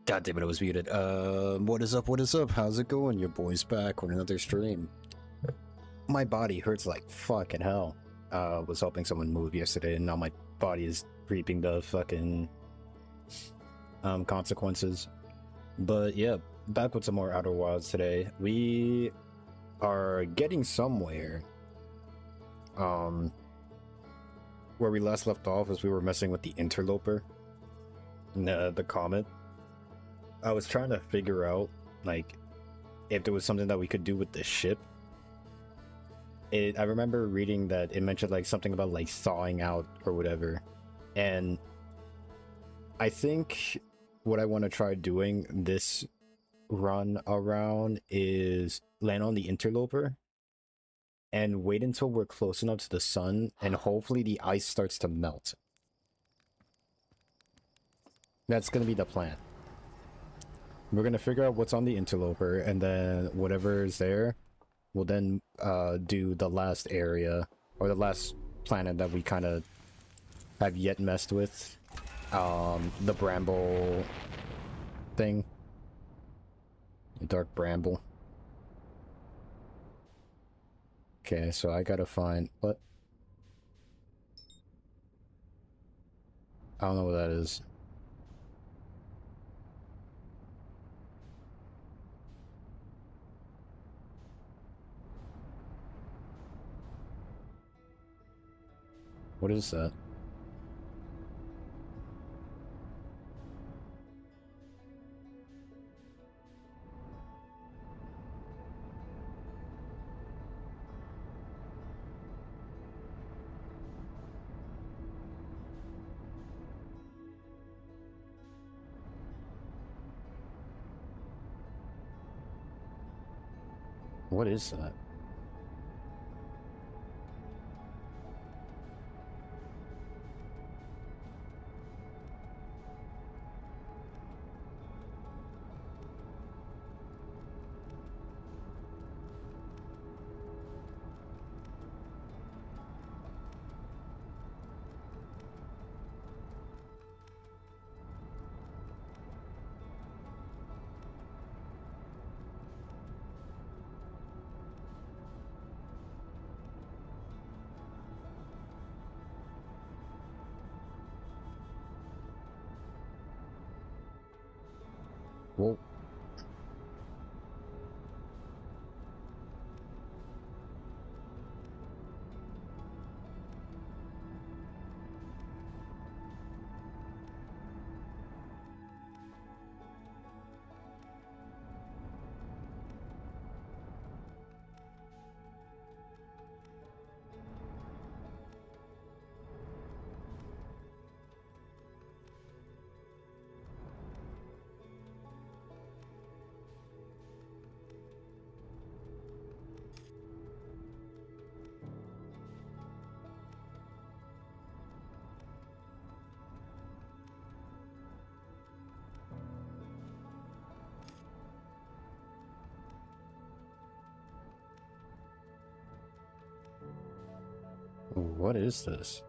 God damn it, I was muted. What is up? What is up? How's it going? Your boy's back with another stream. My body hurts like fucking hell. Was helping someone move yesterday, and now my body is reaping the fucking consequences. But yeah, back with some more Outer Wilds today. We are getting somewhere. Where we last left off is we were messing with the interloper, the comet. I was trying to figure out, like, if there was something that we could do with the ship. I remember reading that it mentioned, like, something about, like, thawing out or whatever. And I think what I want to try doing this run around is land on the interloper and wait until we're close enough to the sun, and hopefully the ice starts to melt. That's going to be the plan. We're going to figure out what's on the interloper, and then whatever is there, we'll then do the last area, or the last planet that we kind of have yet messed with. The bramble thing. The dark bramble. Okay, so I gotta find... what? I don't know what that is. What is that? What is that? Well... what is this?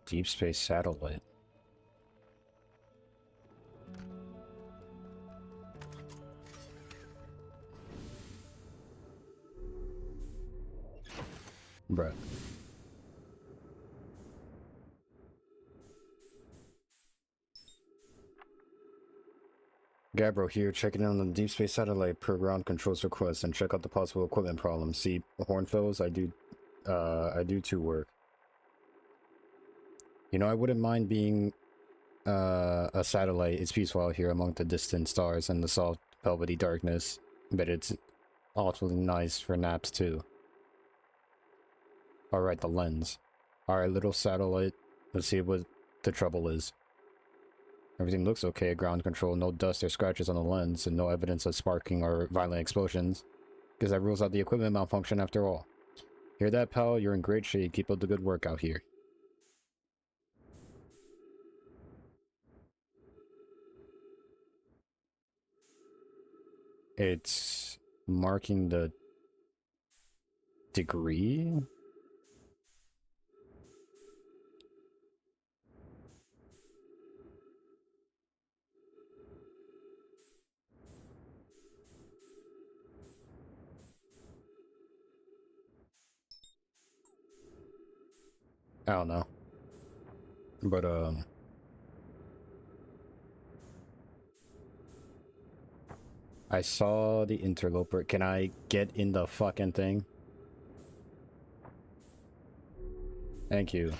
Deep space satellite. Bruh. Gabbro here, checking in on the deep space satellite per ground controls request, and check out the possible equipment problems. See, Hornfellows, I do two work. You know, I wouldn't mind being a satellite. It's peaceful out here among the distant stars and the soft velvety darkness, but it's awfully nice for naps too. Alright, the lens. Alright, little satellite. Let's see what the trouble is. Everything looks okay at ground control. No dust or scratches on the lens, and no evidence of sparking or violent explosions. Because that rules out the equipment malfunction after all. Hear that, pal? You're in great shape. Keep up the good work out here. It's marking the degree? I don't know. But I saw the interloper. Can I get in the fucking thing? Thank you.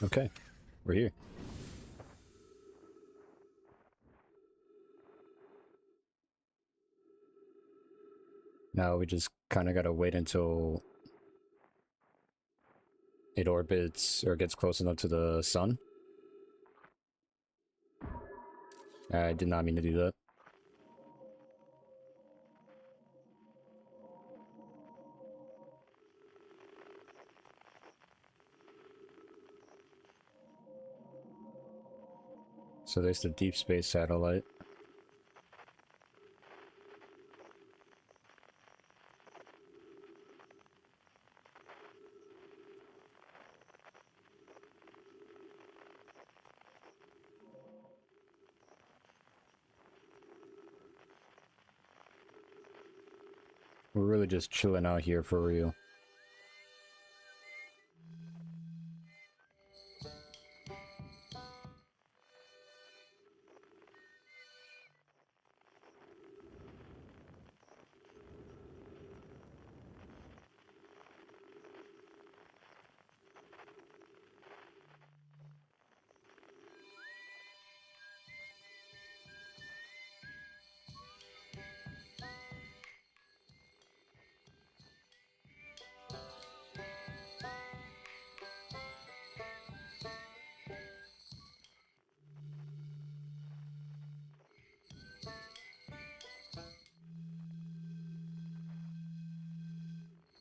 Okay, we're here. Now we just kind of gotta wait until it orbits or gets close enough to the sun. I did not mean to do that. So there's the deep space satellite. We're really just chilling out here for real.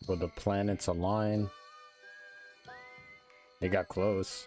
Will the planets align? They got close.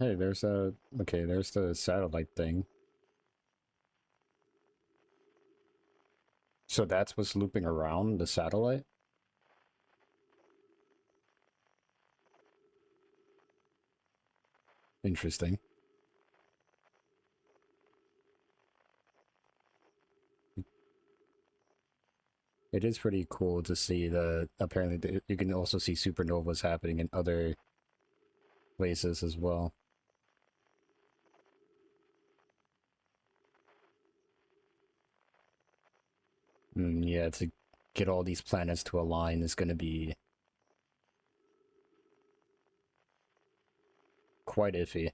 Hey, there's a... Okay, there's the satellite thing. So that's what's looping around the satellite? Interesting. It is pretty cool to see that apparently you can also see supernovas happening in other places as well. Yeah, to get all these planets to align is going to be quite iffy.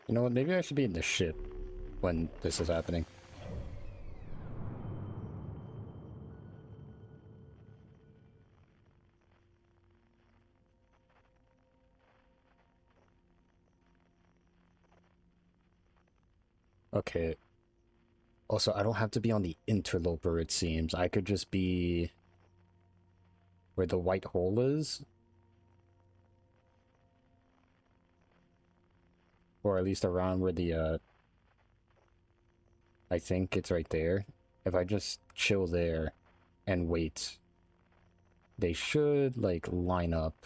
You know what, maybe I should be in the ship when this is happening. Okay. Also, I don't have to be on the interloper, it seems. I could just be where the white hole is. Or at least around where the, I think it's right there. If I just chill there and wait, they should, like, line up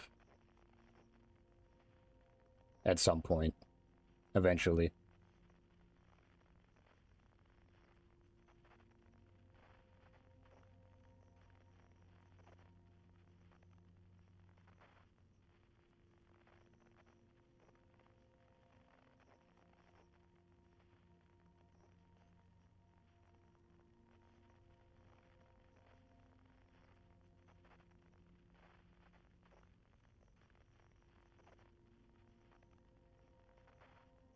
at some point, eventually.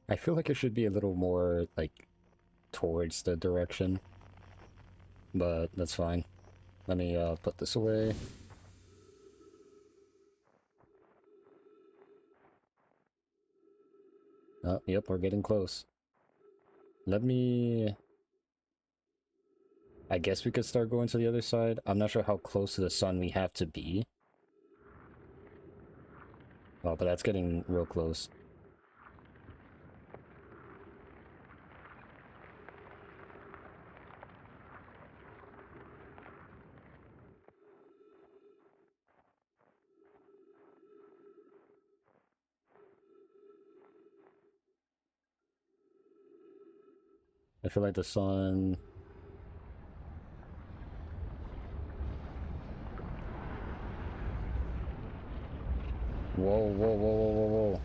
I feel like it should be a little more, like, towards the direction. But that's fine. Let me, put this away. Oh, yep, we're getting close. Let me... I guess we could start going to the other side. I'm not sure how close to the sun we have to be. Oh, but that's getting real close. I feel like the sun... Whoa, whoa, whoa, whoa, whoa, whoa.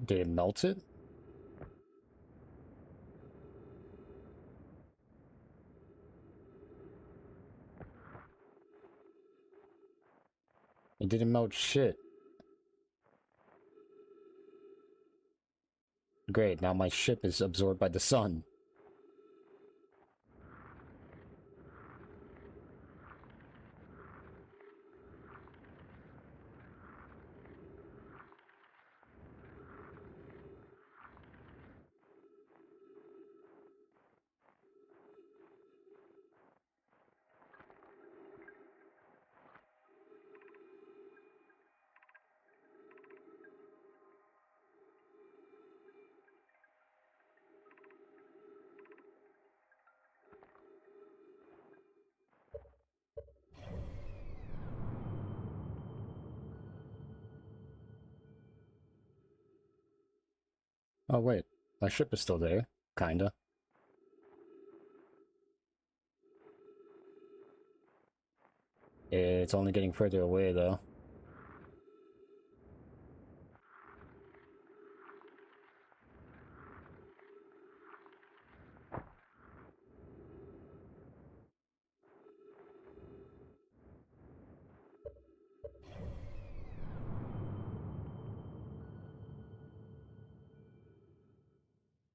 Did it melt it? It didn't melt shit. Great, now my ship is absorbed by the sun. Oh wait, my ship is still there. Kinda. It's only getting further away though.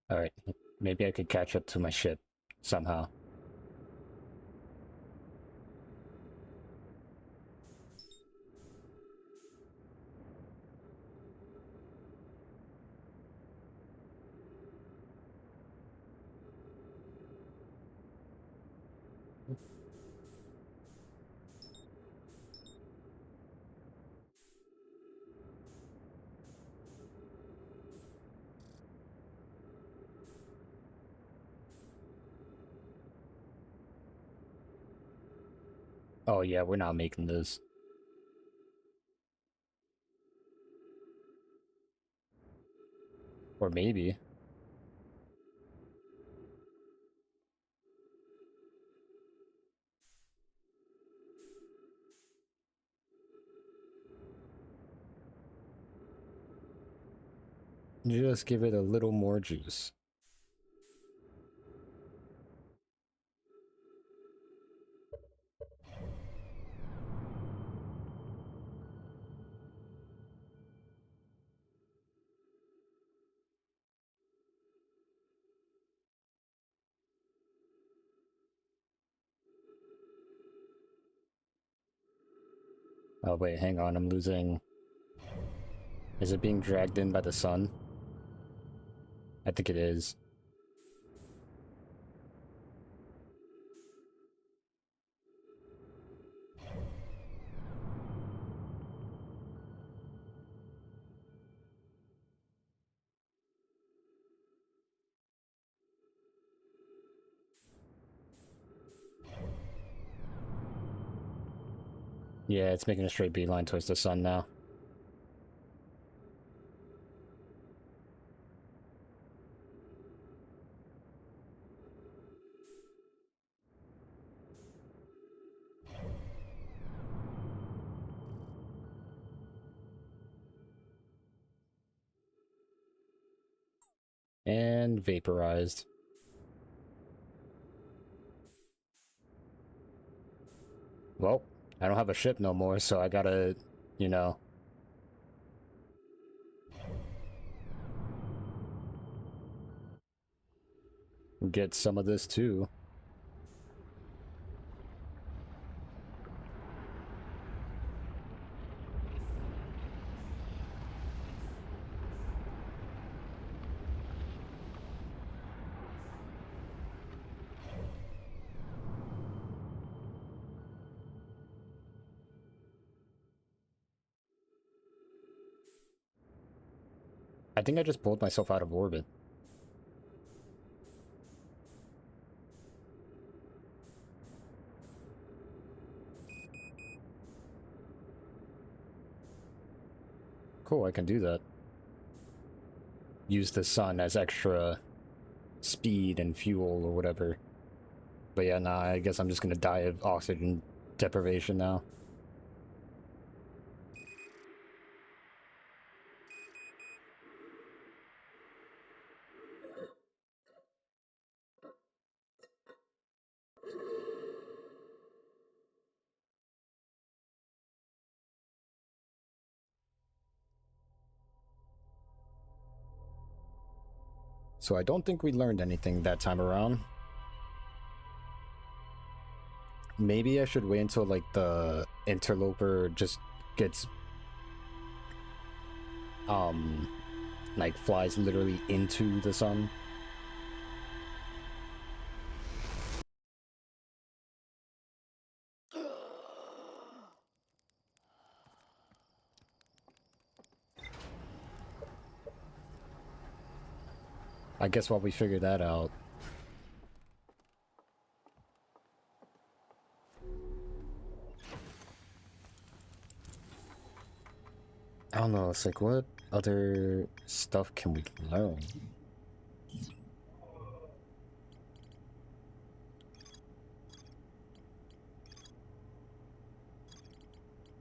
Alright, maybe I could catch up to my ship somehow. Oh yeah, we're not making this. Or maybe. Just give it a little more juice. Oh wait, hang on, I'm losing... Is it being dragged in by the sun? I think it is. Yeah, it's making a straight beeline towards the sun now. And vaporized. Well, I don't have a ship no more, so I gotta, you know... get some of this too. I think I just pulled myself out of orbit. Cool, I can do that. Use the sun as extra speed and fuel or whatever. But yeah, nah, I guess I'm just gonna die of oxygen deprivation now. So I don't think we learned anything that time around. Maybe I should wait until like the interloper just gets like flies literally into the sun. I guess while we figure that out. I don't know, it's like what other stuff can we learn?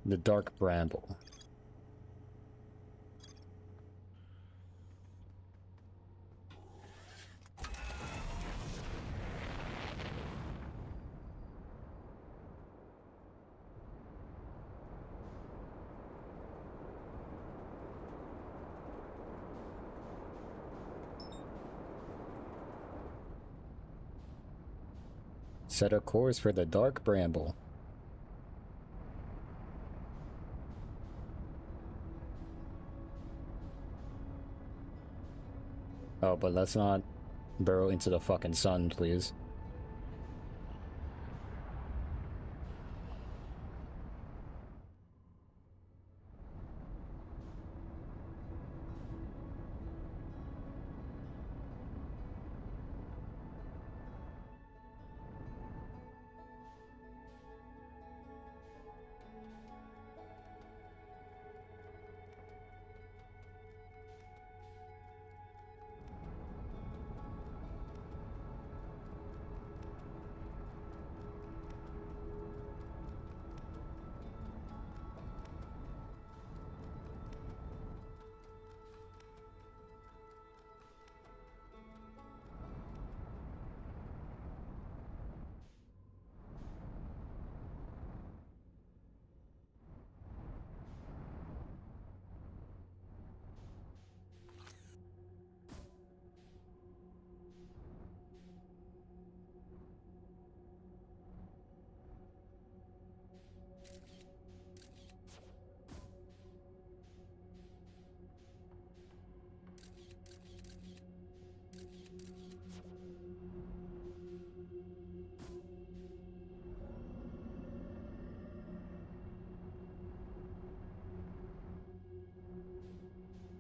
The Dark Bramble. Set a course for the Dark Bramble. Oh, but let's not burrow into the fucking sun, please.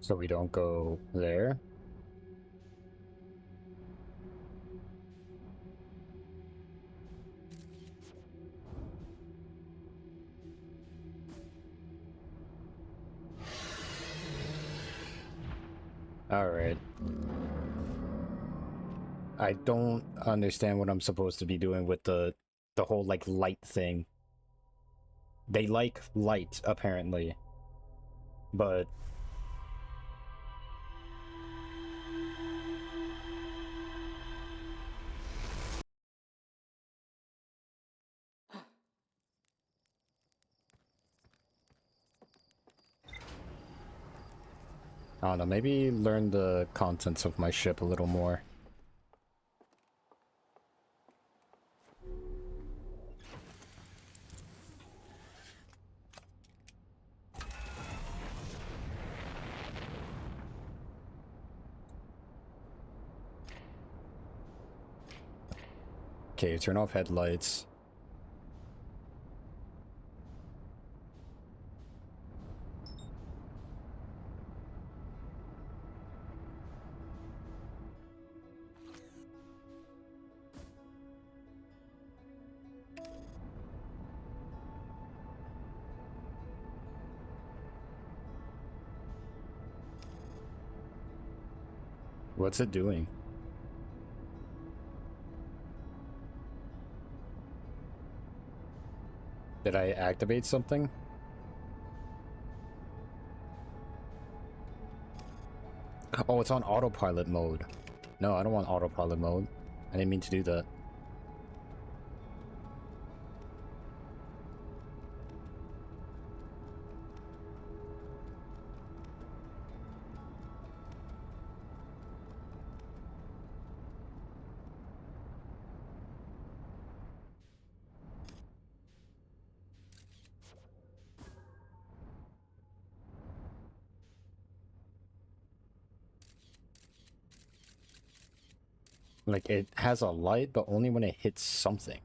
So we don't go there. All right. I don't understand what I'm supposed to be doing with the whole like light thing. They like light apparently. But I don't know, maybe learn the contents of my ship a little more. Okay, turn off headlights. What's it doing? Did I activate something? Oh, it's on autopilot mode. No, I don't want autopilot mode. I didn't mean to do that. Like, it has a light, but only when it hits something.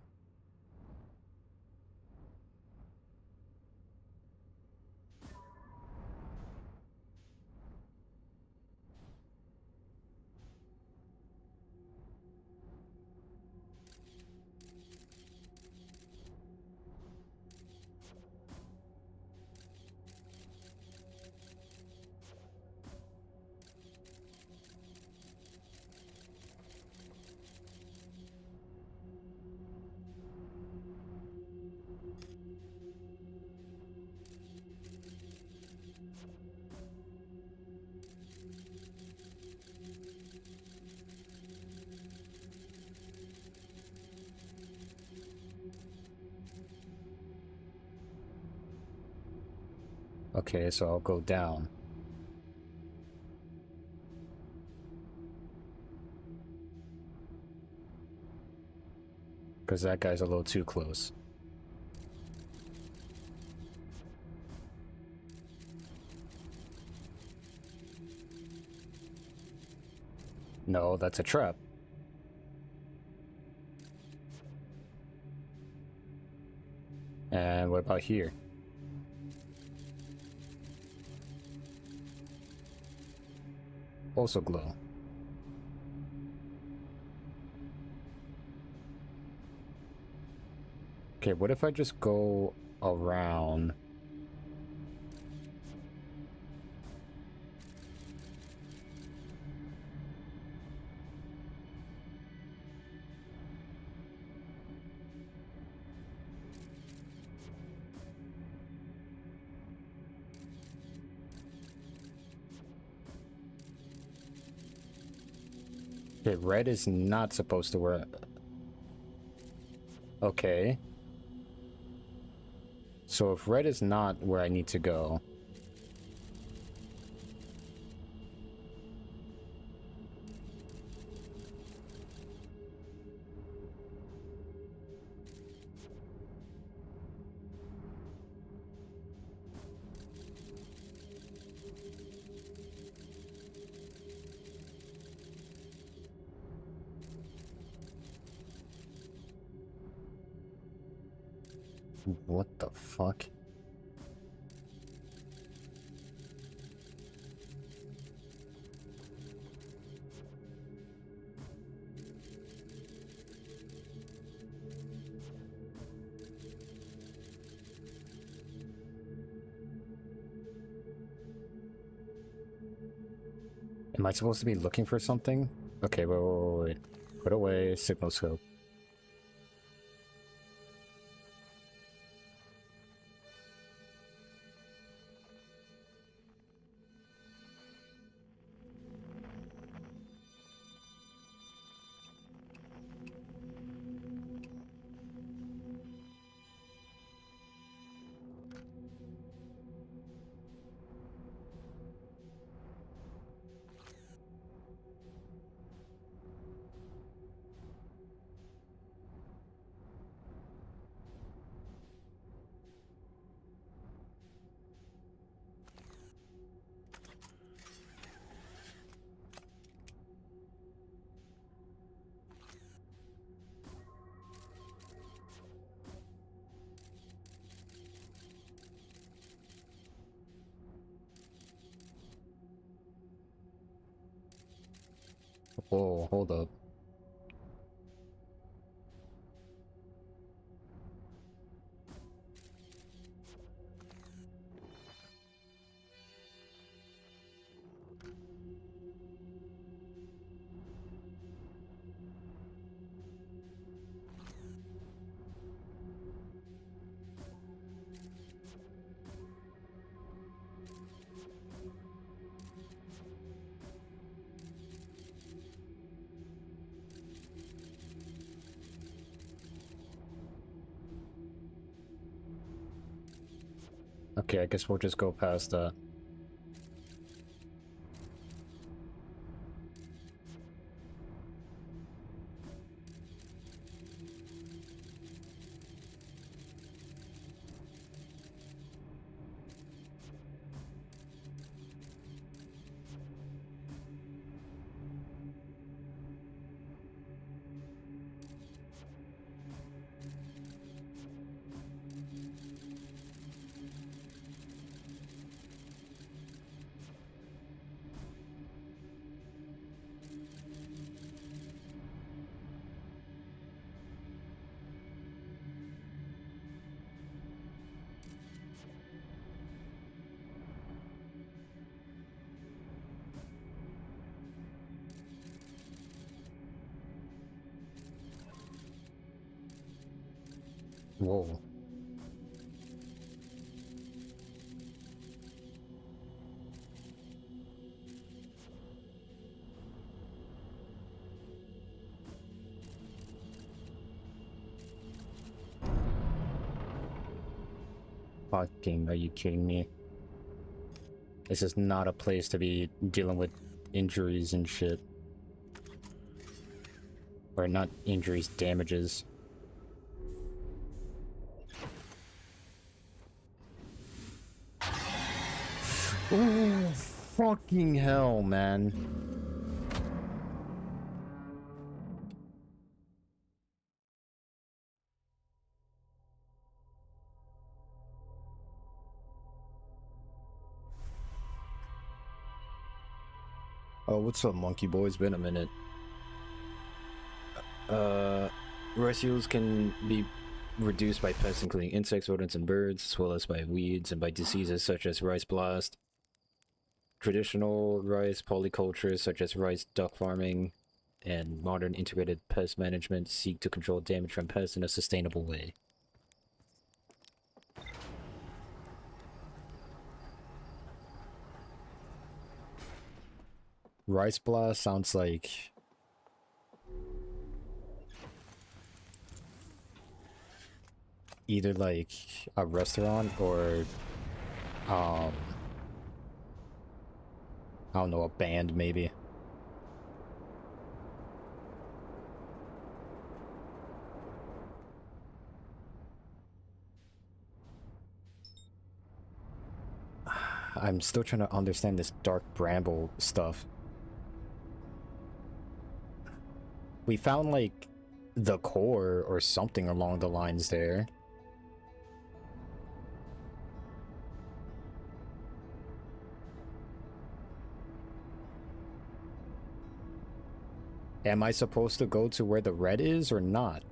Okay, so I'll go down. Because that guy's a little too close. No, that's a trap. And what about here? Also glow. Okay, what if I just go around? Okay, red is not supposed to work. Okay. So if red is not where I need to go... What the fuck? Am I supposed to be looking for something? Okay, wait. Put away signal scope. Whoa, hold up. Okay, I guess we'll just go past that. Whoa. Fucking, are you kidding me? This is not a place to be dealing with injuries and shit. Or not injuries, damages. Oh, fucking hell, man. Oh, what's up, monkey boys? Been a minute. Rice yields can be reduced by pests including insects, rodents, and birds, as well as by weeds and by diseases such as rice blast. Traditional rice polycultures such as rice duck farming and modern integrated pest management seek to control damage from pests in a sustainable way. Rice blast sounds like either like a restaurant or I don't know, a band maybe. I'm still trying to understand this dark bramble stuff. We found like the core or something along the lines there. Am I supposed to go to where the red is or not?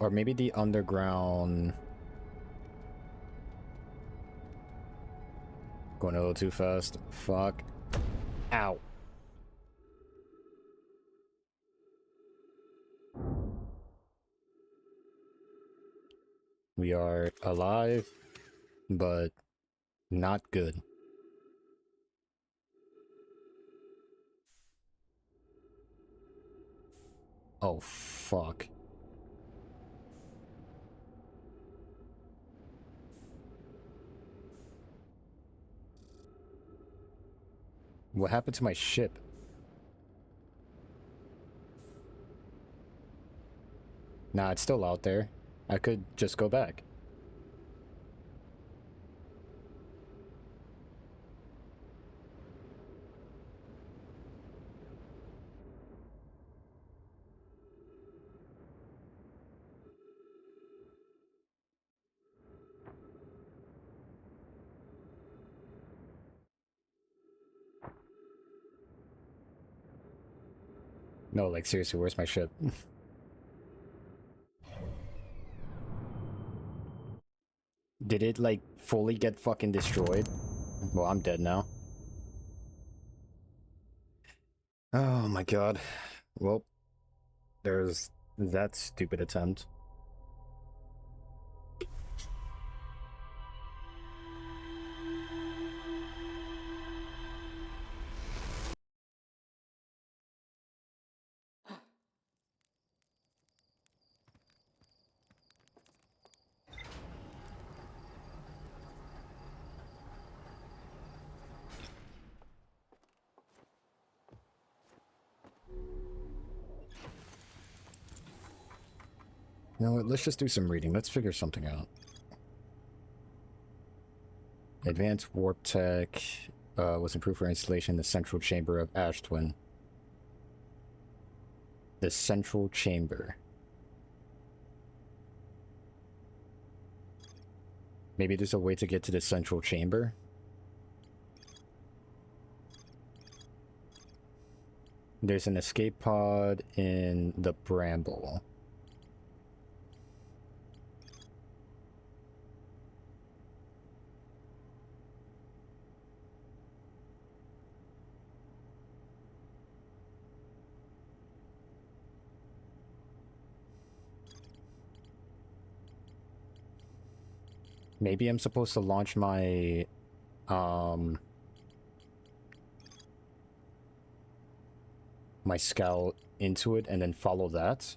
Or maybe the underground... Going a little too fast. Fuck. Ow. We are alive, but not good. Oh, fuck. What happened to my ship? Nah, it's still out there. I could just go back. No, like seriously, where's my ship? Did it like fully get fucking destroyed? Well, I'm dead now. Oh my god. Well, there's that stupid attempt. You know what, let's just do some reading. Let's figure something out. Advanced warp tech was improved for installation in the central chamber of Ash Twin. The central chamber. Maybe there's a way to get to the central chamber? There's an escape pod in the Bramble. Maybe I'm supposed to launch my, my scout into it and then follow that?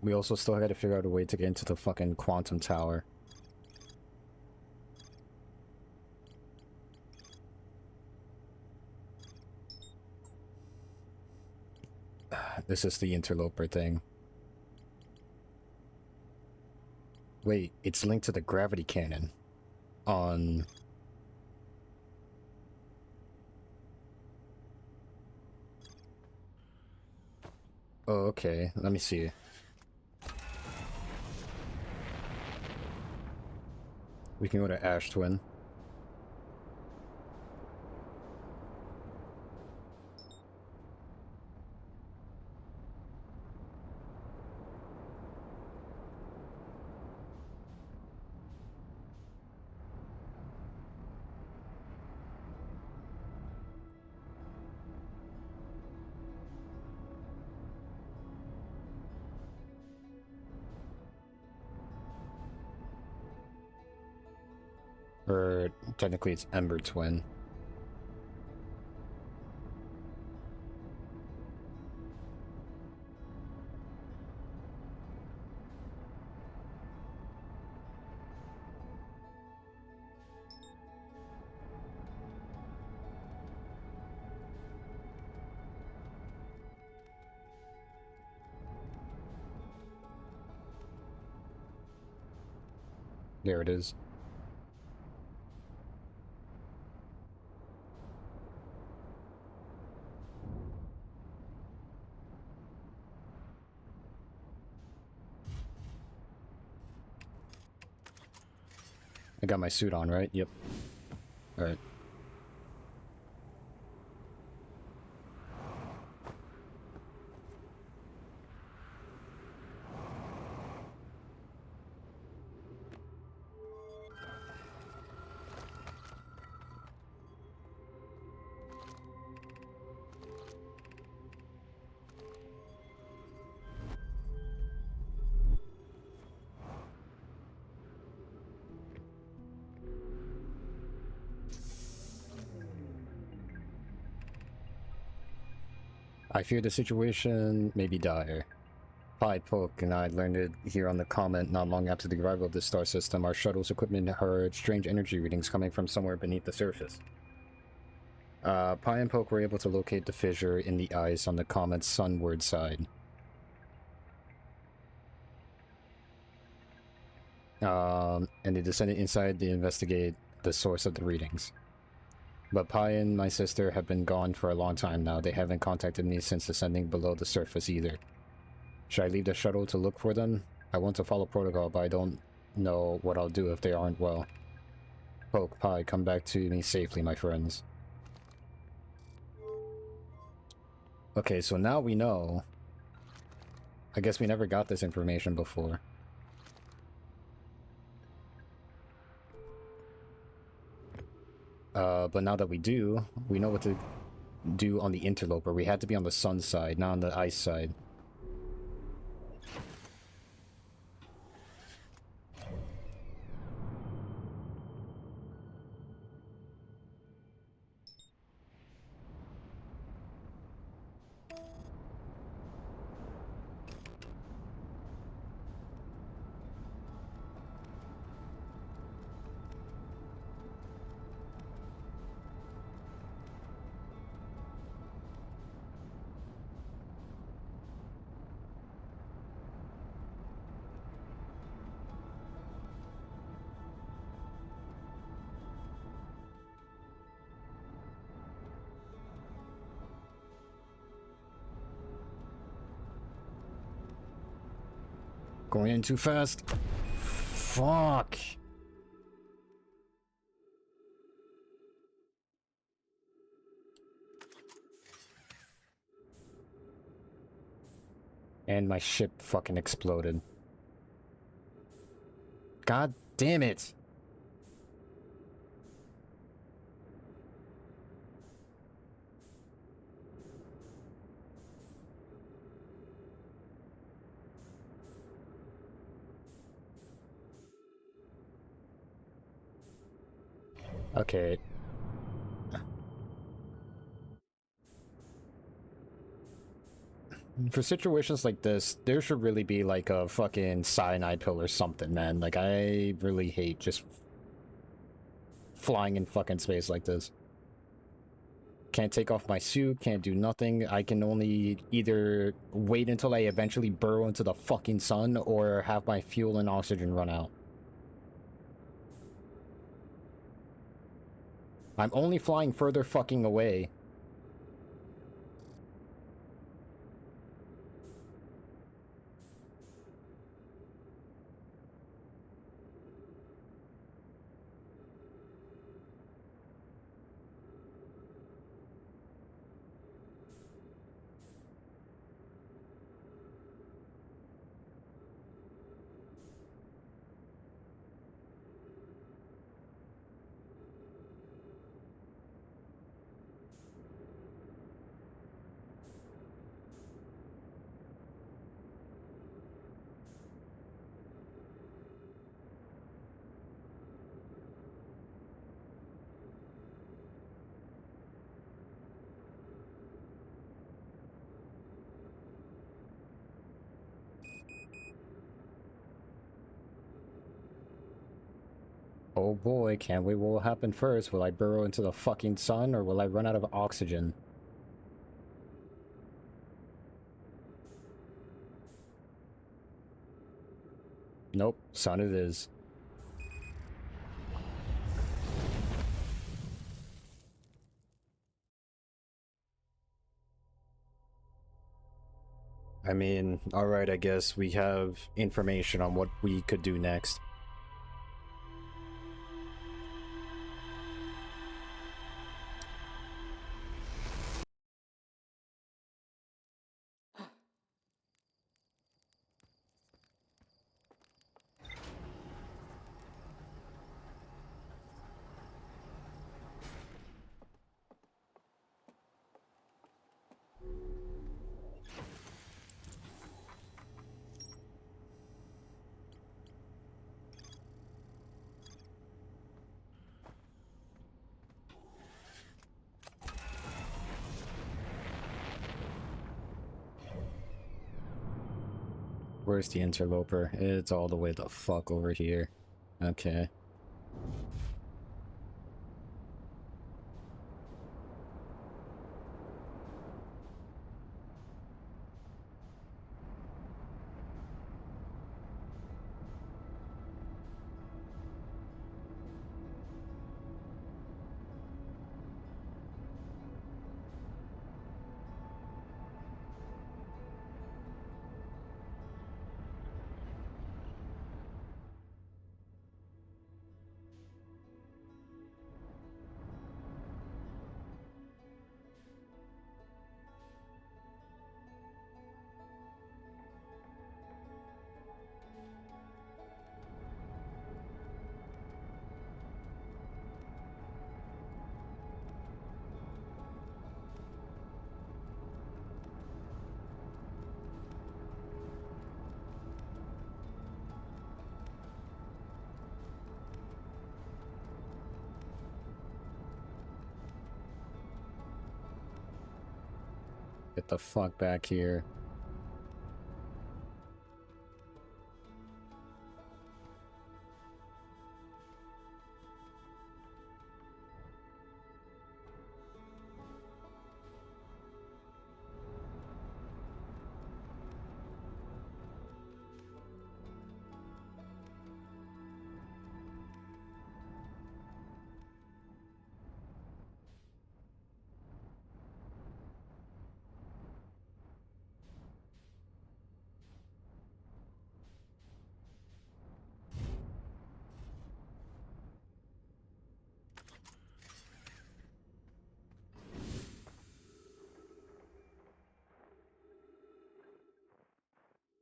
We also still had to figure out a way to get into the fucking quantum tower. This is the interloper thing. Wait, it's linked to the gravity cannon on... Oh, okay. Let me see. We can go to Ash Twin. Or technically it's Ember Twin. There it is. I got my suit on, right? Yep. Alright. I fear the situation may be dire. Pi, Poke, and I learned it here on the comment not long after the arrival of this star system. Our shuttle's equipment heard strange energy readings coming from somewhere beneath the surface. Pi and Poke were able to locate the fissure in the ice on the comet's sunward side. And they descended inside to investigate the source of the readings. But Pi and my sister have been gone for a long time now. They haven't contacted me since descending below the surface either. Should I leave the shuttle to look for them? I want to follow protocol, but I don't know what I'll do if they aren't well. Poke, Pi, come back to me safely, my friends. Okay, so now we know. I guess we never got this information before. But now that we do, we know what to do on the interloper. We had to be on the sun side, not on the ice side. Going in too fast. Fuck. And my ship fucking exploded. God damn it. Okay. For situations like this, there should really be like a fucking cyanide pill or something, man. Like, I really hate just flying in fucking space like this. Can't take off my suit, can't do nothing. I can only either wait until I eventually burrow into the fucking sun or have my fuel and oxygen run out. I'm only flying further fucking away. Oh boy, can't wait what will happen first. Will I burrow into the fucking sun or will I run out of oxygen? Nope, sun it is. I mean, alright, I guess we have information on what we could do next. where's the interloper? It's all the way the fuck over here. Okay. Get the fuck back here.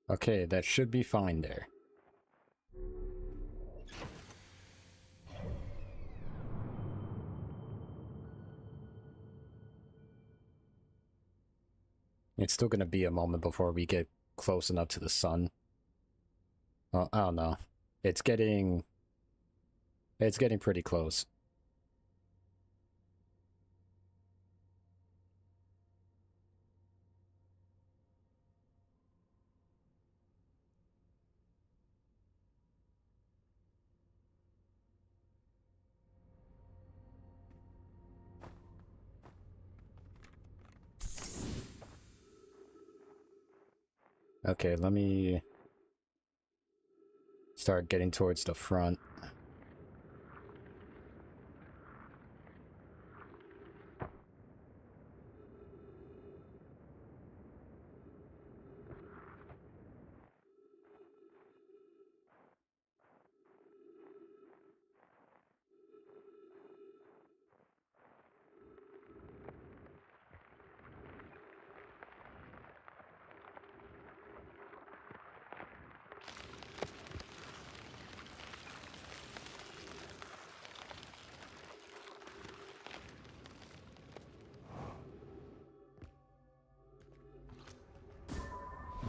Okay, that should be fine there. It's still gonna be a moment before we get close enough to the sun. Well, I don't know. It's getting pretty close. Okay, let me start getting towards the front.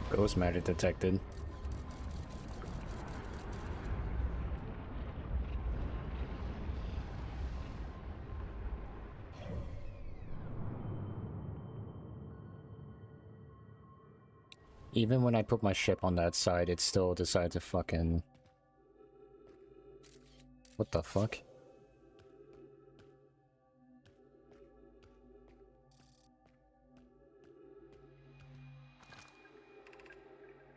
Ghost matter detected. Even when I put my ship on that side, it still decided to fucking... What the fuck?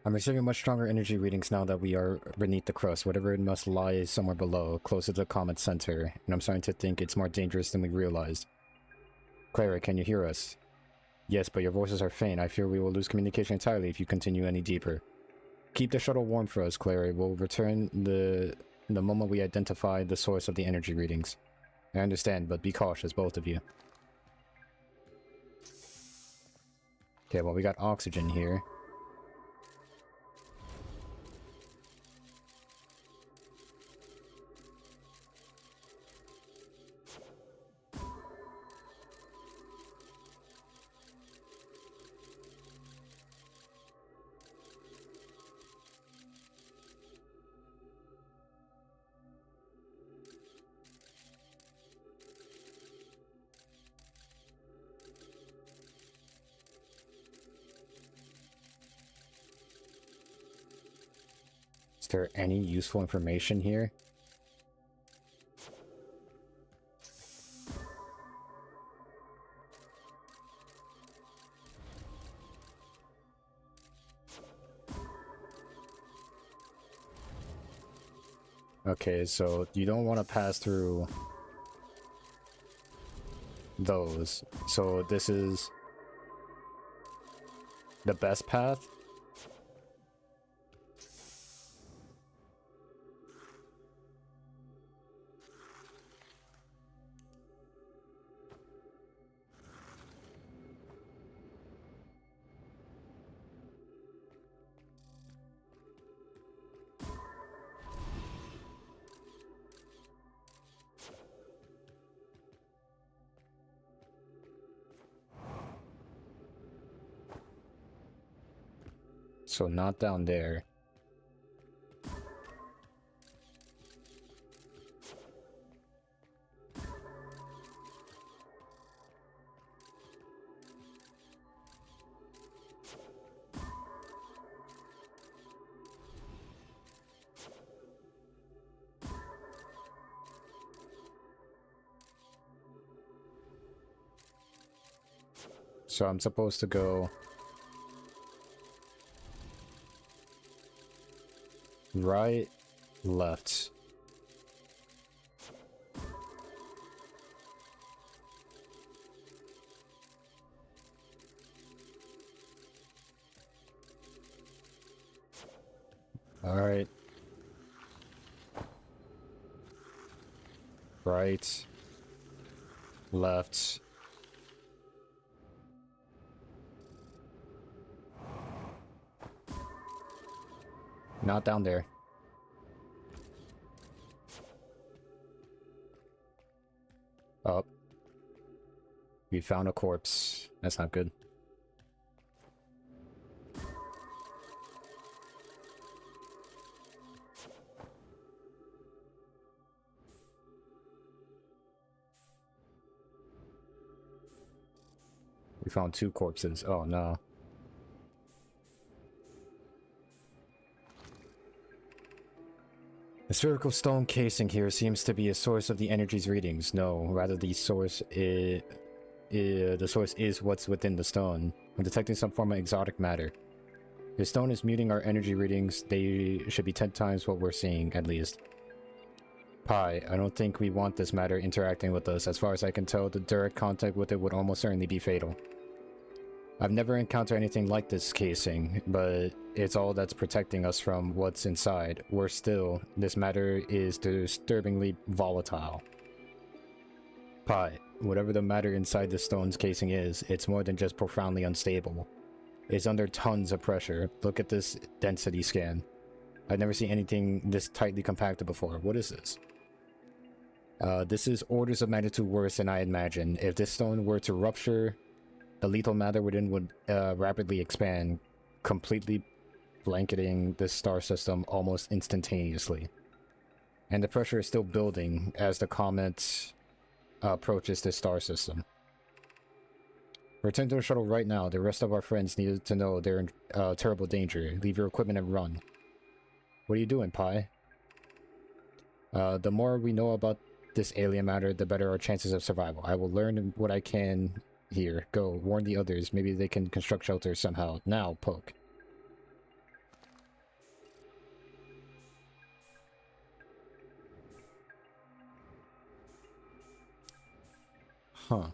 I'm receiving much stronger energy readings now that we are beneath the crust. Whatever it must lie somewhere below, closer to the comet's center, and I'm starting to think it's more dangerous than we realized. Clara, can you hear us? Yes, but your voices are faint. I fear we will lose communication entirely if you continue any deeper. Keep the shuttle warm for us, Clara. We'll return the moment we identify the source of the energy readings. I understand, but be cautious, both of you. Okay, well, we got oxygen here. there any useful information here? Okay, so you don't want to pass through those. So this is the best path. So not down there. So I'm supposed to go right, left. All right. Right, left. Not down there. Up. We found a corpse. That's not good. We found 2 corpses. Oh no. The spherical stone casing here seems to be a source of the energy's readings. No, rather the source is what's within the stone. I'm detecting some form of exotic matter. The stone is muting our energy readings. They should be 10 times what we're seeing, at least. Pi, I don't think we want this matter interacting with us. As far as I can tell, the direct contact with it would almost certainly be fatal. I've never encountered anything like this casing, but it's all that's protecting us from what's inside. Worse still, this matter is disturbingly volatile. Pi, whatever the matter inside the stone's casing is, it's more than just profoundly unstable. It's under tons of pressure. Look at this density scan. I've never seen anything this tightly compacted before. What is this? This is orders of magnitude worse than I imagined. If this stone were to rupture, the lethal matter within would rapidly expand, completely blanketing this star system almost instantaneously. And the pressure is still building as the comet approaches this star system. Return to the shuttle right now. The rest of our friends need to know they're in terrible danger. Leave your equipment and run. What are you doing, Pi? The more we know about this alien matter, the better our chances of survival. I will learn what I can here. Go, warn the others. Maybe they can construct shelter somehow. Now, Poke. Huh.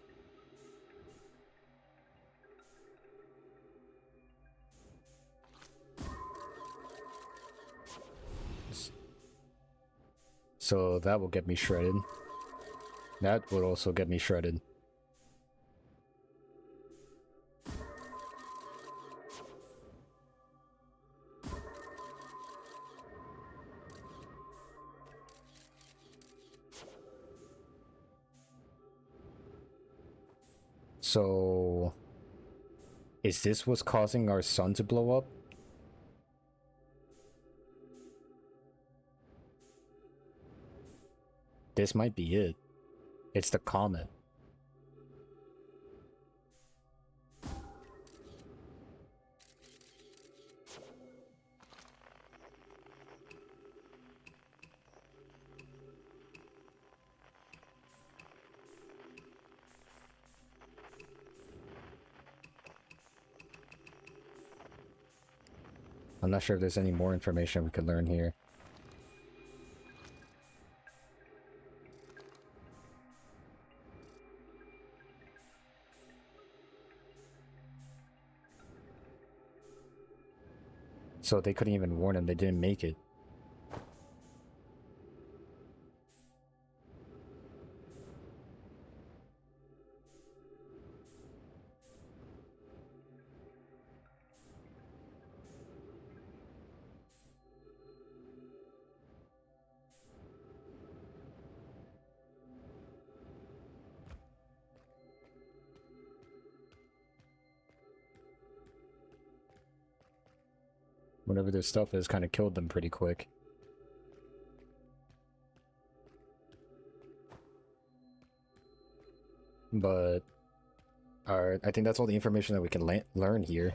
So that will get me shredded. That would also get me shredded. So, is this what's causing our sun to blow up? This might be it. It's the comet. I'm not sure if there's any more information we could learn here. So they couldn't even warn him, they didn't make it. Whatever their stuff is kind of killed them pretty quick. But I think that's all the information that we can learn here.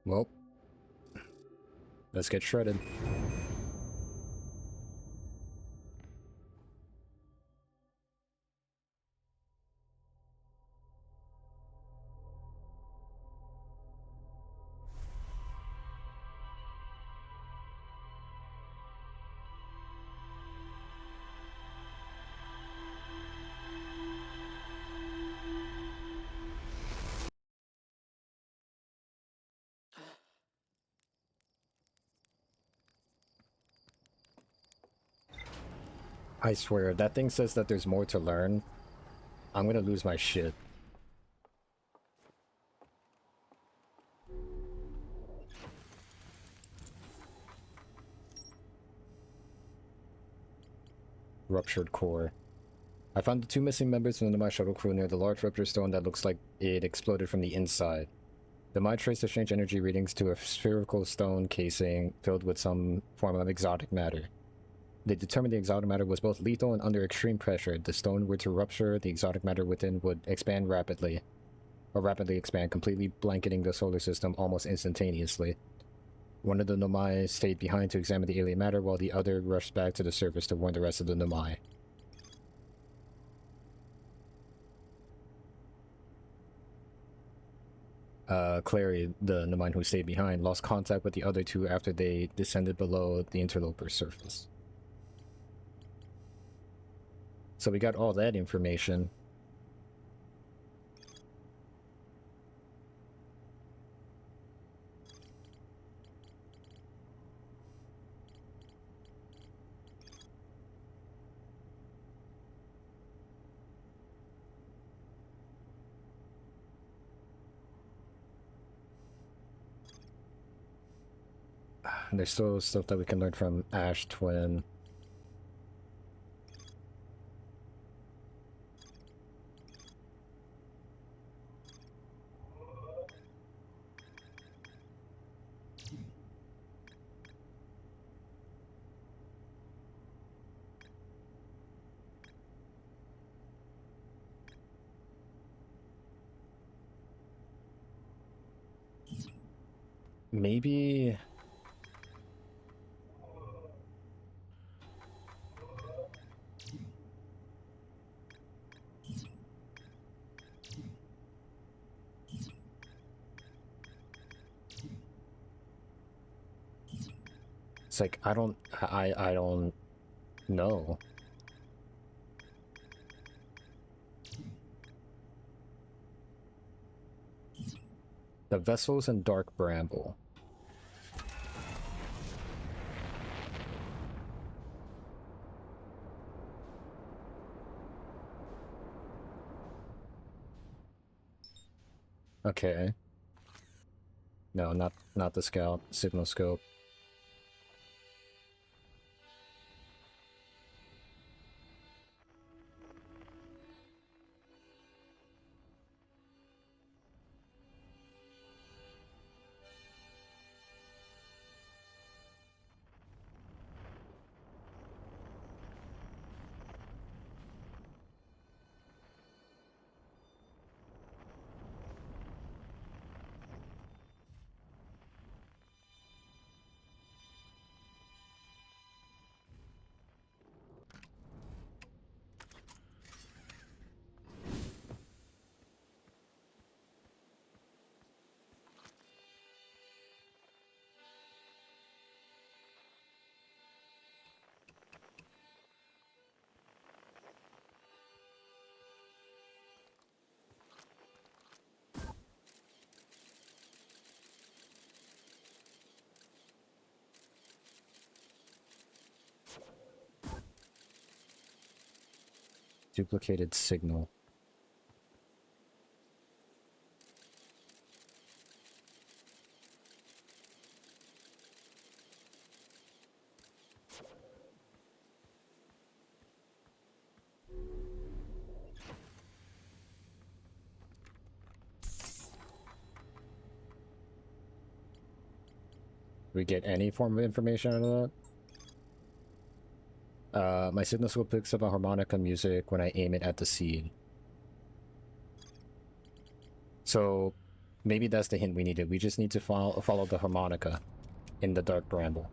Well, let's get shredded. I swear, that thing says that there's more to learn. I'm gonna lose my shit. Ruptured core. I found the 2 missing members from the Nomai shuttle crew near the large rupture stone that looks like it exploded from the inside. The Nomai traced the strange energy readings to a spherical stone casing filled with some form of exotic matter. They determined the exotic matter was both lethal and under extreme pressure. If the stone were to rupture, the exotic matter within would expand rapidly. Or rapidly expand, completely blanketing the solar system almost instantaneously. One of the Nomai stayed behind to examine the alien matter, while the other rushed back to the surface to warn the rest of the Nomai. Clary, the Nomai who stayed behind, lost contact with the other 2 after they descended below the interloper's surface. So we got all that information. And there's still stuff that we can learn from Ash Twin. Maybe... It's like, I don't know. The vessels in Dark Bramble. Okay. No, not the scout. Signal scope. Duplicated signal. We get any form of information out of that? My signal scope picks up a harmonica music when I aim it at the seed. So maybe that's the hint we needed. We just need to follow the harmonica in the dark bramble.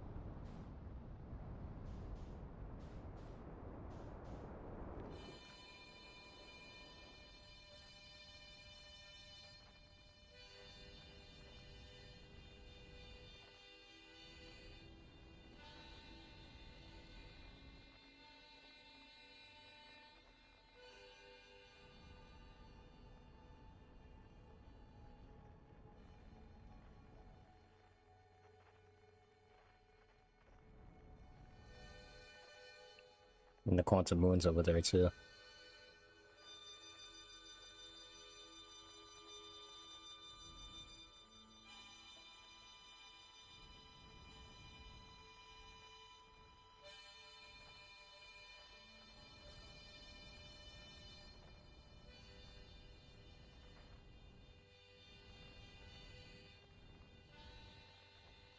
And the quantum moon's over there too.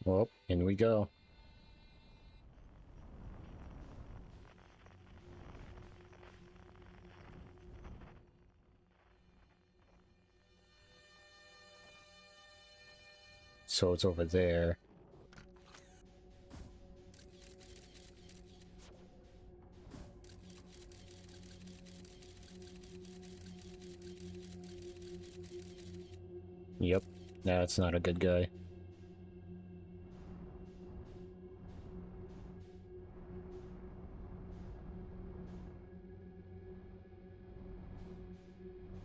Well, in we go. So it's over there. Yep, that's not a good guy.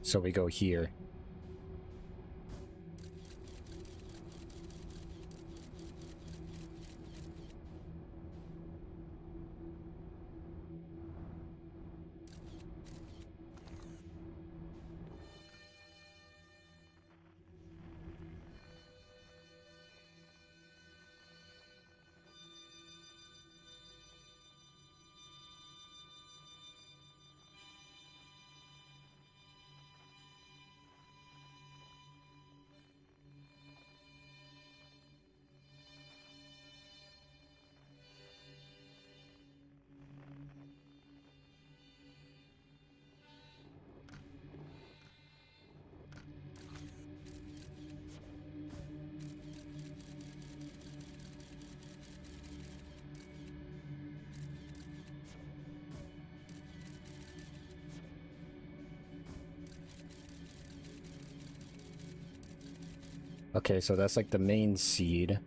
So we go here. Okay, so that's like the main seed.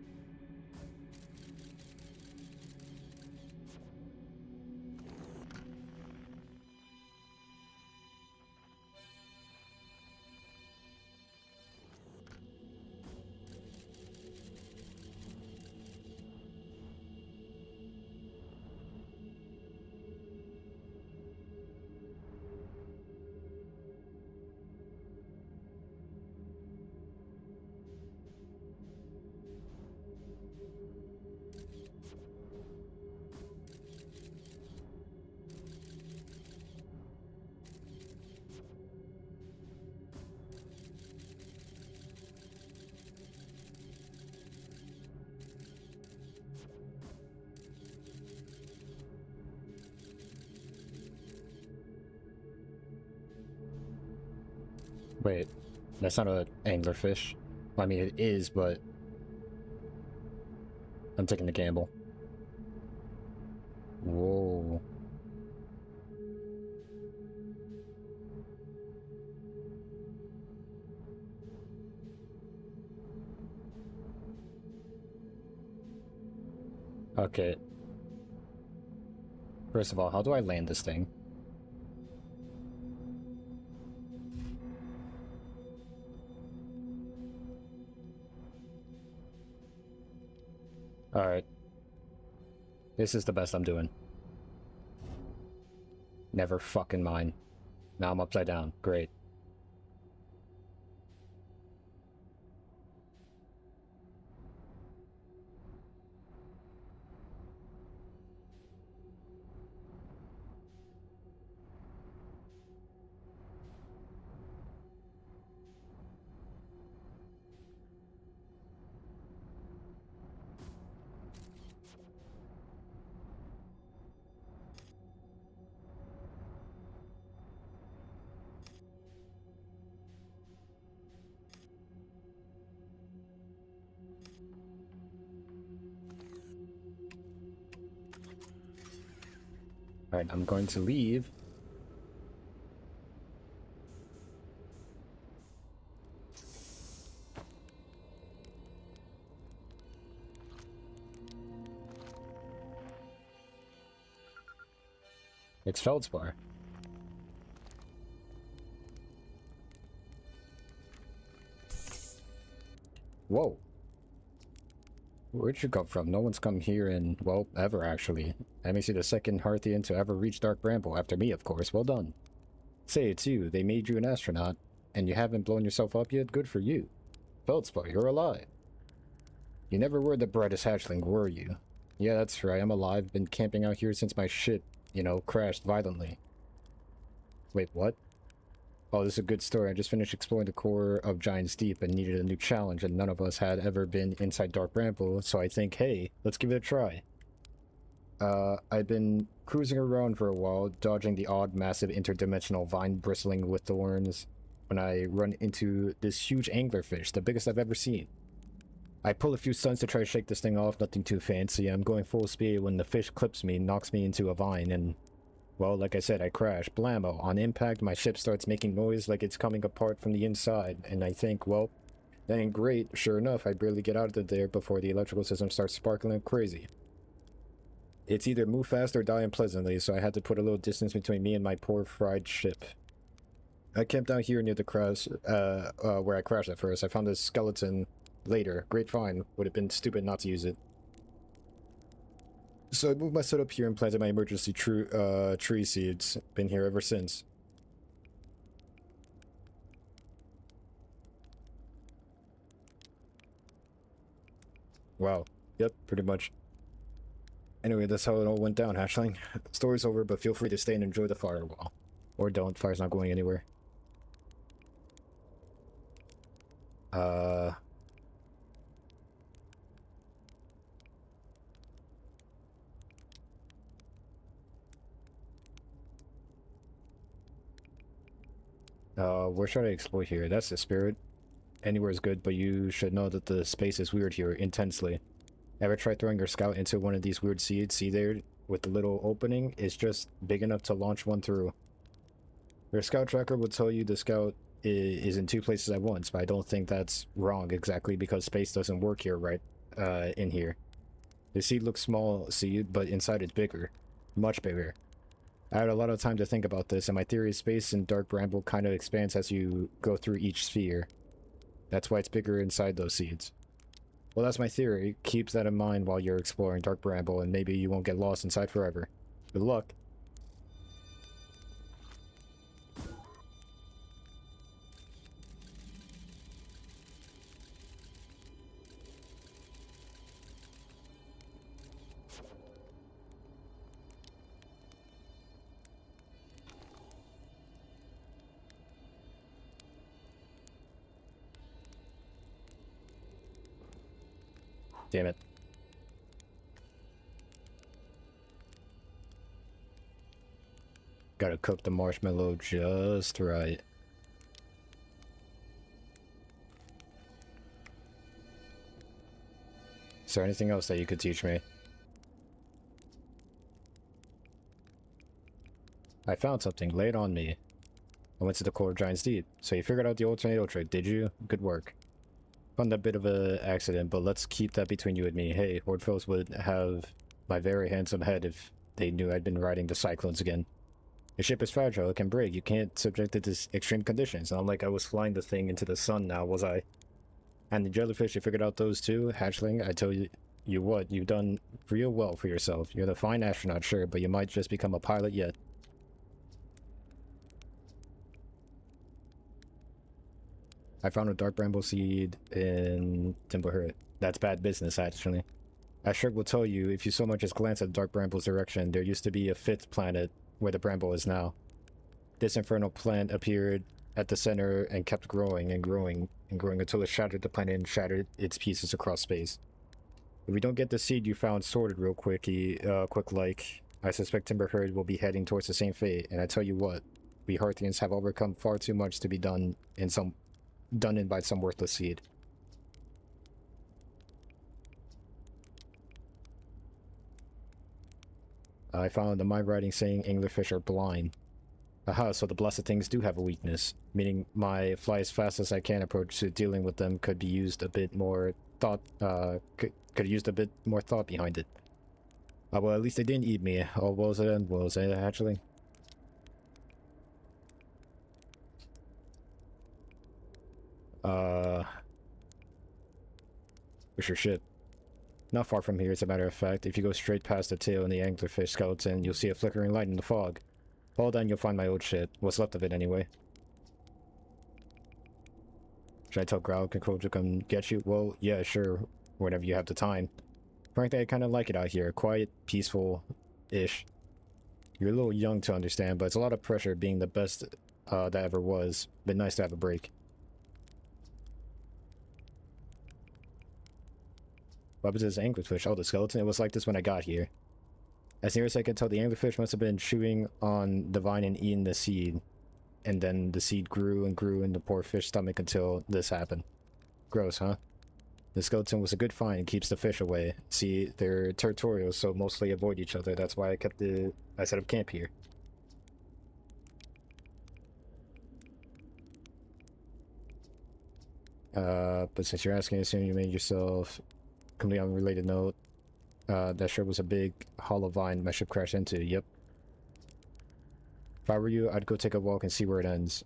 Wait, that's not an anglerfish. Well, I mean, it is, but I'm taking the gamble. Whoa. Okay. First of all, how do I land this thing? Alright. This is the best I'm doing. Never fucking mind. Now I'm upside down. Great. Alright, I'm going to leave. It's Feldspar. Whoa. Where'd you come from? No one's come here in, well, ever actually. That makes you the second Hearthian to ever reach Dark Bramble, after me, of course. Well done. Say, it's you. They made you an astronaut, and you haven't blown yourself up yet? Good for you. Feldspar, you're alive. You never were the brightest hatchling, were you? Yeah, that's right. I'm alive. Been camping out here since my ship, you know, crashed violently. Wait, what? Oh, this is a good story. I just finished exploring the core of Giant's Deep and needed a new challenge, and none of us had ever been inside Dark Bramble, so I think, hey, let's give it a try. I've been cruising around for a while, dodging the odd, massive interdimensional vine bristling with thorns, when I run into this huge anglerfish, the biggest I've ever seen. I pull a few stunts to try to shake this thing off, nothing too fancy. I'm going full speed when the fish clips me, knocks me into a vine, and... well, like I said, I crash. Blammo. On impact, my ship starts making noise like it's coming apart from the inside, and I think, well, that ain't great. Sure enough, I barely get out of there before the electrical system starts sparkling like crazy. It's either move fast or die unpleasantly, so I had to put a little distance between me and my poor fried ship. I camped out here near the crash, where I crashed at first. I found this skeleton later. Great find. Would have been stupid not to use it. So I moved my setup here and planted my emergency tree seeds. Been here ever since. Wow. Yep, pretty much. Anyway, that's how it all went down, hatchling. Story's over, but feel free to stay and enjoy the firewall. Or don't, fire's not going anywhere. Where should I explore here? That's the spirit. Anywhere is good, but you should know that the space is weird here, intensely. Ever try throwing your scout into one of these weird seeds? See there, with the little opening? It's just big enough to launch one through. Your scout tracker will tell you the scout is in two places at once, but I don't think that's wrong exactly because space doesn't work here right in here. The seed looks small, seed, but inside it's bigger. Much bigger. I had a lot of time to think about this, and my theory is space in Dark Bramble kind of expands as you go through each sphere. That's why it's bigger inside those seeds. Well, that's my theory. Keep that in mind while you're exploring Dark Bramble, and maybe you won't get lost inside forever. Good luck. Damn it. Gotta cook the marshmallow just right. Is there anything else that you could teach me? I found something. Lay it on me. I went to the core of Giant's Deep. So you figured out the old tornado trick, did you? Good work. Found a bit of an accident, but let's keep that between you and me. Hey, Horde foes would have my very handsome head if they knew I'd been riding the cyclones again. Your ship is fragile, it can break. You can't subject it to extreme conditions. Not like I was flying the thing into the sun now, was I? And the jellyfish, you figured out those too? Hatchling, I tell you what, you've done real well for yourself. You're the fine astronaut, sure, but you might just become a pilot yet. I found a dark bramble seed in Timberhurt. That's bad business, actually. Ashrik will tell you if you so much as glance at Dark Bramble's direction, there used to be a fifth planet where the bramble is now. This infernal plant appeared at the center and kept growing and growing and growing until it shattered the planet and shattered its pieces across space. If we don't get the seed you found sorted real quick, I suspect Timberherd will be heading towards the same fate. And I tell you what, we Hearthians have overcome far too much to be done in by some worthless seed. I found a mind writing saying anglerfish are blind. Aha, so the blessed things do have a weakness, meaning my fly as fast as I can approach to dealing with them could be used a bit more thought, could used a bit more thought behind it. Well, at least they didn't eat me. Oh, what was it actually? Where's your ship? Not far from here, as a matter of fact. If you go straight past the tail and the anglerfish skeleton, you'll see a flickering light in the fog. Well, then you'll find my old ship. What's left of it, anyway. Should I tell Growl Control to come get you? Well, yeah, sure. Whenever you have the time. Frankly, I kind of like it out here. Quiet, peaceful-ish. You're a little young to understand, but it's a lot of pressure being the best that ever was. Been nice to have a break. What was this anglerfish? Oh, the skeleton? It was like this when I got here. As near as I can tell, the anglerfish must have been chewing on the vine and eating the seed. And then the seed grew and grew in the poor fish's stomach until this happened. Gross, huh? The skeleton was a good find, keeps the fish away. See, they're territorial, so mostly avoid each other. That's why I set up camp here. But since you're asking, assume you made yourself completely unrelated note. That sure was a big hollow vine my ship crashed into, yep. If I were you, I'd go take a walk and see where it ends.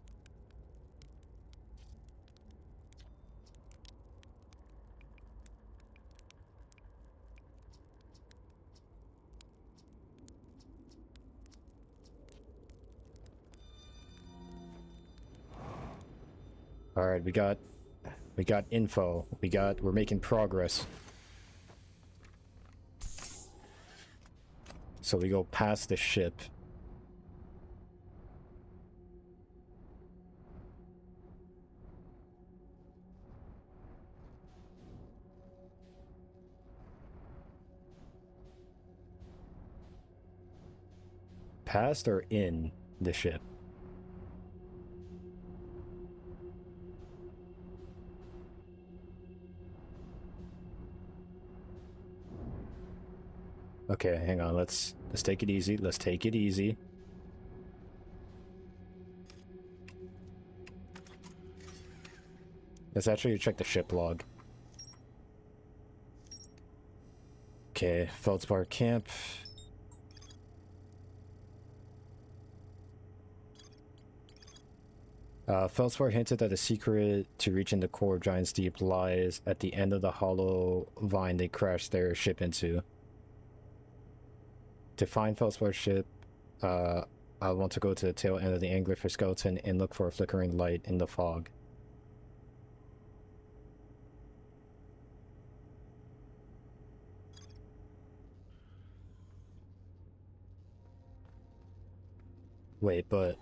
Alright, we got info. We're making progress. So we go past the ship. Past or in the ship? Okay, hang on. Let's take it easy. Let's take it easy. Let's actually check the ship log. Okay, Feldspar Camp. Feldspar hinted that the secret to reaching the core of Giant's Deep lies at the end of the hollow vine they crashed their ship into. To find Feldspar's ship, I want to go to the tail end of the anglerfish skeleton and look for a flickering light in the fog. Wait, but...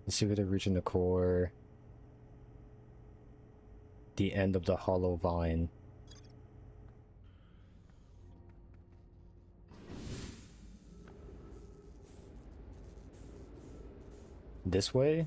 let's see where they're reaching the core. The end of the hollow vine. This way?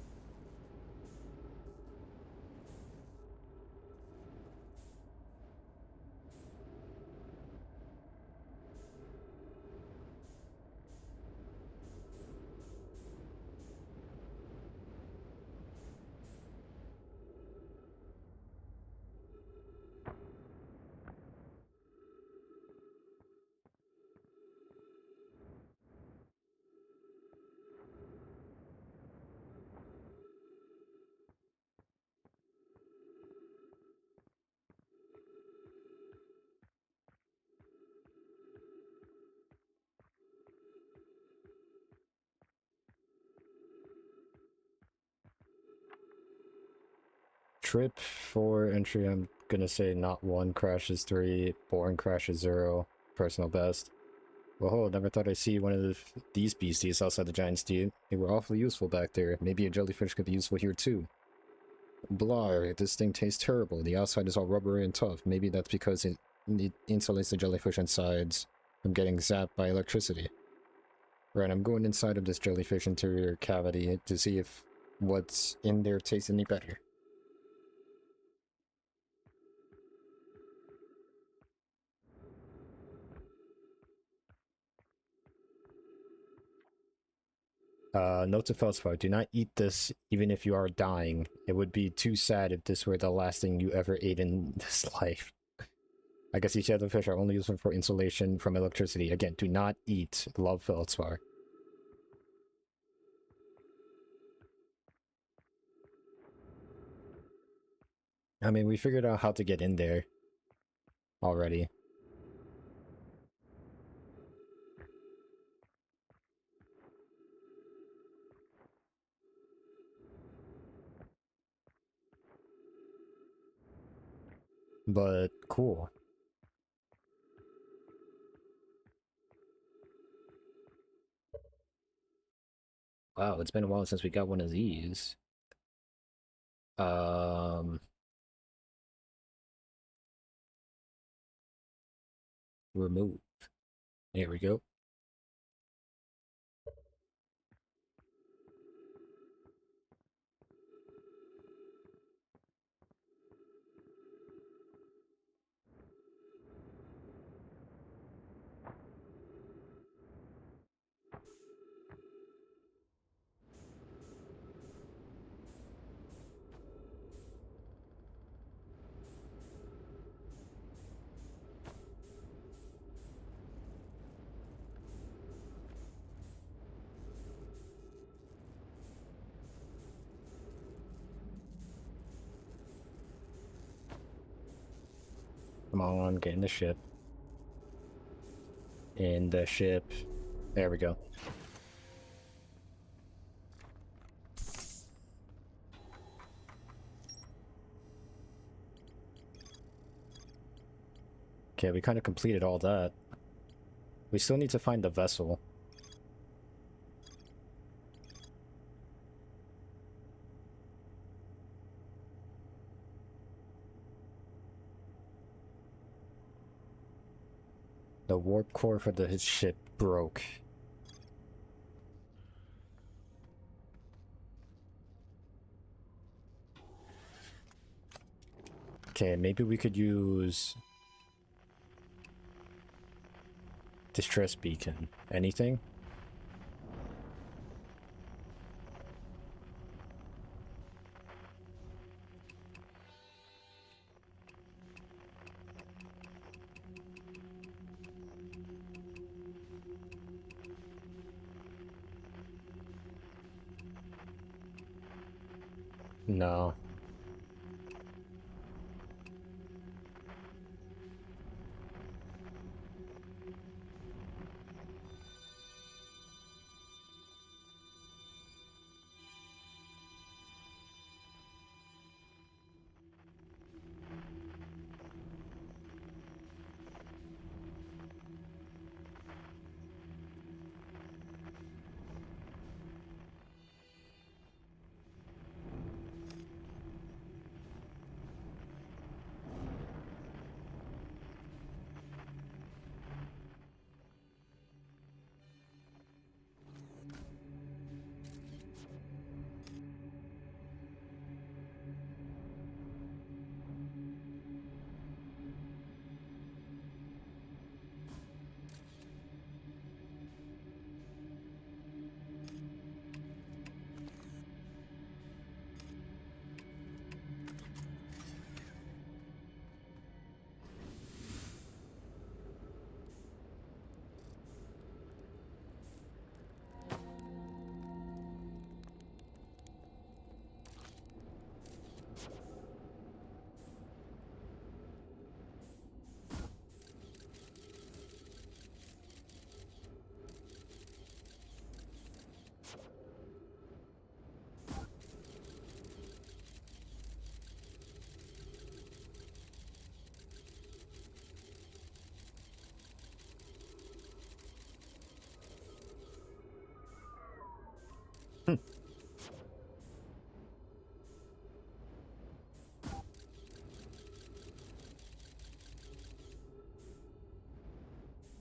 trip for entry, I'm gonna say not 1, crashes 3, boring crashes 0, personal best. Whoa, never thought I'd see one of these beasties outside the giant's teeth. They were awfully useful back there. Maybe a jellyfish could be useful here too. Blah, this thing tastes terrible. The outside is all rubbery and tough. Maybe that's because it insulates the jellyfish insides from getting zapped by electricity. Right, I'm going inside of this jellyfish interior cavity to see if what's in there tastes any better. Note to Feldspar, do not eat this even if you are dying. It would be too sad if this were the last thing you ever ate in this life. I guess these jellyfish are only useful for insulation from electricity. Again, do not eat. Love, Feldspar. I mean, we figured out how to get in there already. But cool. Wow, it's been a while since we got one of these. Remove. There we go. Come on, get in the ship. In the ship. There we go. Okay, we kind of completed all that. We still need to find the vessel. The warp core for his ship broke. Okay, maybe we could use distress beacon. Anything? No.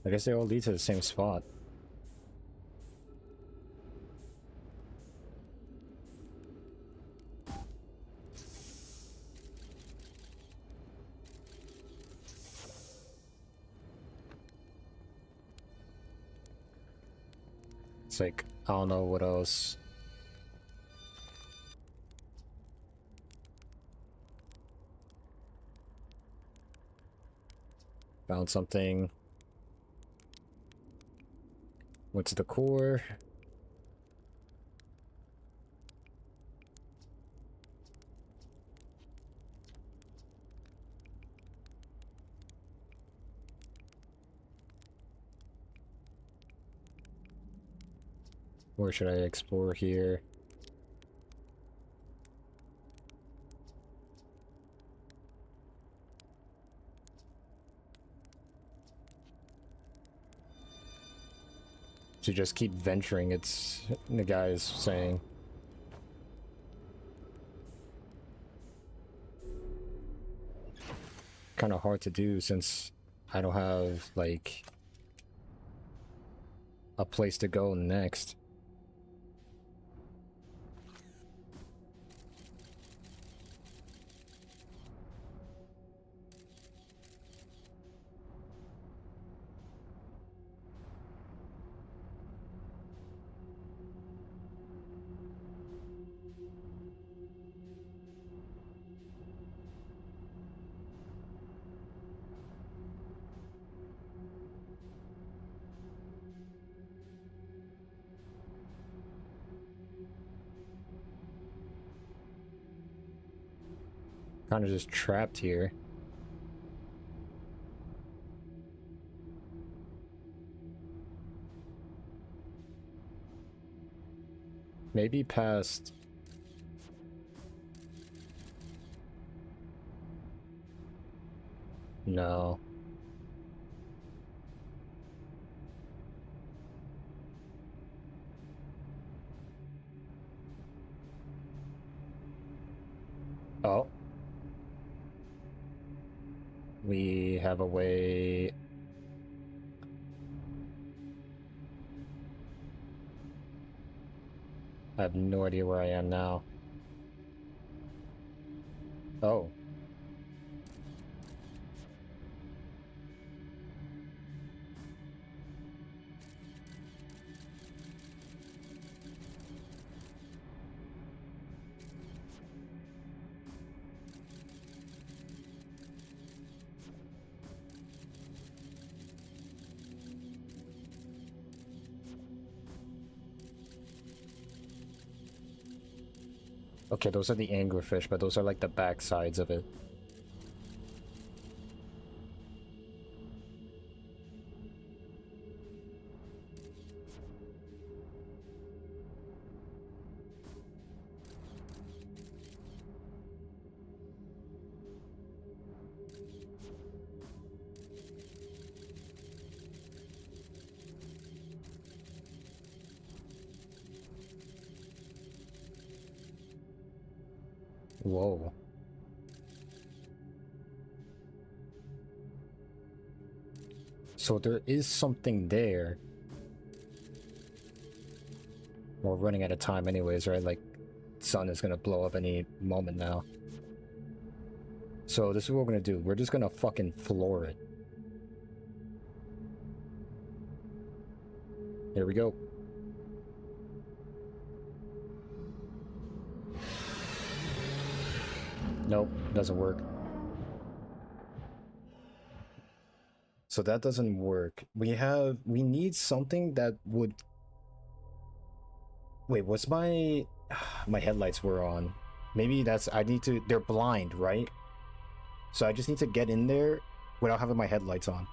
I guess they all lead to the same spot. It's like, I don't know what else. Found something. What's the core? Where should I explore here? To just keep venturing, it's the guy is saying. Kind of hard to do since I don't have like a place to go next. Kind of just trapped here. Maybe past... No. Oh. We have a way... I have no idea where I am now. Oh. Okay, those are the anglerfish, but those are like the back sides of it. Whoa. So there is something there. We're running out of time anyways, right? Like, sun is gonna blow up any moment now. So this is what we're gonna do. We're just gonna fucking floor it. Here we go. Nope, doesn't work. So that doesn't work. We need something that would... Wait, what's my... My headlights were on. Maybe that's... I need to... They're blind, right? So I just need to get in there without having my headlights on.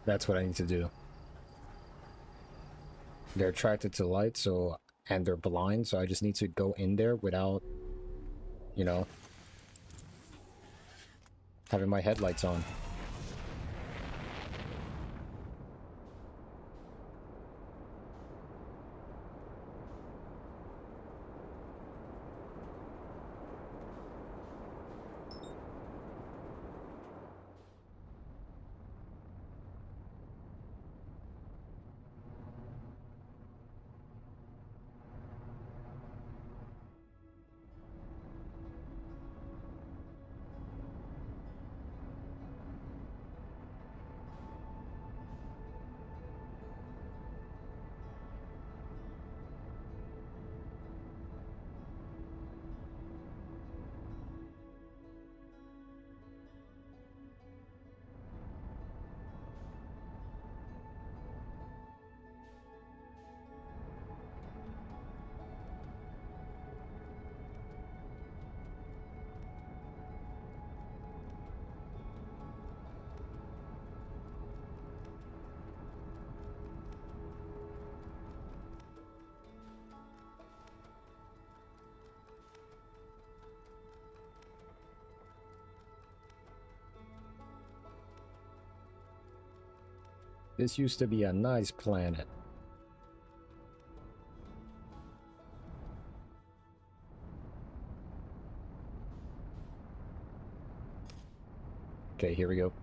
That's what I need to do. They're attracted to light, so and they're blind, so I just need to go in there without, you know, having my headlights on. This used to be a nice planet. Okay, here we go.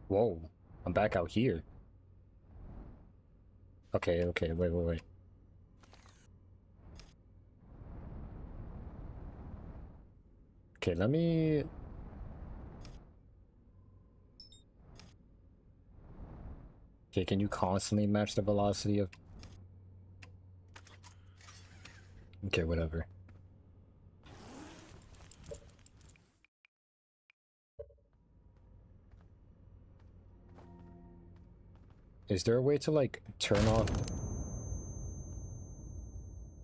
Whoa, I'm back out here. Okay, okay, wait. Okay, let me... Okay, can you constantly match the velocity of... Okay, whatever. Is there a way to, like, turn off...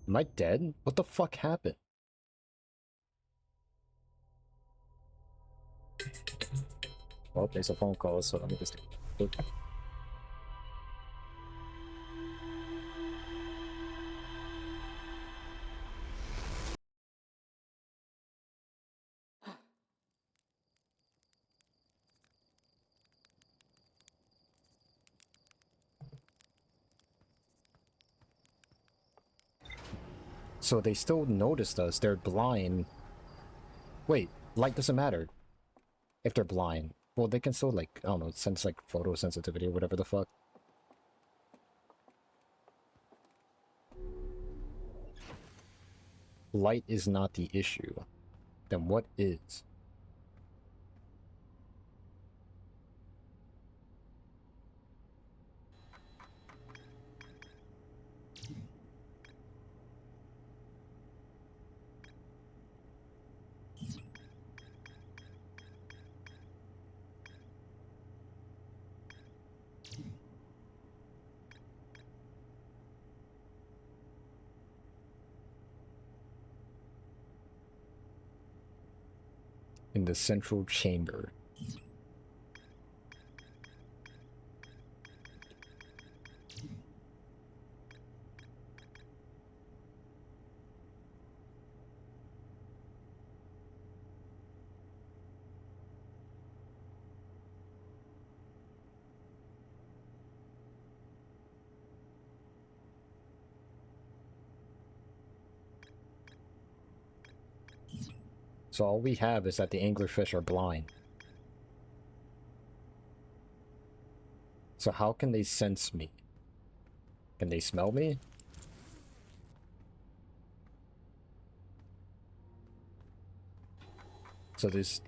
Am I dead? What the fuck happened? Well, there's a phone call, so let me just... So they still noticed us. They're blind. Wait, light doesn't matter if they're blind. Well, they can still, like, I don't know, sense, like, photosensitivity or whatever the fuck. Light is not the issue. Then what is? In the central chamber. So all we have is that the anglerfish are blind. So how can they sense me? Can they smell me? So there's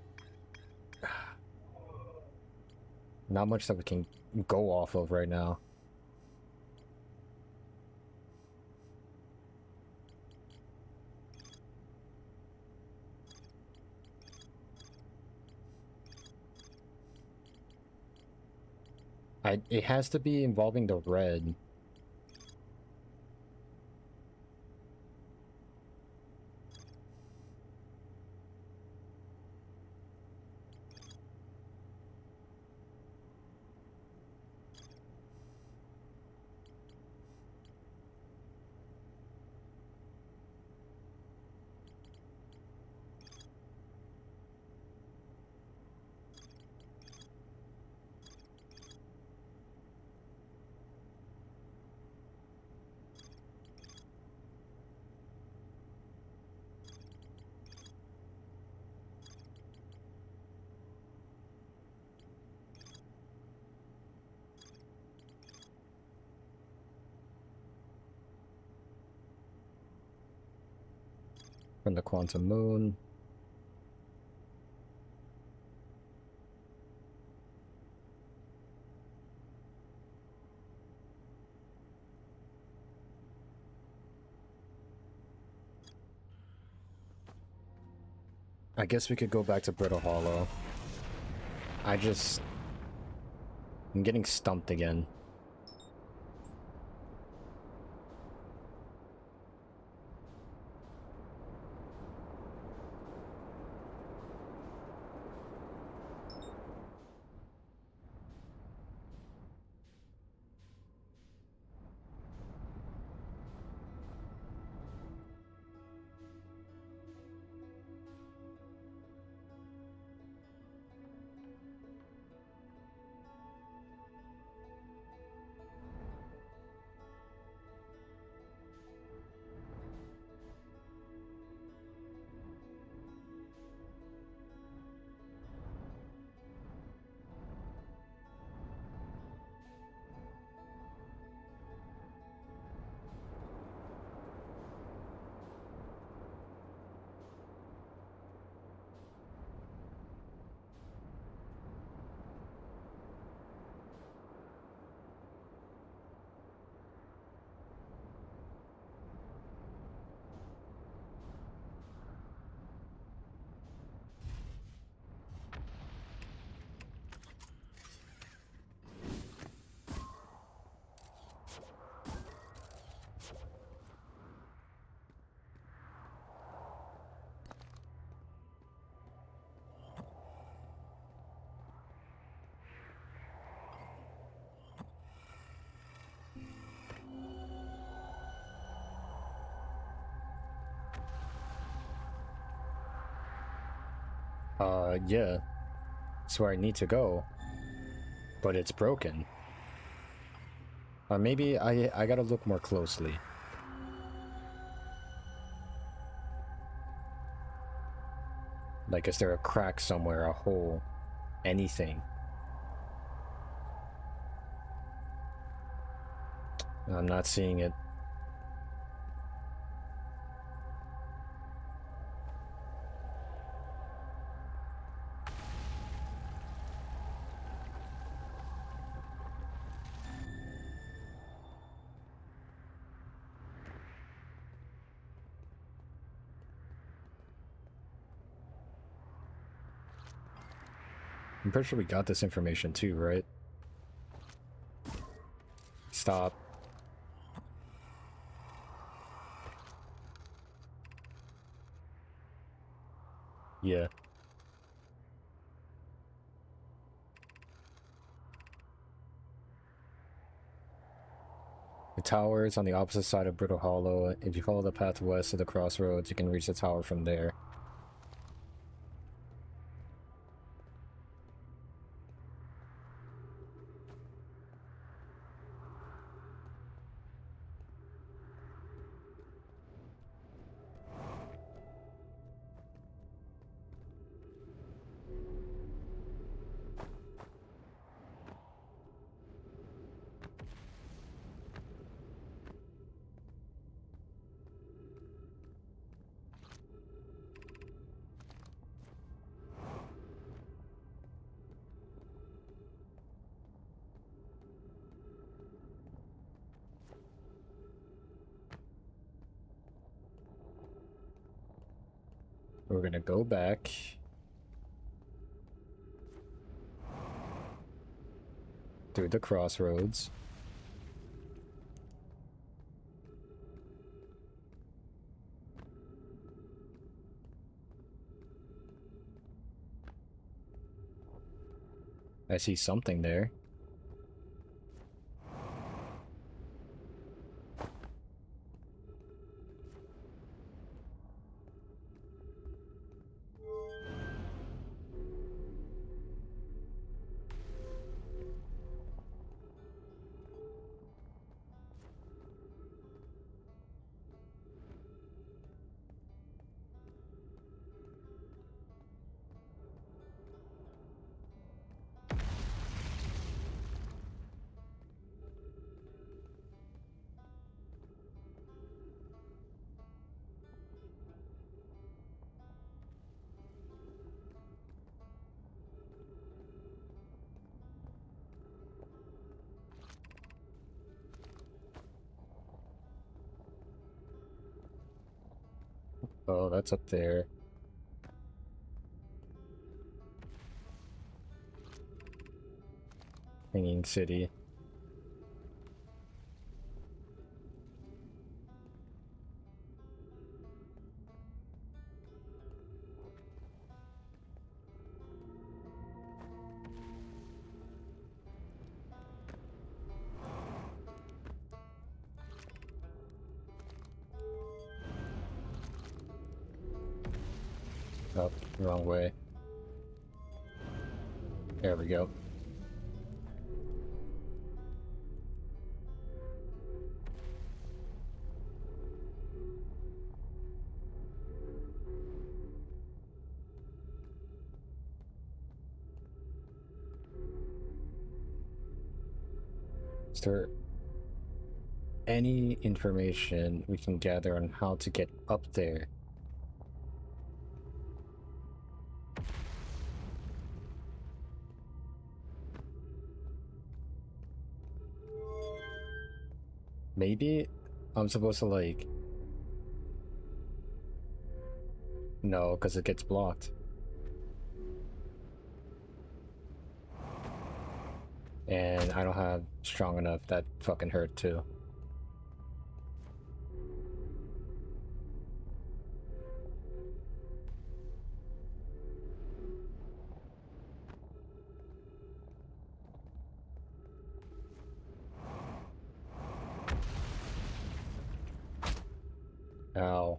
not much that we can go off of right now. It has to be involving the red. From the quantum moon. I guess we could go back to Brittle Hollow. I'm getting stumped again. Yeah. That's where I need to go. But it's broken. Or maybe I gotta look more closely. Like, is there a crack somewhere, a hole, anything? I'm not seeing it. I'm pretty sure we got this information too, right? Stop. Yeah. The tower is on the opposite side of Brittle Hollow. If you follow the path west of the crossroads, you can reach the tower from there. We're gonna go back. Through the crossroads. I see something there. Oh, that's up there. Hanging City. Oh, wrong way. There we go. Is there any information we can gather on how to get up there? Maybe I'm supposed to like... No, because it gets blocked. And I don't have strong enough. That fucking hurt too. Ow.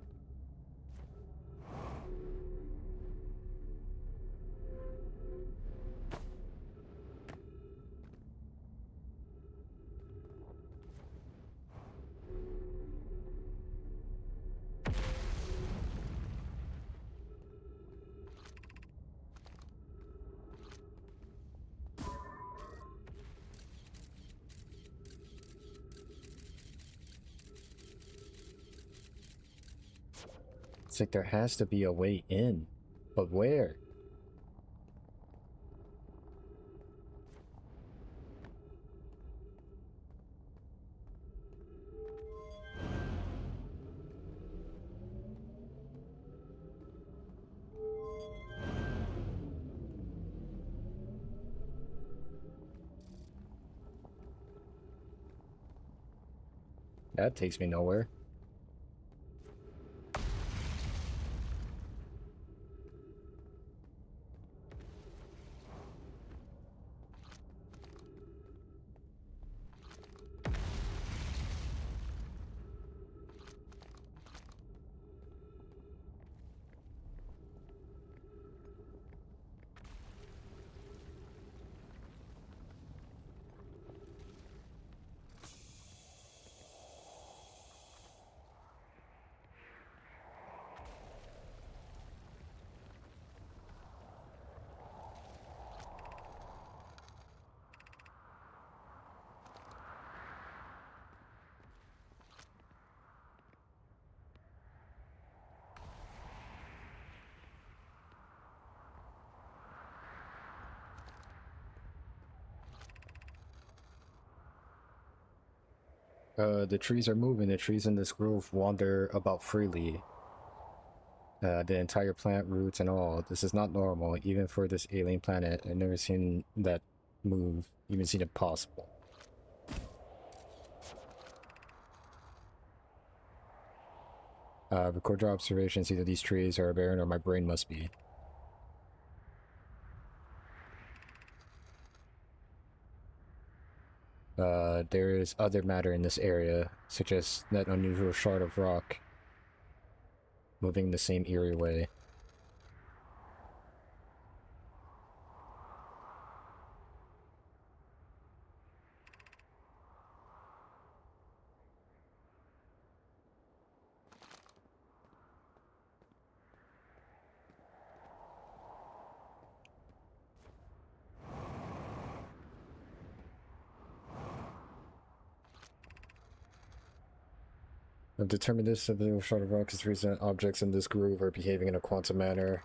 It's like there has to be a way in. But where? That takes me nowhere. The trees are moving. The trees in this grove wander about freely. The entire plant, roots, and all. This is not normal, even for this alien planet. I've never seen that move, even seen it possible. Record your observations. Either these trees are barren or my brain must be. There is other matter in this area, such as that unusual shard of rock moving the same eerie way. I've determined this of the shard of rock is recent objects in this groove are behaving in a quantum manner.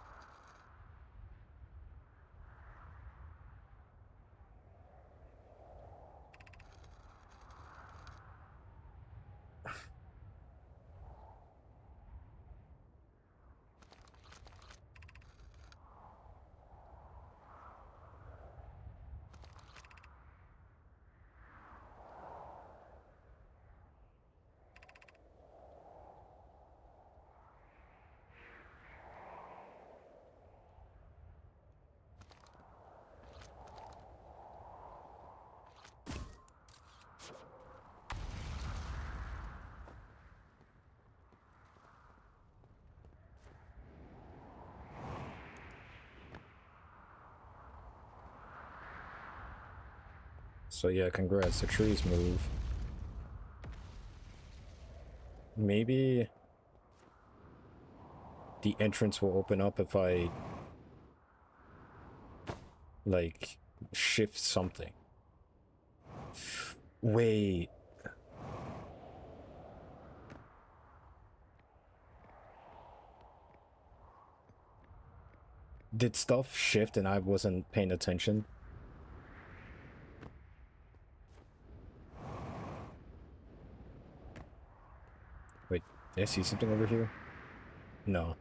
So yeah, congrats, the trees move. Maybe the entrance will open up if I, like, shift something. Wait. Did stuff shift and I wasn't paying attention? Wait, did I see something over here? No.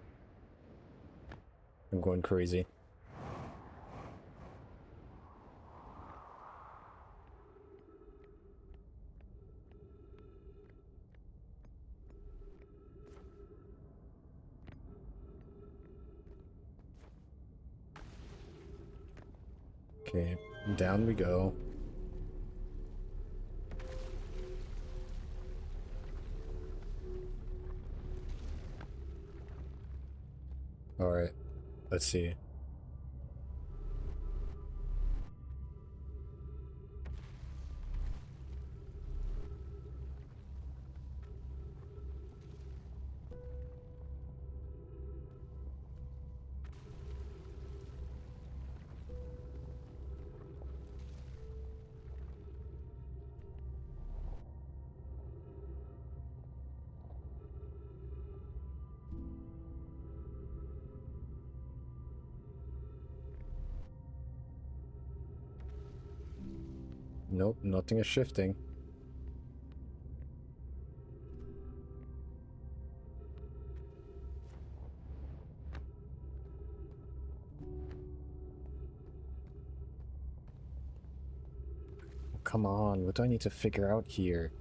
I'm going crazy. Okay, down we go. Alright, let's see. Nope, nothing is shifting. Come on, what do I need to figure out here?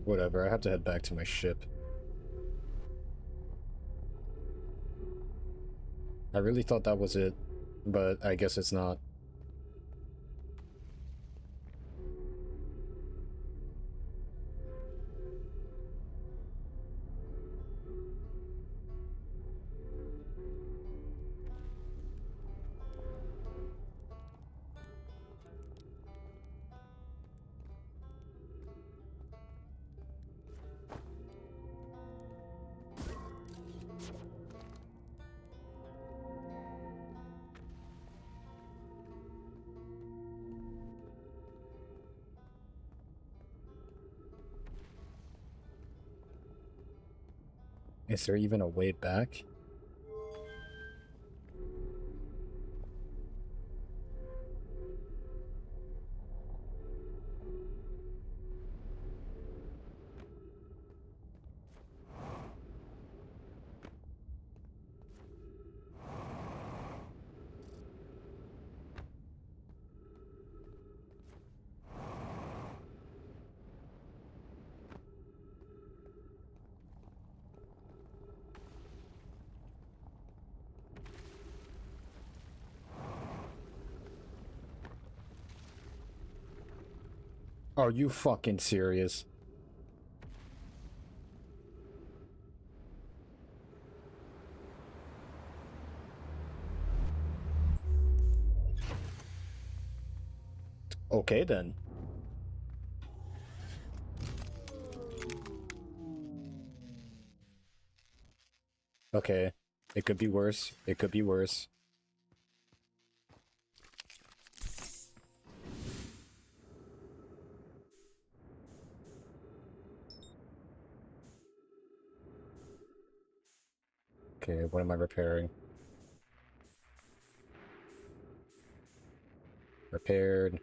Whatever, I have to head back to my ship. I really thought that was it, but I guess it's not. Is there even a way back? Are you fucking serious? Okay then. Okay. It could be worse. It could be worse. Okay, what am I repairing? Repaired.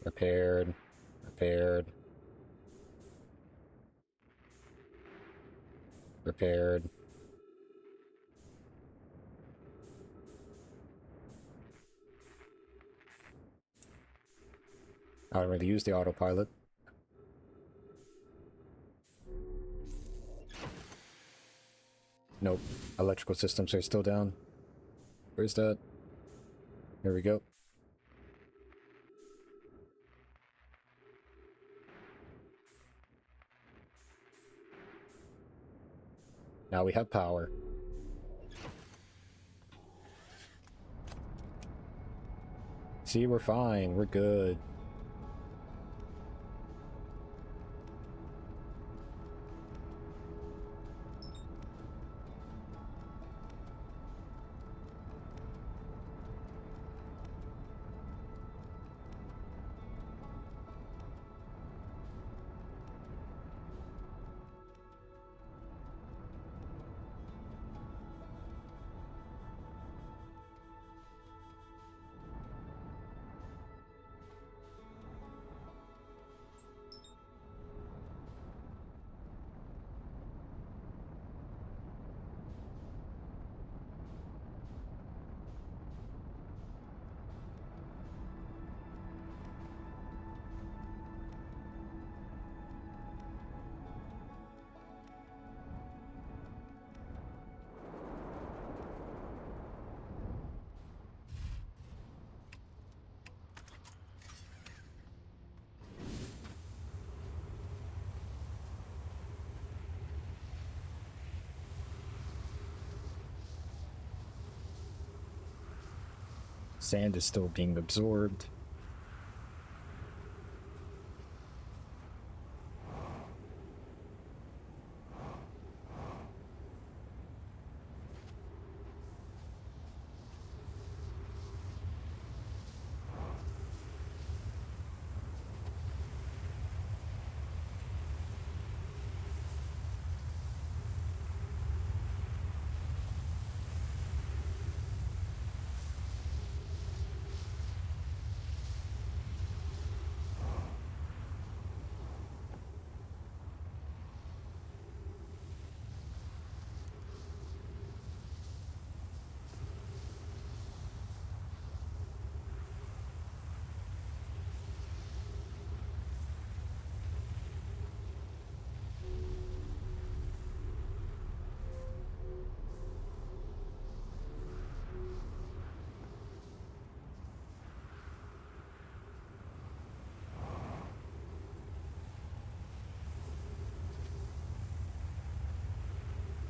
Repaired. Repaired. Repaired. I don't really use the autopilot. Nope. Electrical systems are still down. Where's that? There we go. Now we have power. See, we're fine. We're good. Sand is still being absorbed.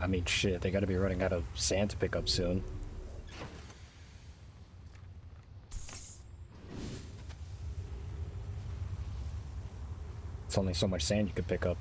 I mean, shit, they gotta be running out of sand to pick up soon. It's only so much sand you could pick up.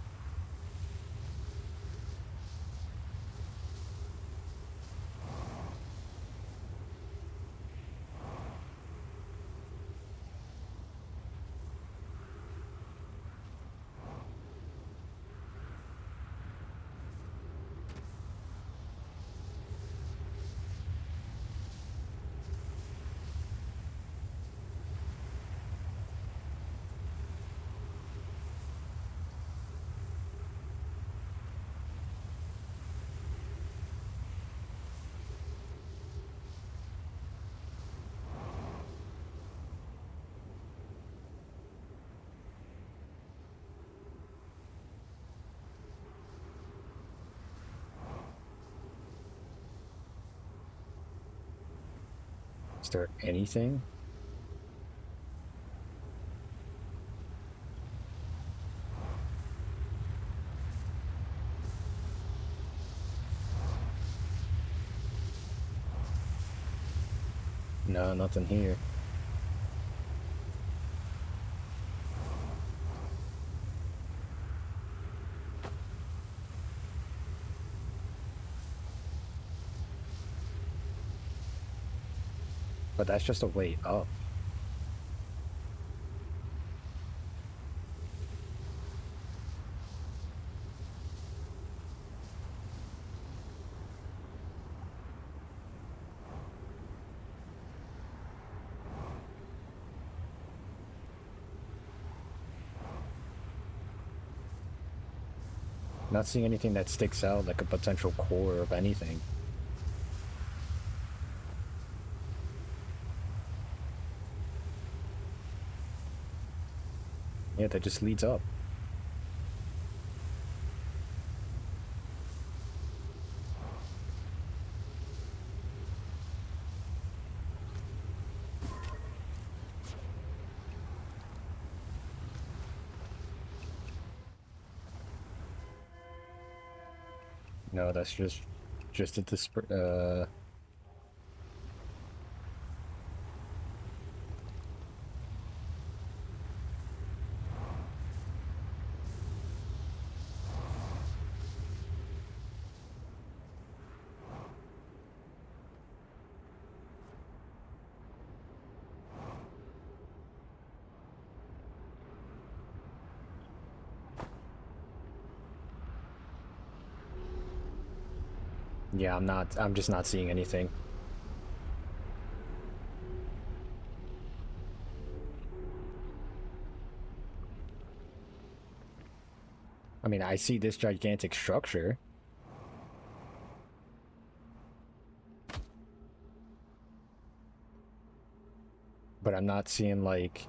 Is there anything? No, nothing here. But that's just a way up. Not seeing anything that sticks out like a potential core of anything. Yeah, that just leads up. No, that's just at this yeah, I'm just not seeing anything. I mean, I see this gigantic structure. But I'm not seeing like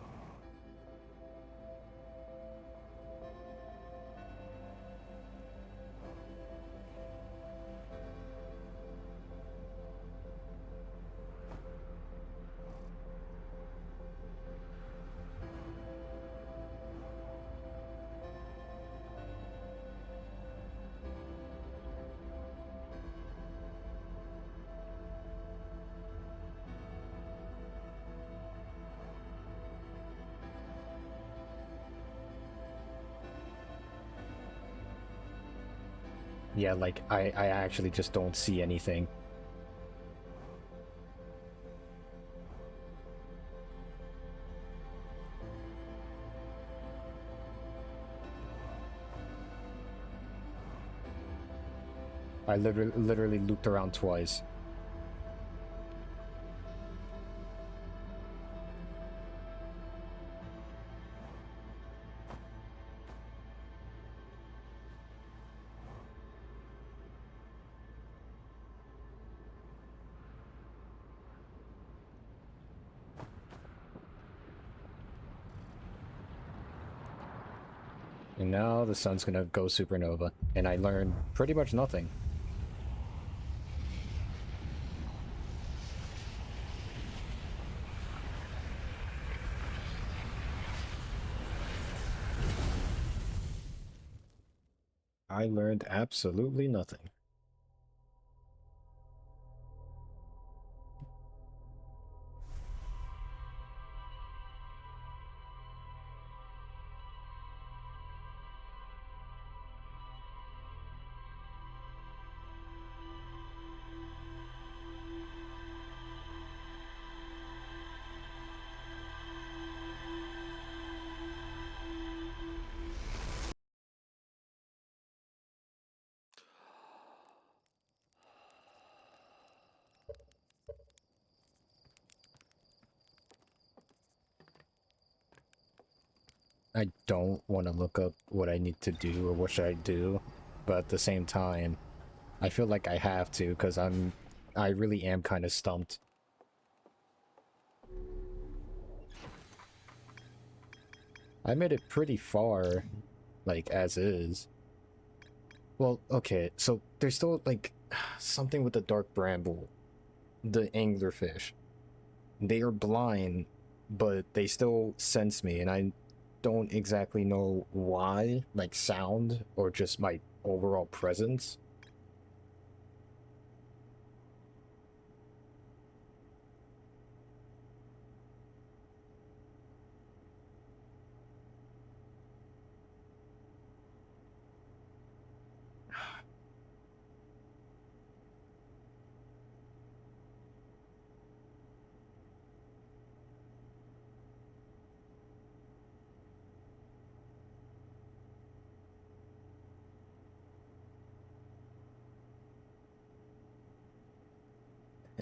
yeah, like I actually just don't see anything. I literally looped around twice. And now the sun's gonna go supernova, and I learned pretty much nothing. I learned absolutely nothing. I don't want to look up what I need to do or what should I do, but at the same time, I feel like I have to because I really am kind of stumped. I made it pretty far, like, as is. Well, okay, so there's still, like, something with the dark bramble. The anglerfish. They are blind, but they still sense me, and I don't exactly know why, like sound, or just my overall presence.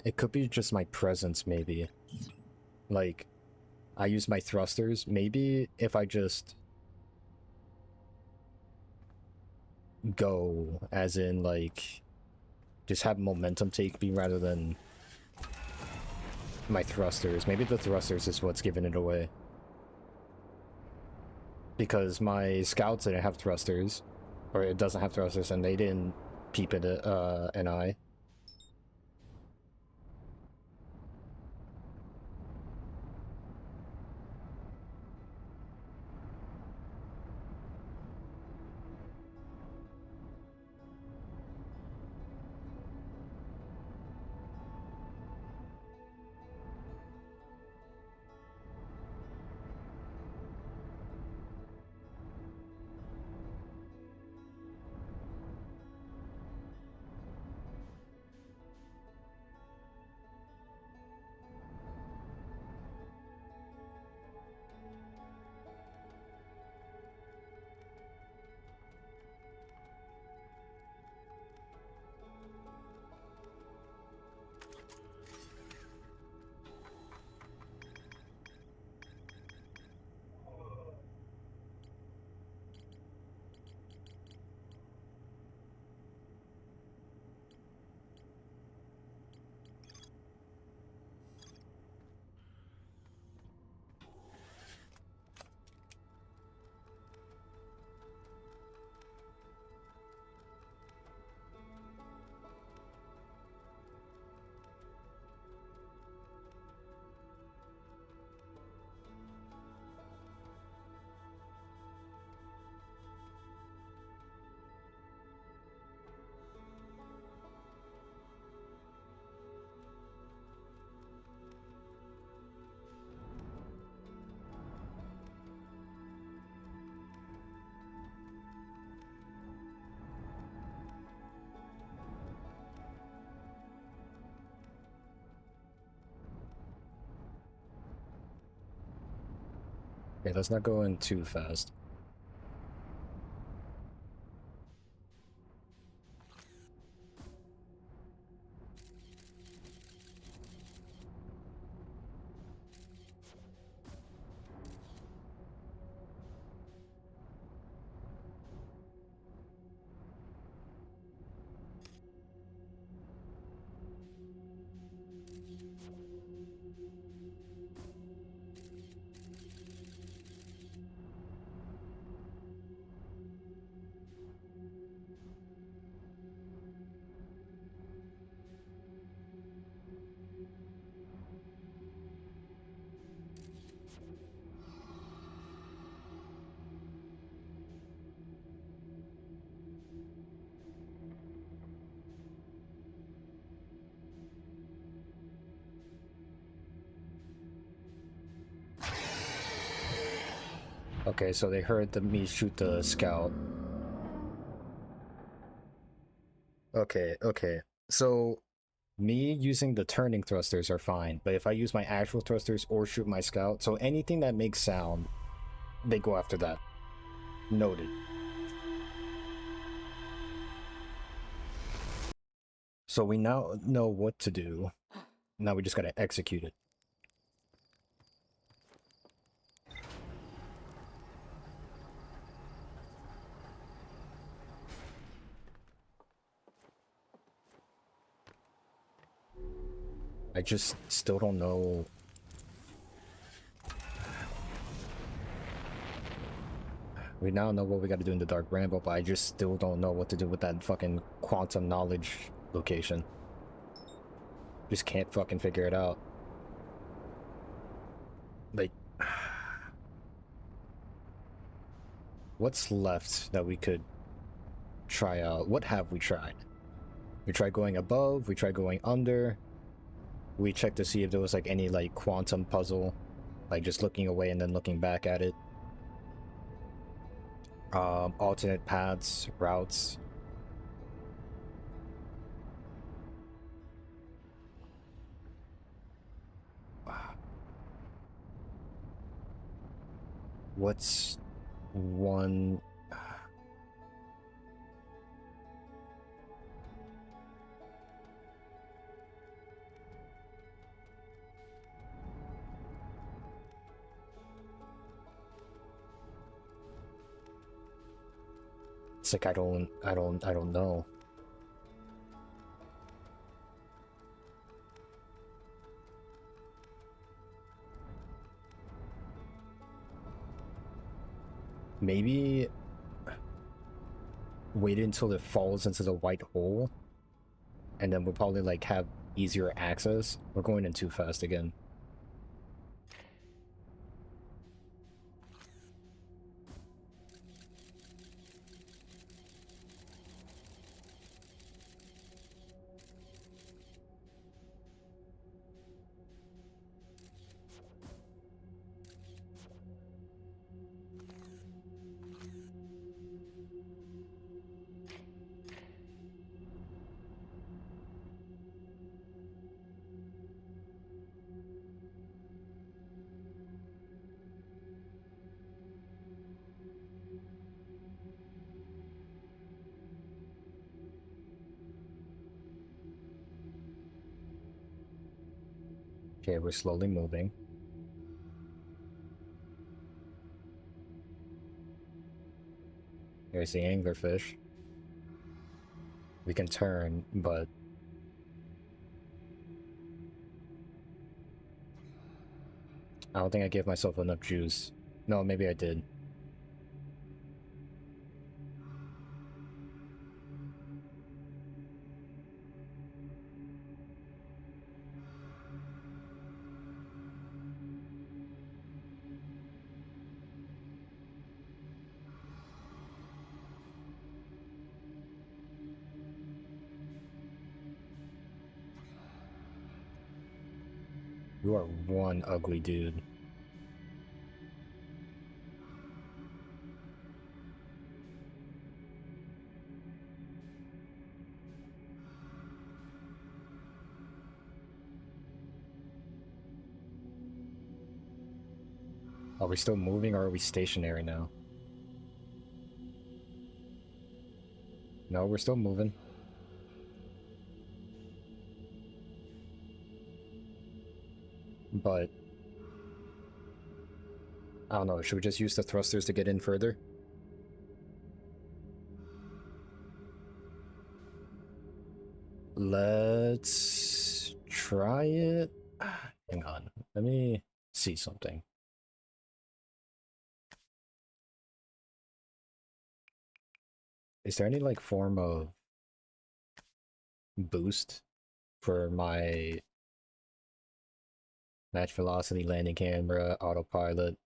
It could be just my presence, maybe. Like, I use my thrusters. Maybe if I just go, as in, like, just have momentum take me rather than my thrusters. Maybe the thrusters is what's giving it away. Because my scouts didn't have thrusters, or it doesn't have thrusters, and they didn't peep at an eye. Okay, let's not go in too fast. Okay, so they heard me shoot the scout. Okay. So, me using the turning thrusters are fine, but if I use my actual thrusters or shoot my scout, so anything that makes sound, they go after that. Noted. So we now know what to do. Now we just gotta execute it. I just still don't know. We now know what we gotta do in the Dark Bramble, but I just still don't know what to do with that fucking quantum knowledge location. Just can't fucking figure it out. Like, what's left that we could try out? What have we tried? We tried going above, we tried going under. We checked to see if there was like any like quantum puzzle, like just looking away and then looking back at it. Alternate paths, routes. What's one? It's like I don't know. Maybe wait until it falls into the white hole, and then we'll probably like have easier access. We're going in too fast again. Okay, we're slowly moving. Here's the anglerfish. We can turn, but I don't think I gave myself enough juice. No, maybe I did. You are one ugly dude. Are we still moving or are we stationary now? No, we're still moving. But I don't know, should we just use the thrusters to get in further? Let's try it. Hang on, let me see something. Is there any like form of boost for my match velocity, landing camera, autopilot?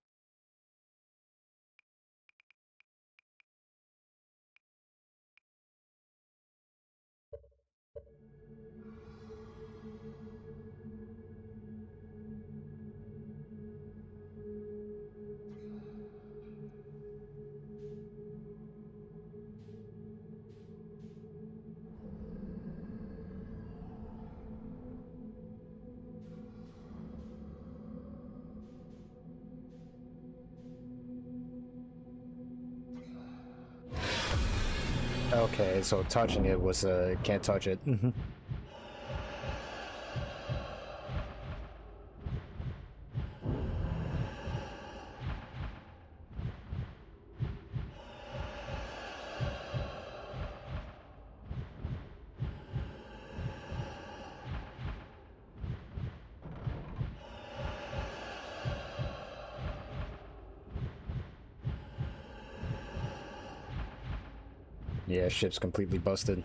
Okay, so touching it was can't touch it. Yeah, ship's completely busted.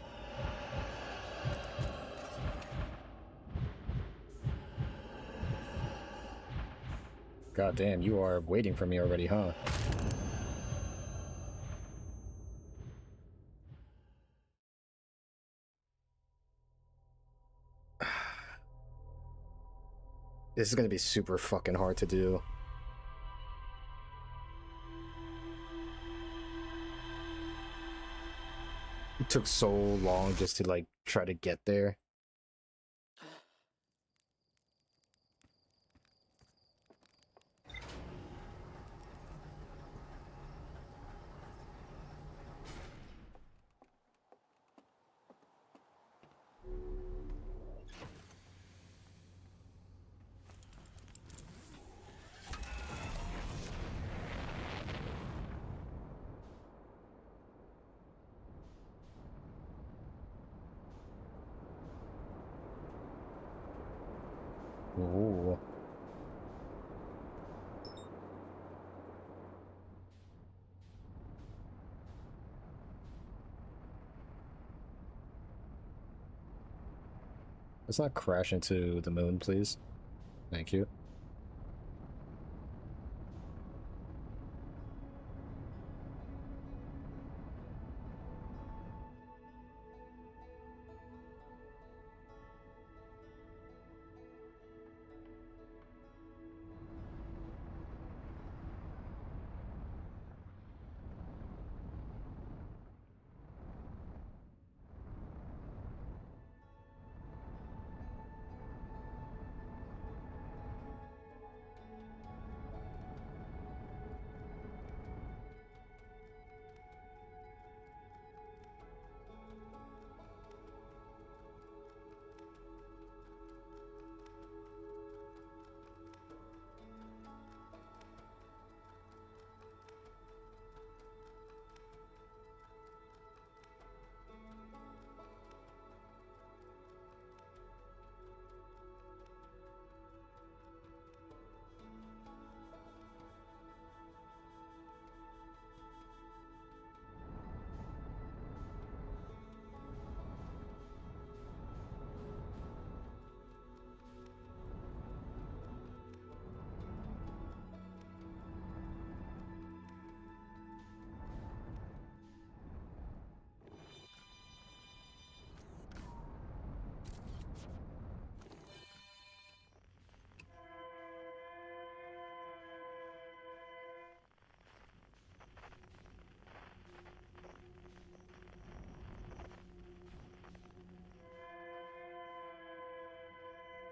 God damn, you are waiting for me already, huh? This is gonna be super fucking hard to do. It took so long just to like try to get there. Ooh. Let's not crash into the moon, please. Thank you.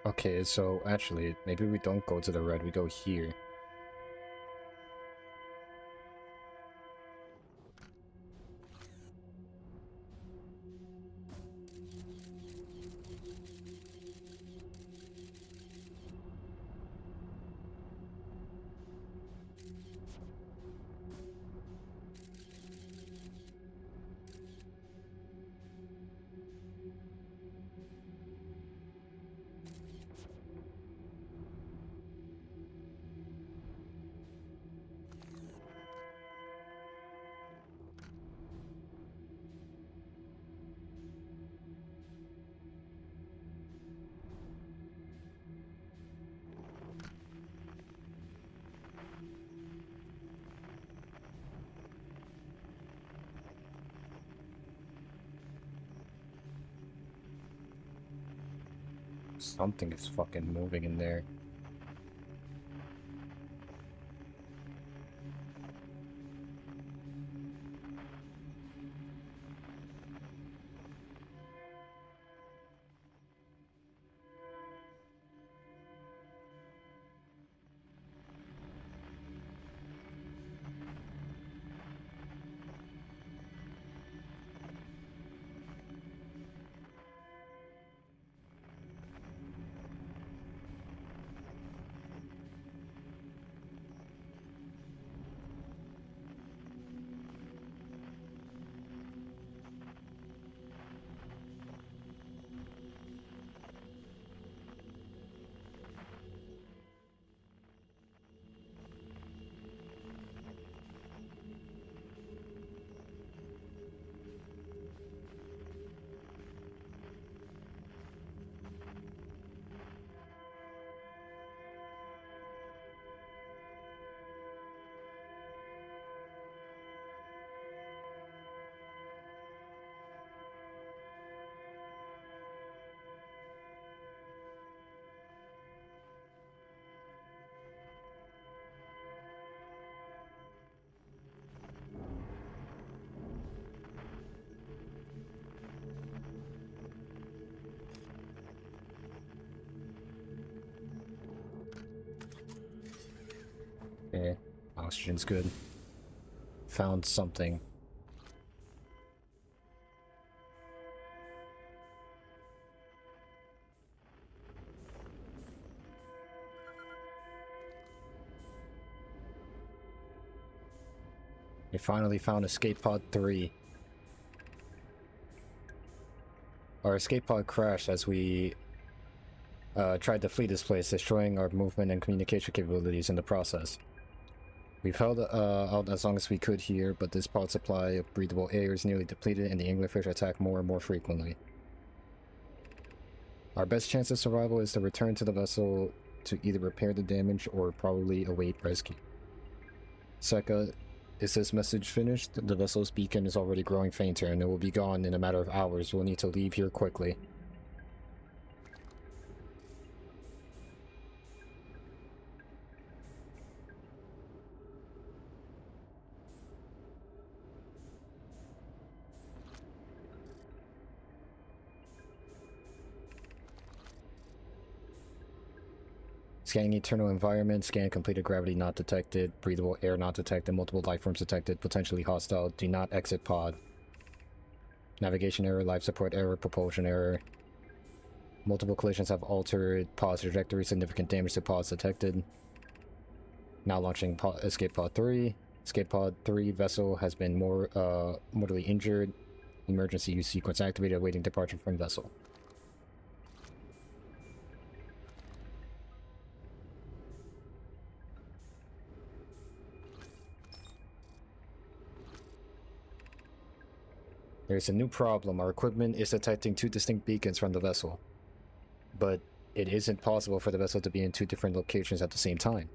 Okay, so actually, maybe we don't go to the red, we go here. Something is fucking moving in there. Okay, oxygen's good. Found something. We finally found escape pod 3. Our escape pod crashed as we tried to flee this place, destroying our movement and communication capabilities in the process. We've held out as long as we could here, but this pod supply of breathable air is nearly depleted and the anglerfish attack more and more frequently. Our best chance of survival is to return to the vessel to either repair the damage or probably await rescue. Seka, is this message finished? The vessel's beacon is already growing fainter and it will be gone in a matter of hours. We'll need to leave here quickly. Scanning eternal environment, scan completed, gravity not detected, breathable air not detected, multiple life forms detected, potentially hostile, do not exit pod. Navigation error, life support error, propulsion error. Multiple collisions have altered pod's trajectory, significant damage to pods detected. Now launching escape pod 3. Escape pod 3 vessel has been mortally injured. Emergency use sequence activated, awaiting departure from vessel. There's a new problem. Our equipment is detecting 2 distinct beacons from the vessel. But it isn't possible for the vessel to be in 2 different locations at the same time.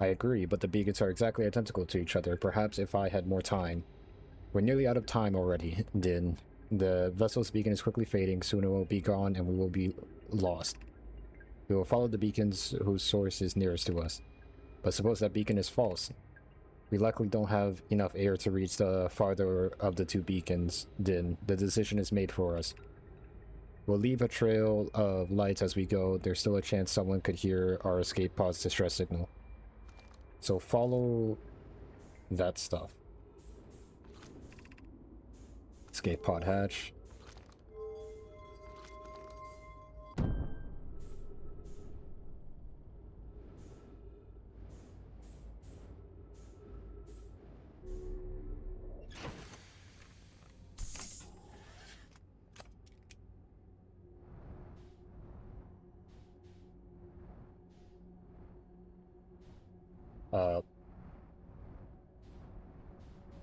I agree, but the beacons are exactly identical to each other. Perhaps if I had more time. We're nearly out of time already, Din. The vessel's beacon is quickly fading. Soon it will be gone and we will be lost. We will follow the beacons whose source is nearest to us. But suppose that beacon is false. We likely don't have enough air to reach the farther of the 2 beacons, Din. The decision is made for us. We'll leave a trail of lights as we go. There's still a chance someone could hear our escape pod's distress signal. So follow that stuff. Escape pod hatch.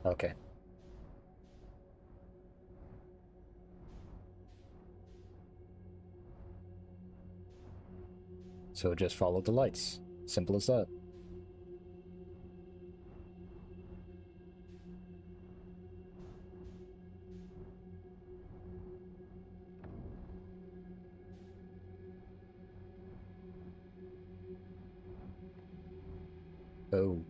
Okay. So just follow the lights. Simple as that. Oh.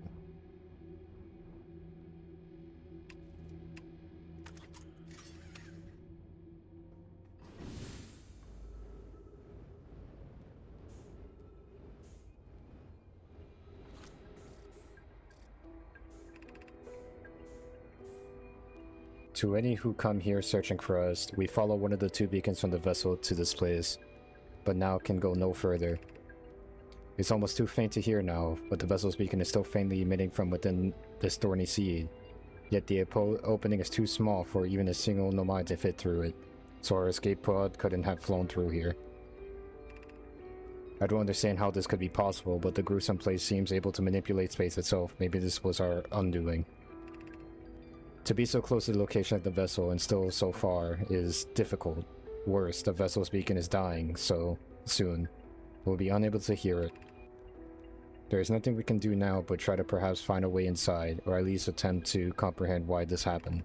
To any who come here searching for us, we follow one of the 2 beacons from the vessel to this place, but now can go no further. It's almost too faint to hear now, but the vessel's beacon is still faintly emitting from within this thorny sea. Yet the opening is too small for even a single Nomai to fit through it, so our escape pod couldn't have flown through here. I don't understand how this could be possible, but the gruesome place seems able to manipulate space itself. Maybe this was our undoing. To be so close to the location of the vessel and still so far is difficult. Worse, the vessel's beacon is dying so soon. We'll be unable to hear it. There is nothing we can do now but try to perhaps find a way inside, or at least attempt to comprehend why this happened.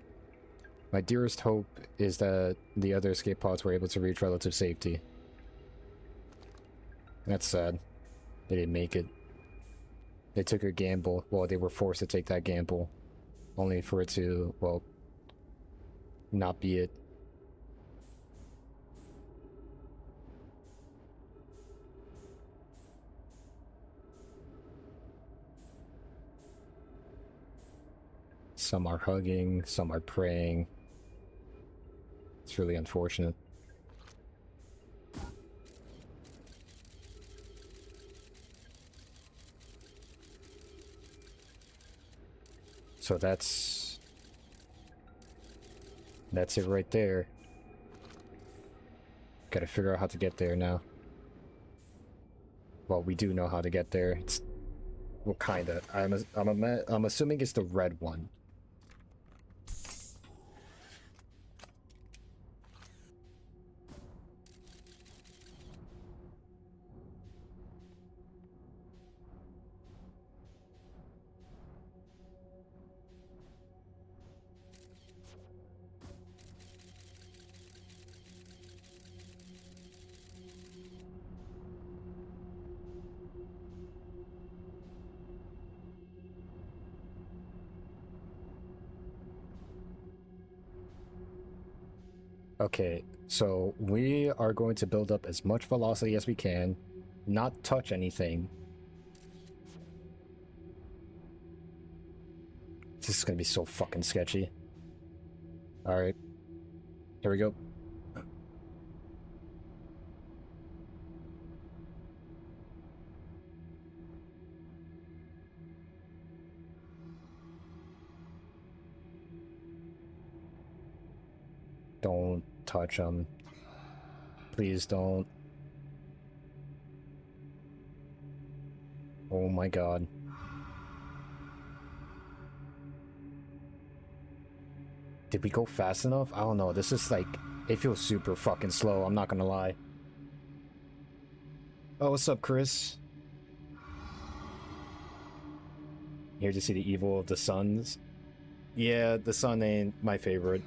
My dearest hope is that the other escape pods were able to reach relative safety. That's sad. They didn't make it. They took a gamble. Well, they were forced to take that gamble. Only for it to, well, not be it. Some are hugging, some are praying. It's really unfortunate. So that's it right there. Gotta figure out how to get there now. Well, we do know how to get there. It's well, kinda. I'm assuming it's the red one. Okay, so we are going to build up as much velocity as we can, not touch anything. This is gonna be so fucking sketchy. Alright, here we go. Don't touch them. Please don't. Oh my god. Did we go fast enough? I don't know. This is like... It feels super fucking slow, I'm not gonna lie. Oh, what's up, Chris? Here to see the evil of the suns. Yeah, the sun ain't my favorite.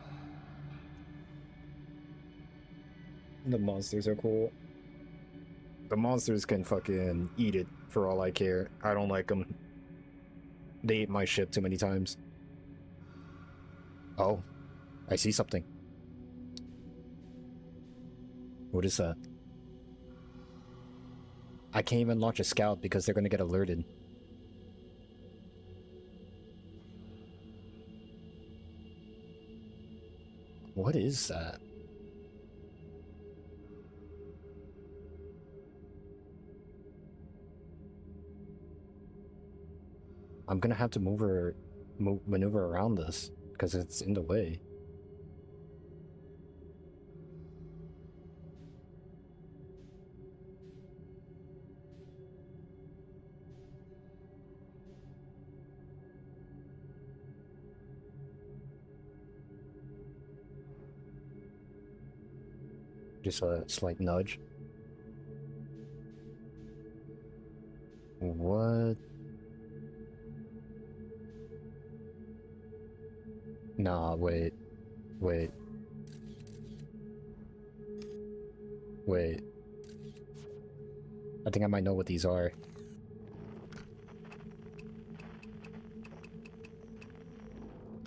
The monsters are cool. The monsters can fucking eat it for all I care. I don't like them. They ate my ship too many times. Oh, I see something. What is that? I can't even launch a scout because they're gonna get alerted. What is that? I'm gonna have to maneuver around this because it's in the way. Just a slight nudge. What? Nah, wait. Wait. Wait. I think I might know what these are.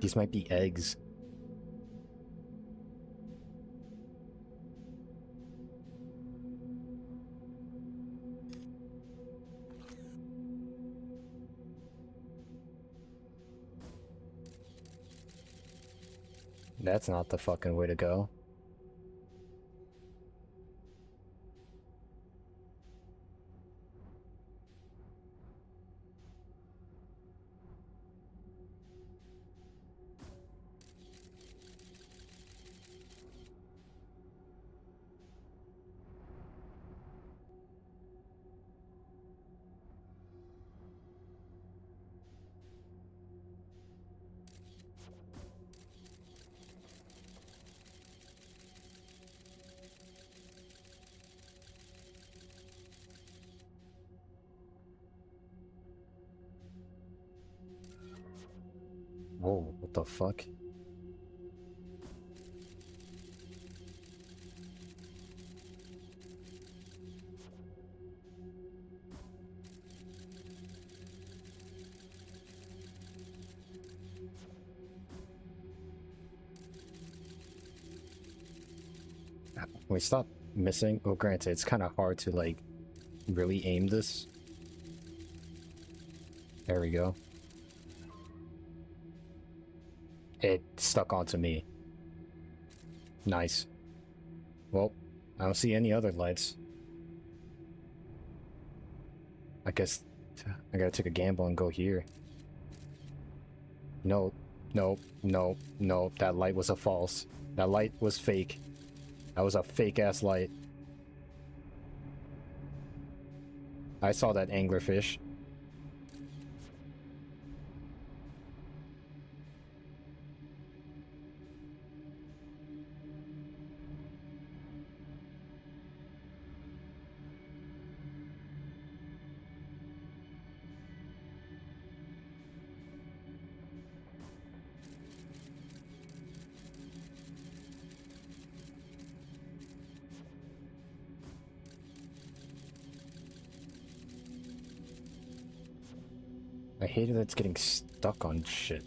These might be eggs. That's not the fucking way to go. Whoa, what the fuck? Wait, stop missing. Well, granted, it's kind of hard to, like, really aim this. There we go. It stuck onto me. Nice. Well, I don't see any other lights. I guess I gotta take a gamble and go here. No, no, no, no. That light was a false. That light was fake. That was a fake-ass light. I saw that anglerfish. I hate that it's getting stuck on shit.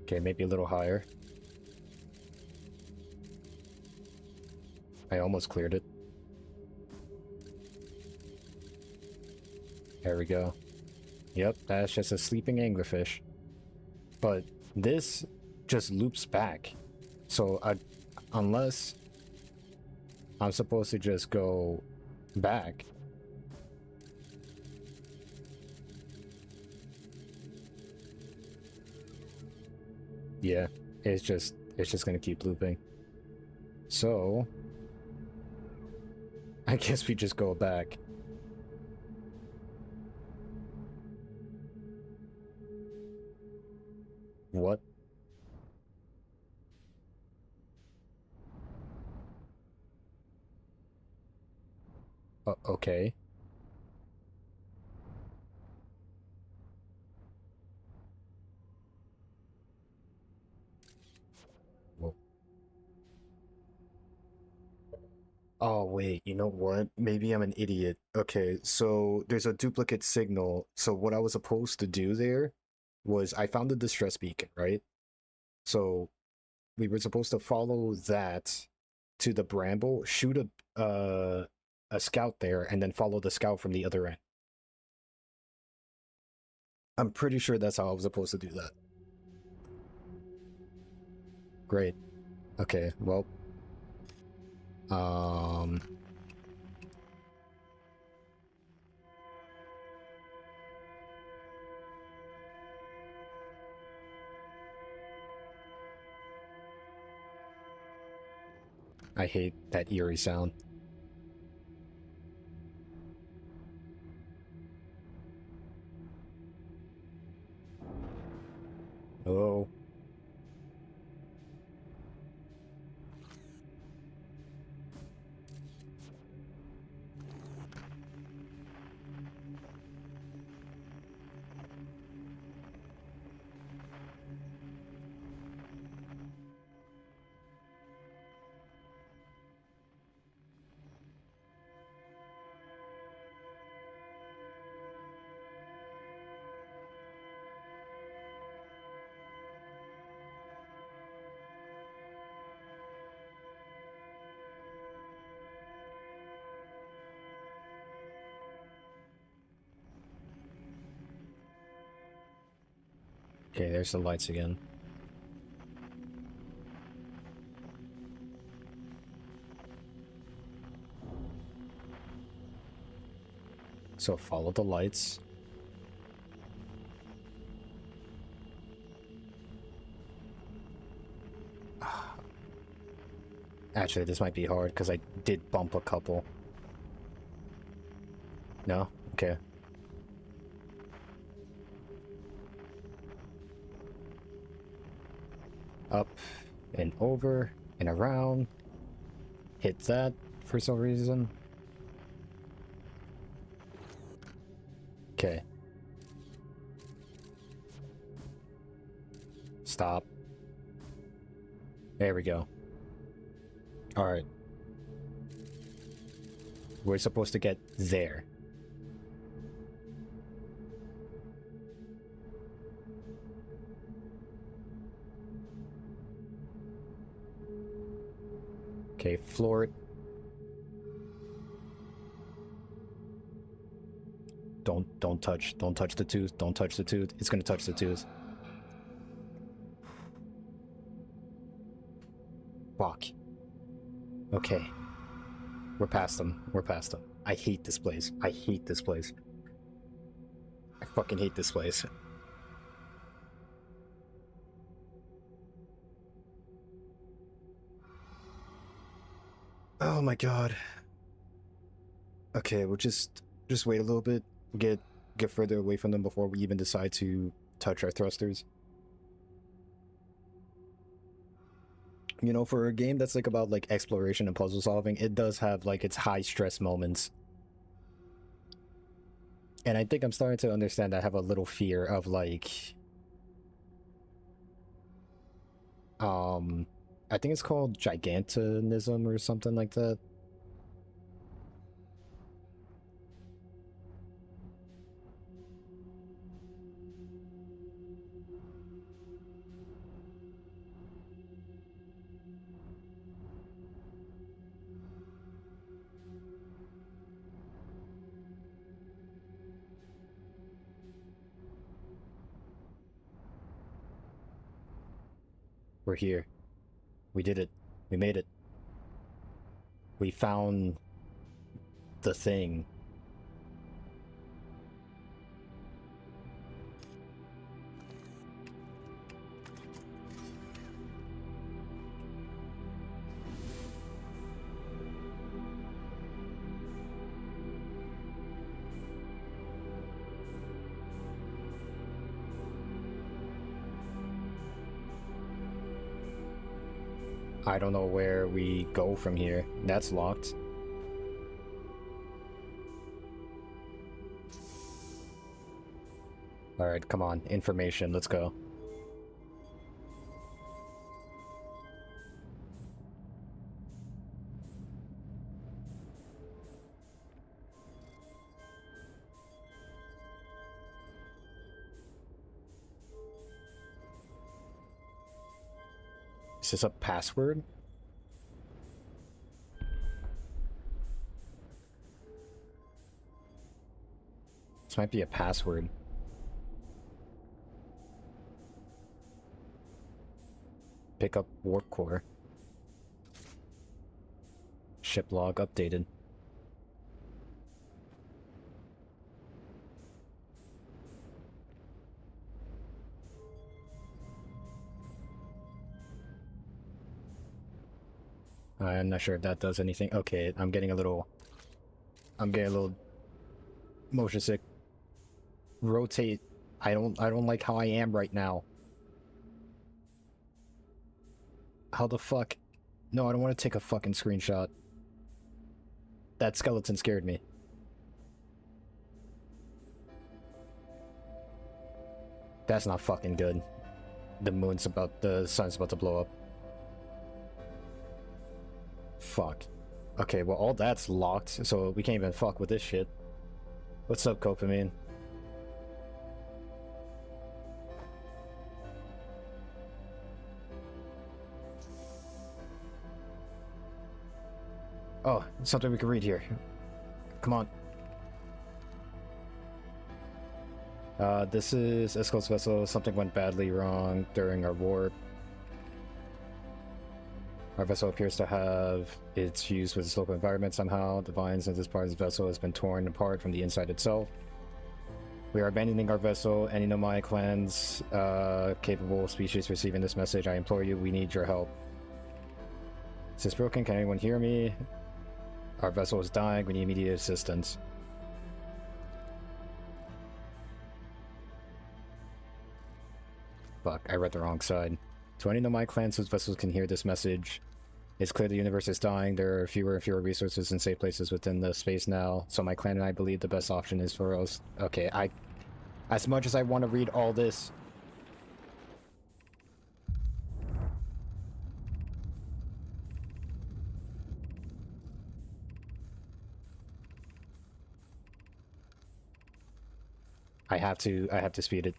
Okay, maybe a little higher. I almost cleared it. There we go. Yep, that's just a sleeping anglerfish. But this just loops back. So unless I'm supposed to just go back. Yeah, it's just gonna keep looping. So I guess we just go back. What? Okay. Whoa. Oh, wait, you know what? Maybe I'm an idiot. Okay, so there's a duplicate signal. So what I was supposed to do there was I found the distress beacon, right? So we were supposed to follow that to the bramble, shoot a scout there, and then follow the scout from the other end. I'm pretty sure that's how I was supposed to do that. Great. Okay, well. I hate that eerie sound. Hello? Okay, there's the lights again. So follow the lights. Actually, this might be hard because I did bump a couple. No? Okay. Up and over and around. Hit that for some reason. Okay. Stop. There we go. Alright. We're supposed to get there. Okay, floor it. Don't touch the tooth. Don't touch the tooth. It's gonna touch the tooth. Fuck. Okay. We're past them. We're past them. I hate this place. I hate this place. I fucking hate this place. Oh my god. Okay, we'll just wait a little bit, get further away from them before we even decide to touch our thrusters. You know, for a game that's like about like exploration and puzzle solving, it does have like its high stress moments. And I think I'm starting to understand I have a little fear of like I think it's called gigantism or something like that. We're here. We did it. We made it. We found the thing. I don't know where we go from here. That's locked. Alright, come on. Information. Let's go. Is this a password? This might be a password. Pick up warp core. Ship log updated. I'm not sure if that does anything. Okay, I'm getting a little motion sick. Rotate. I don't like how I am right now. How the fuck? No, I don't want to take a fucking screenshot. That skeleton scared me. That's not fucking good. The sun's about to blow up. Fuck. Okay, well all that's locked, so we can't even fuck with this shit. What's up, Copamine? Oh, something we can read here. Come on. This is Esco's vessel. Something went badly wrong during our warp. Our vessel appears to have its fused with its local environment somehow. The vines in this part of the vessel has been torn apart from the inside itself. We are abandoning our vessel. Any Nomai clans capable species receiving this message, I implore you, we need your help. Is this broken? Can anyone hear me? Our vessel is dying. We need immediate assistance. Fuck, I read the wrong side. To any Nomai clans whose vessels can hear this message, it's clear the universe is dying. There are fewer and fewer resources and safe places within the space now. So my clan and I believe the best option is for us. Okay, as much as I want to read all this, I have to speed it.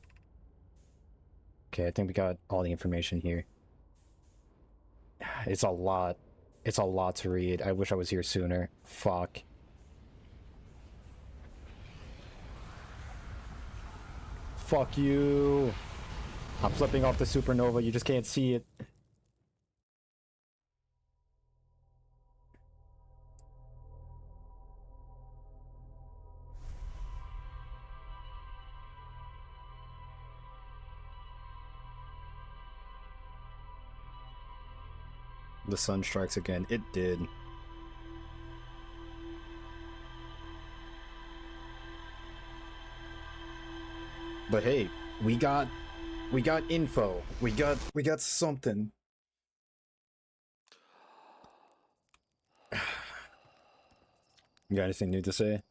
Okay, I think we got all the information here. It's a lot. It's a lot to read. I wish I was here sooner. Fuck. Fuck you. I'm flipping off the supernova. You just can't see it. The sun strikes again. It did. But hey, we got info. We got something. You got anything new to say?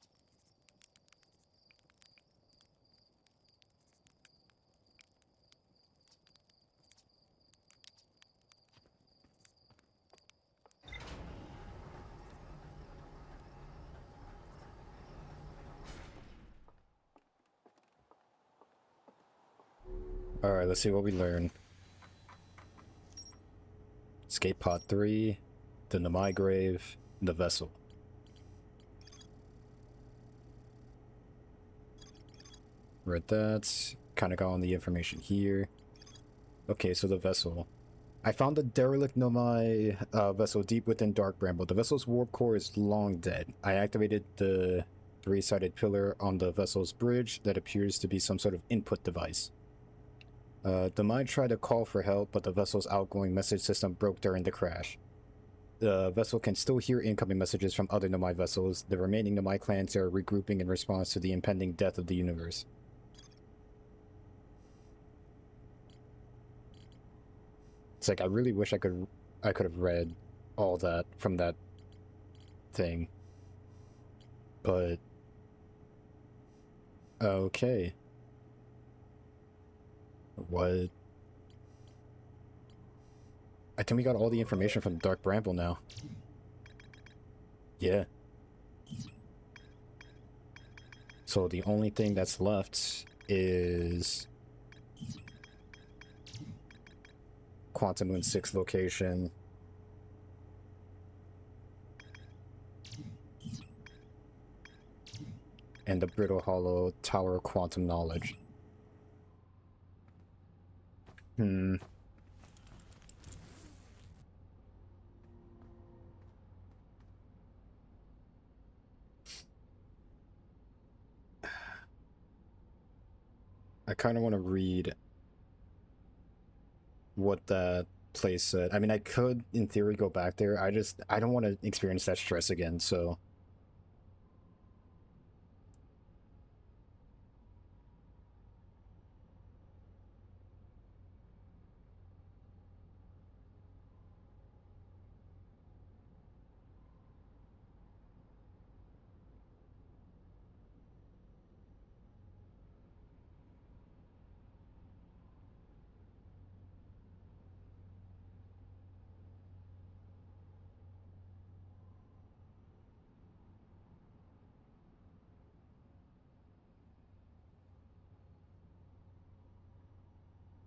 Alright, let's see what we learn. Escape Pod 3, the Namai Grave, the Vessel. Read that. Kind of got on the information here. Okay, so the Vessel. I found the derelict Nomai vessel deep within Dark Bramble. The vessel's warp core is long dead. I activated the three-sided pillar on the vessel's bridge that appears to be some sort of input device. Nomai tried to call for help, but the vessel's outgoing message system broke during the crash. The vessel can still hear incoming messages from other Nomai vessels. The remaining Nomai clans are regrouping in response to the impending death of the universe. It's like I really wish I could have read all that from that thing. But okay. What? I think we got all the information from Dark Bramble now. Yeah. So the only thing that's left is Quantum Moon 6 location. And the Brittle Hollow Tower of Quantum Knowledge. I kind of want to read what that place said. I mean, I could, in theory, go back there. I don't want to experience that stress again, so...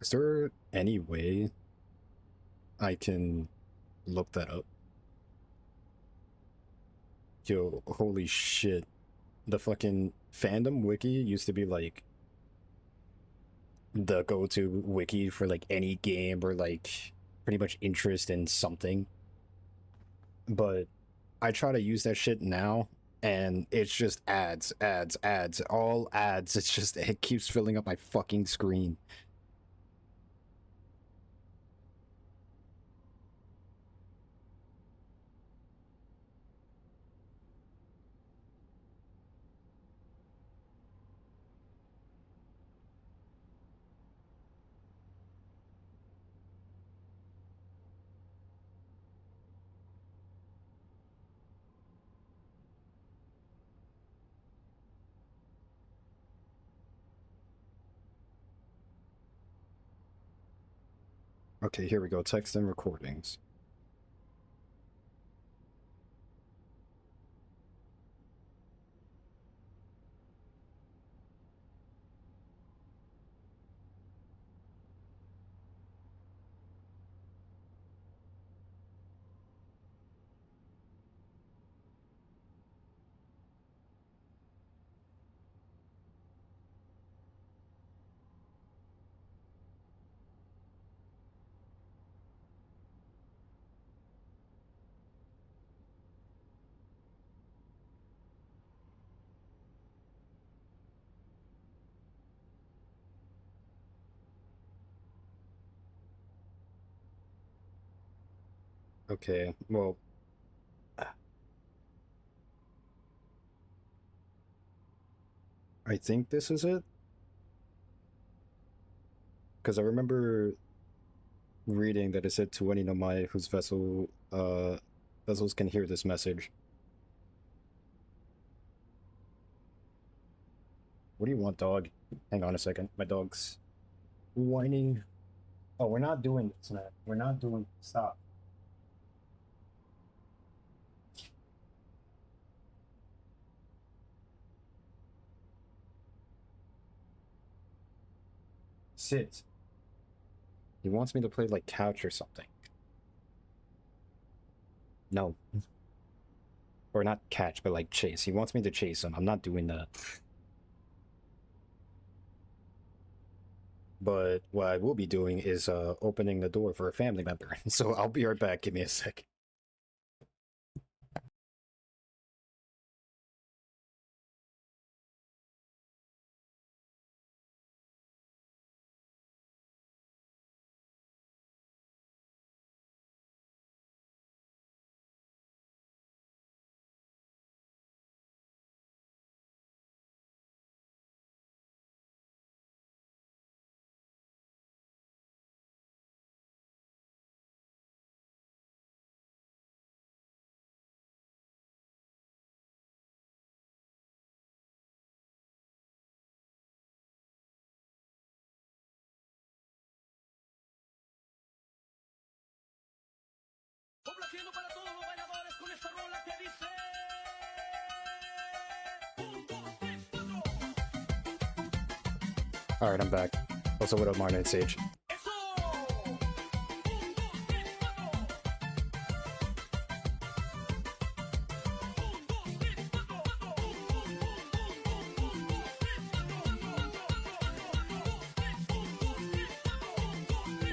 Is there any way I can look that up? Yo, holy shit. The fucking fandom wiki used to be like the go-to wiki for like any game or like pretty much interest in something. But I try to use that shit now and it's just ads, all ads. It's just, it keeps filling up my fucking screen. Okay, here we go. Text and recordings. Okay, well, I think this is it. Because I remember reading that it said to any Nomai whose vessels can hear this message. What do you want, dog? Hang on a second. My dog's whining. Oh, we're not doing this, man. We're not doing. Stop. Sit. He wants me to play like couch or something. No. Or not catch, but like chase. He wants me to chase him. I'm not doing that. But what I will be doing is opening the door for a family member. So I'll be right back. Give me a sec. Para todos los bailadores con esta rola que dice 1, 2, 3, 4. Alright, I'm back. Also, what up, Martin and Sage?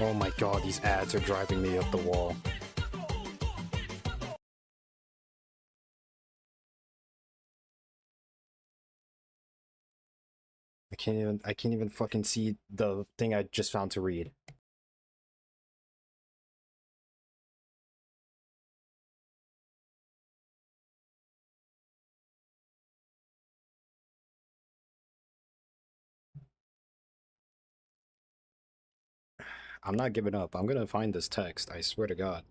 Oh my god, these ads are driving me up the wall. I can't even fucking see the thing I just found to read. I'm not giving up. I'm gonna find this text, I swear to god.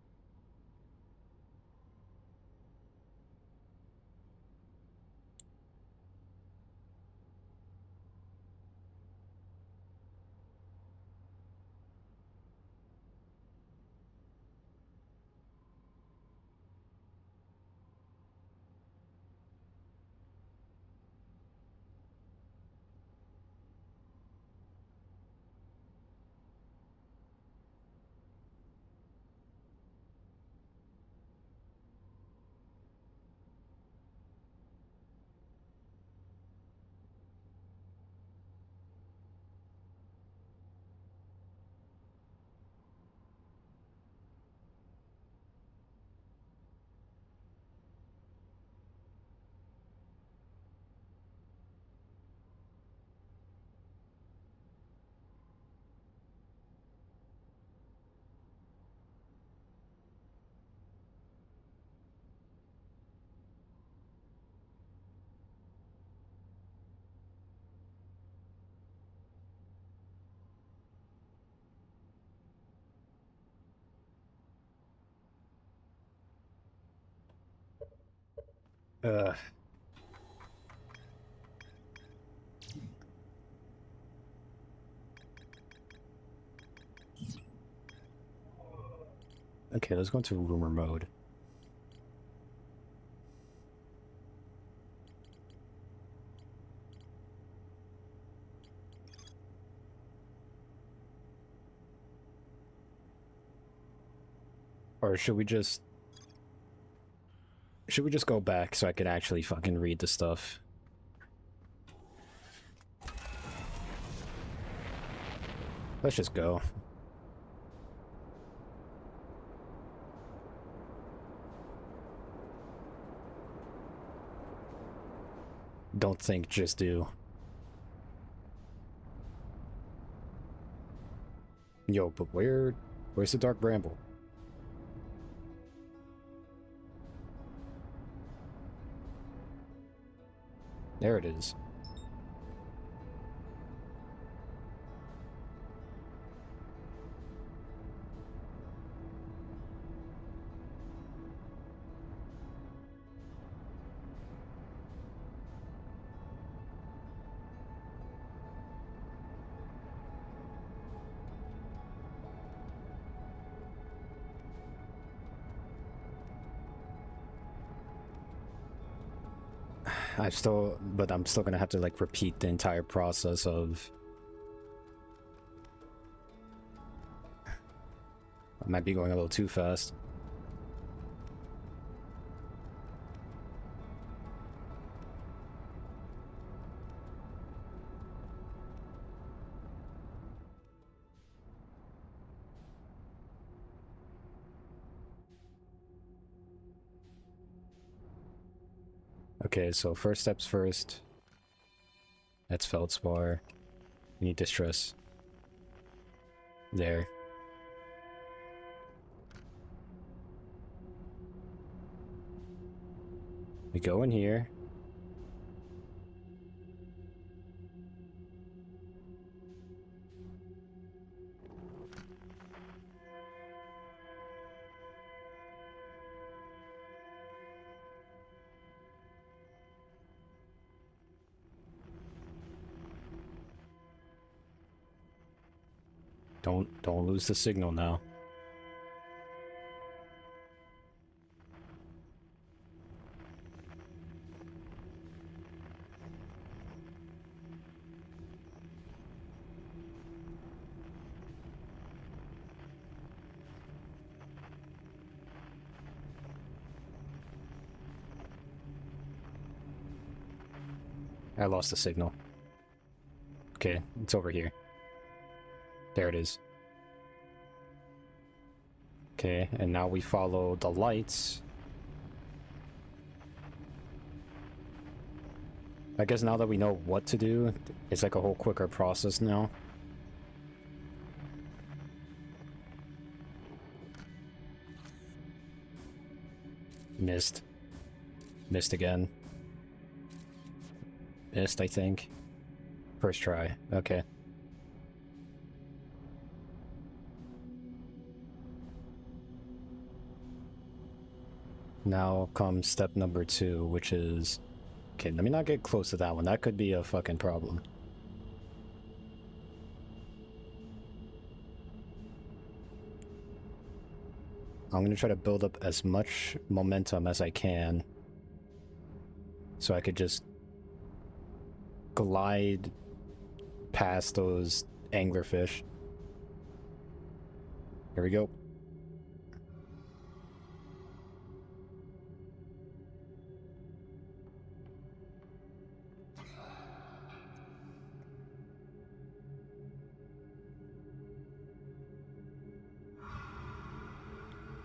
Uh. Okay, let's go into rumor mode. Or should we just go back so I can actually fucking read the stuff? Let's just go. Don't think, just do. Yo, but where's the Dark Bramble? There it is. But I'm still gonna have to like repeat the entire process of. I might be going a little too fast. Okay, so first steps first. That's Feldspar. We need distress. There. We go in here. Don't lose the signal now. I lost the signal. Okay, it's over here. There it is. Okay, and now we follow the lights. I guess now that we know what to do, it's like a whole quicker process now. Missed. Missed again. Missed, I think. First try. Okay. Now comes step number 2, which is... Okay, let me not get close to that one. That could be a fucking problem. I'm gonna try to build up as much momentum as I can, so I could just glide past those anglerfish. Here we go.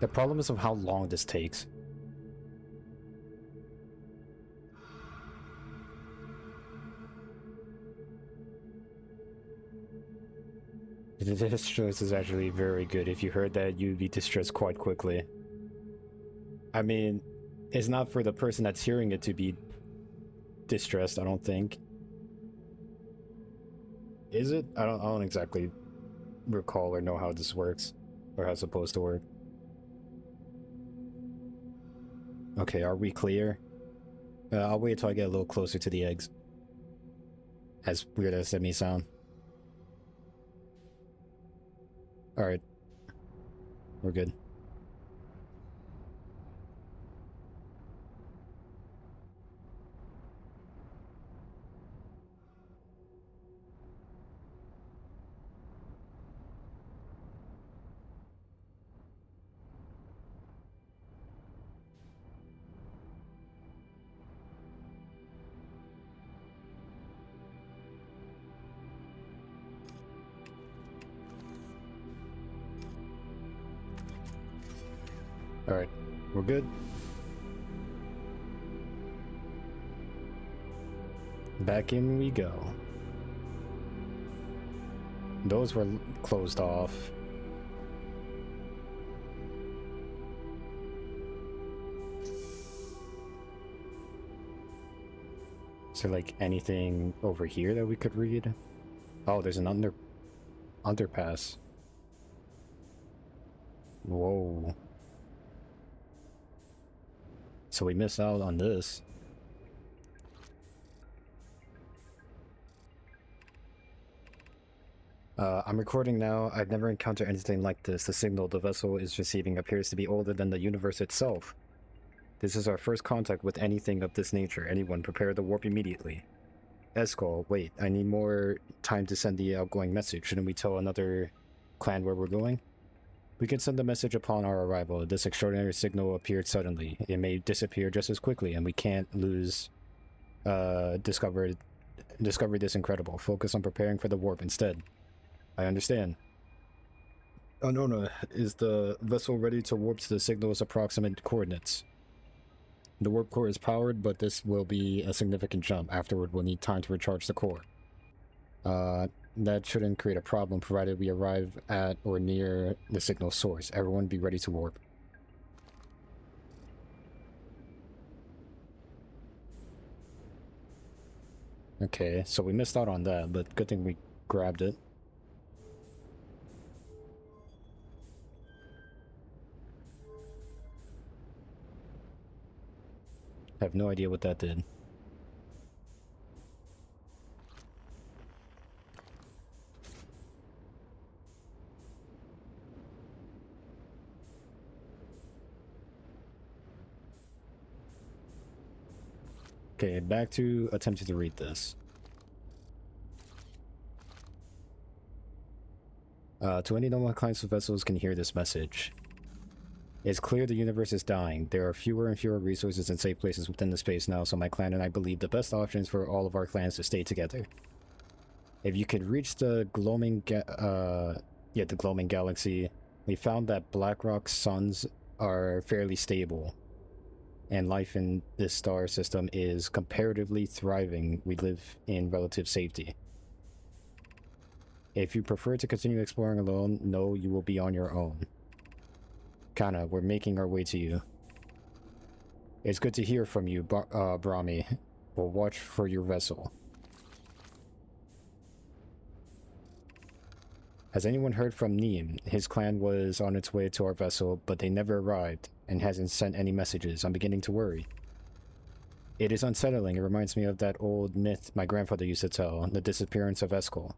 The problem is of how long this takes. The distress is actually very good. If you heard that, you'd be distressed quite quickly. I mean, it's not for the person that's hearing it to be distressed, I don't think. Is it? I don't exactly recall or know how this works, or how it's supposed to work. Okay, are we clear? I'll wait till I get a little closer to the eggs. As weird as that may sound. Alright. We're good. Alright, we're good. Back in we go. Those were closed off. Is there like anything over here that we could read? Oh, there's an underpass. Whoa. So we missed out on this. I'm recording now. I've never encountered anything like this. The signal the vessel is receiving appears to be older than the universe itself. This is our first contact with anything of this nature. Anyone prepare the warp immediately. Escol, wait, I need more time to send the outgoing message. Shouldn't we tell another clan where we're going? We can send the message upon our arrival. This extraordinary signal appeared suddenly. It may disappear just as quickly, and we can't lose discover this incredible. Focus on preparing for the warp instead. I understand. Anona, is the vessel ready to warp to the signal's approximate coordinates? The warp core is powered, but this will be a significant jump. Afterward, we'll need time to recharge the core. That shouldn't create a problem, provided we arrive at or near the signal source. Everyone be ready to warp. Okay, so we missed out on that, but good thing we grabbed it. I have no idea what that did. Okay, back to attempting to read this. To any normal clients of vessels can hear this message. It's clear the universe is dying. There are fewer and fewer resources and safe places within the space now, so my clan and I believe the best option is for all of our clans to stay together. If you could reach the gloaming galaxy, we found that Blackrock's suns are fairly stable, and life in this star system is comparatively thriving. We live in relative safety. If you prefer to continue exploring alone, know you will be on your own. Kana, we're making our way to you. It's good to hear from you, Brahmi. We'll watch for your vessel. Has anyone heard from Neem? His clan was on its way to our vessel, but they never arrived, and hasn't sent any messages. I'm beginning to worry. It is unsettling. It reminds me of that old myth my grandfather used to tell, the disappearance of Escol.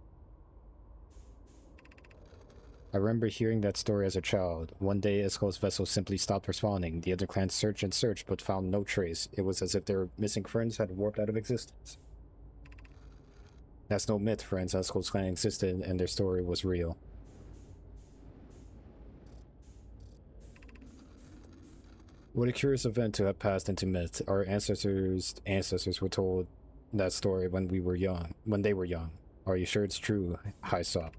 I remember hearing that story as a child. One day, Escol's vessel simply stopped responding. The other clans searched and searched, but found no trace. It was as if their missing friends had warped out of existence. That's no myth, friends. Escol's clan existed, and their story was real. What a curious event to have passed into myth. Our ancestors were told that story when they were young. Are you sure it's true, Hyssop?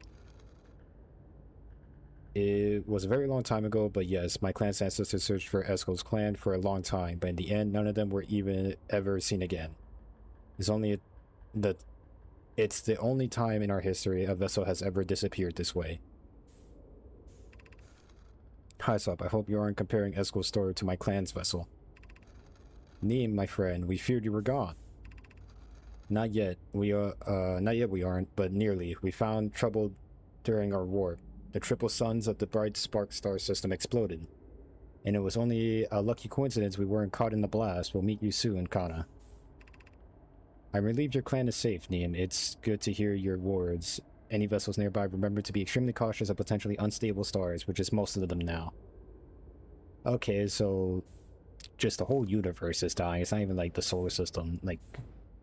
It was a very long time ago, but yes, my clan's ancestors searched for Escol's clan for a long time, but in the end, none of them were even ever seen again. It's the only time in our history a vessel has ever disappeared this way. Hyssop, I hope you aren't comparing Escol's story to my clan's vessel. Neem, my friend, we feared you were gone. Not yet. We aren't, but nearly. We found trouble during our warp. The triple suns of the bright spark star system exploded. And it was only a lucky coincidence we weren't caught in the blast. We'll meet you soon, Kana. I'm relieved your clan is safe, Neem. It's good to hear your words. Any vessels nearby, remember to be extremely cautious of potentially unstable stars, which is most of them now. Okay, so just the whole universe is dying. It's not even like the solar system. Like,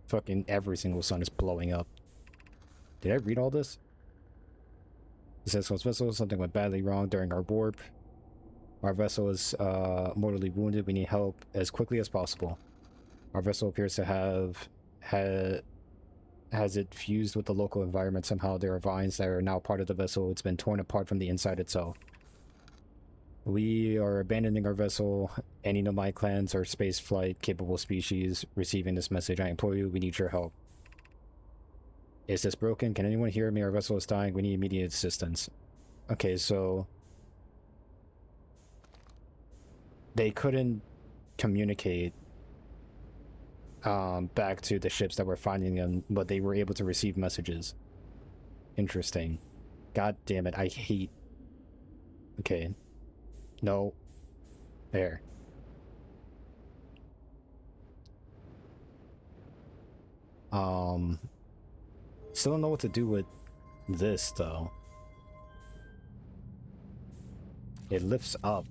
fucking every single sun is blowing up. Did I read all this? It says something went badly wrong during our warp. Our vessel is mortally wounded. We need help as quickly as possible. Our vessel appears to has it fused with the local environment somehow. There are vines that are now part of the vessel. It's been torn apart from the inside itself. We are abandoning our vessel. Any Nomai clans or space flight capable species receiving this message, I implore you, we need your help. Is this broken? Can anyone hear me? Our vessel is dying. We need immediate assistance. Okay, so they couldn't communicate back to the ships that were finding them, but they were able to receive messages. Interesting. God damn it, I hate... Okay. No. There. Still don't know what to do with this, though. It lifts up.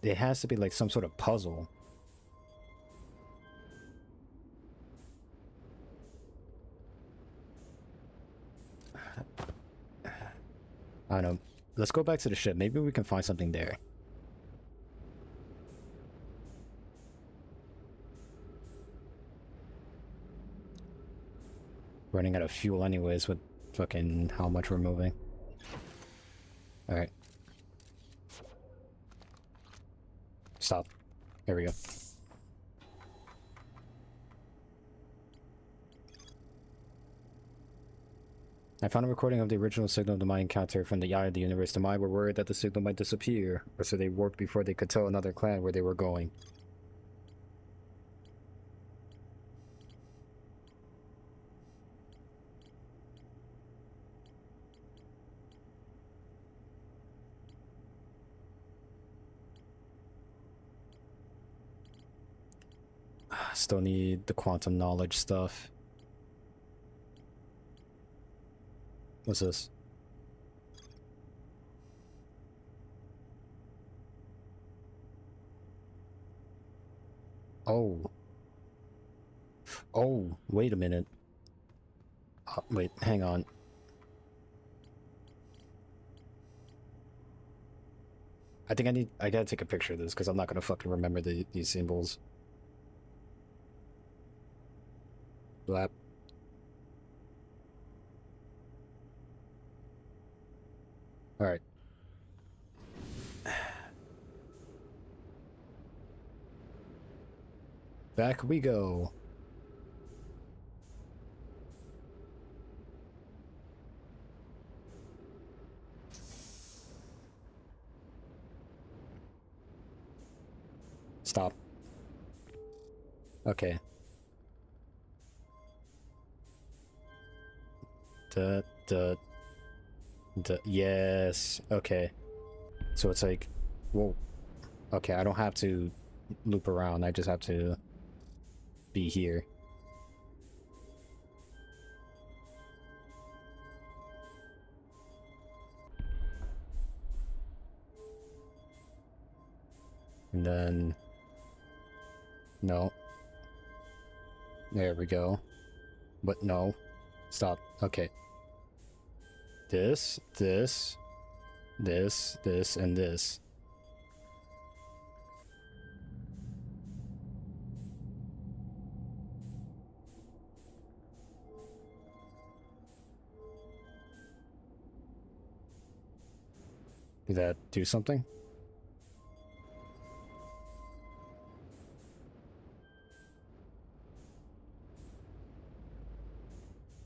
It has to be like some sort of puzzle. I don't know. Let's go back to the ship. Maybe we can find something there. Running out of fuel anyways with fucking how much we're moving. Alright. Stop. Here we go. I found a recording of the original signal of the Mayan encounter from the eye of the universe. The Maya were worried that the signal might disappear, or so they warped before they could tell another clan where they were going. Still need the quantum knowledge stuff. What's this? Oh. Oh, wait a minute. Wait, hang on. I think I gotta take a picture of this because I'm not gonna fucking remember these symbols. Blap. Alright. Back we go. Stop. Okay. Yes. Okay. So it's like, whoa. Okay, I don't have to loop around. I just have to be here. And then... No. There we go. But no. Stop. Okay. This, and this. Did that do something?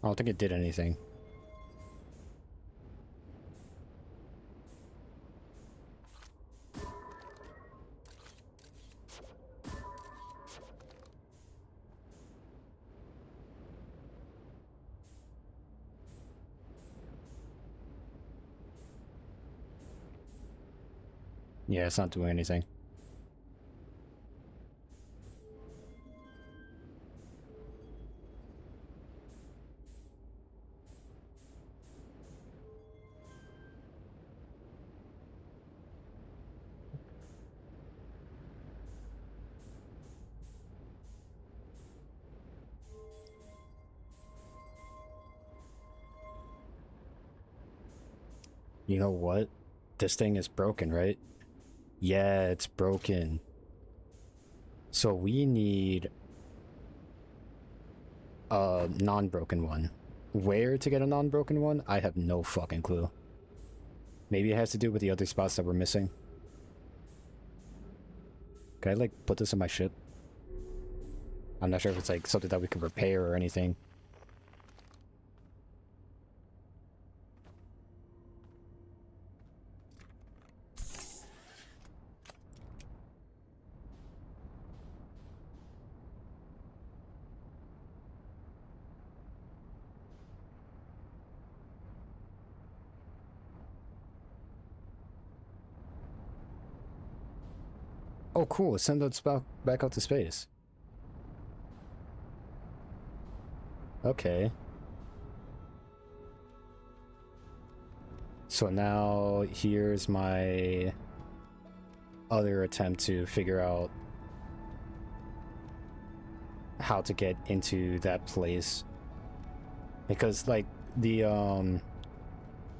I don't think it did anything. Yeah, it's not doing anything. You know what? This thing is broken, right? Yeah, it's broken. So we need a non-broken one. Where to get a non-broken one? I have no fucking clue. Maybe it has to do with the other spots that we're missing. Can I, like, put this in my ship? I'm not sure if it's, like, something that we can repair or anything. Oh, cool. Send us back out to space. Okay. So now here's my other attempt to figure out how to get into that place. Because, like, the,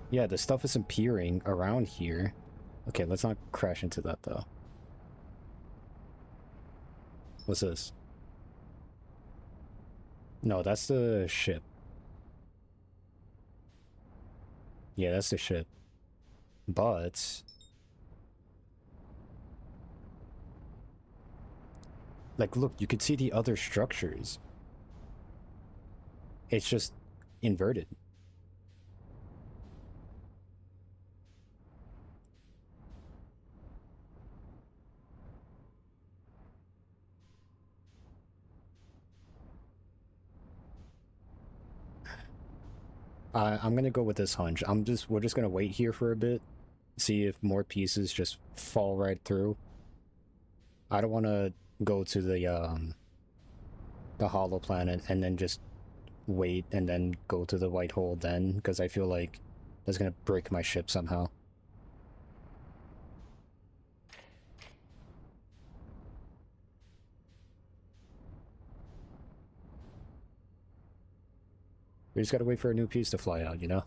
yeah, the stuff is appearing around here. Okay, let's not crash into that, though. What's this? No, that's the ship. Yeah, that's the ship. But... like, look, you could see the other structures. It's just inverted. I'm gonna go with this hunch. We're just gonna wait here for a bit, see if more pieces just fall right through. I don't want to go to the hollow planet and then just wait and then go to the white hole then, because I feel like that's gonna break my ship somehow. We just gotta wait for a new piece to fly out, you know?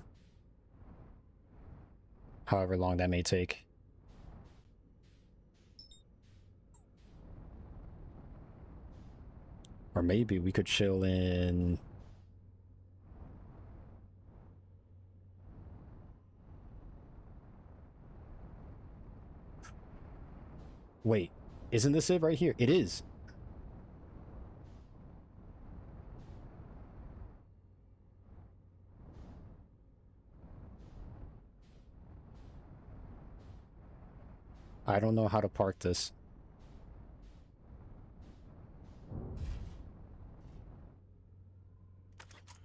However long that may take. Or maybe we could chill in... Wait, isn't this it right here? It is! I don't know how to park this.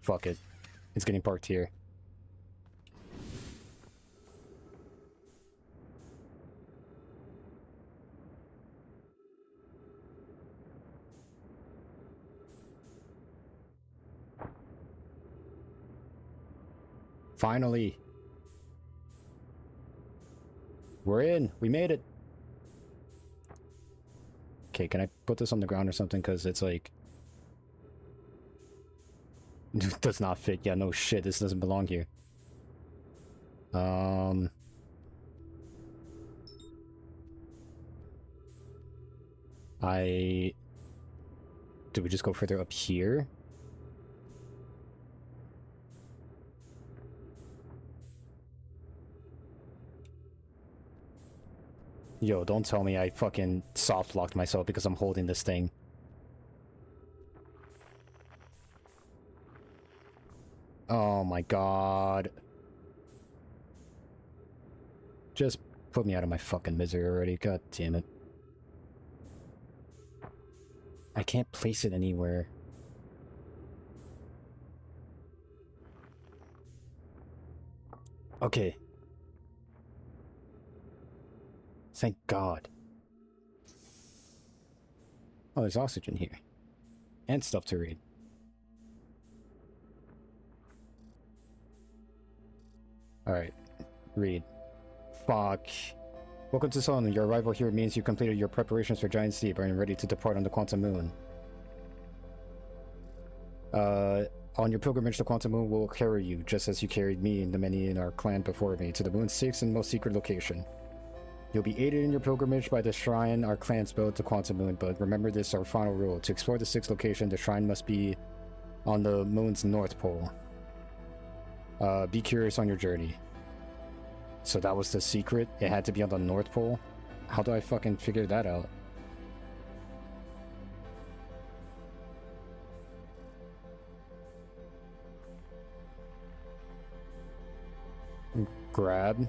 Fuck it. It's getting parked here. Finally! We're in! We made it! Okay, can I put this on the ground or something? Because it's like... does not fit. Yeah, no shit, this doesn't belong here. Do we just go further up here? Yo, don't tell me I fucking soft-locked myself because I'm holding this thing. Oh my god. Just put me out of my fucking misery already. God damn it. I can't place it anywhere. Okay. Thank God. Oh, there's oxygen here. And stuff to read. Alright. Read. Fuck. Welcome to Solomon. Your arrival here means you completed your preparations for Giant Steep and are ready to depart on the Quantum Moon. On your pilgrimage, the Quantum Moon will carry you, just as you carried me and the many in our clan before me, to the moon's sixth and most secret location. You'll be aided in your pilgrimage by the shrine our clans built to Quantum Moon, but remember this, our final rule. To explore the sixth location, the shrine must be on the moon's north pole. Be curious on your journey. So that was the secret? It had to be on the north pole? How do I fucking figure that out? Grab.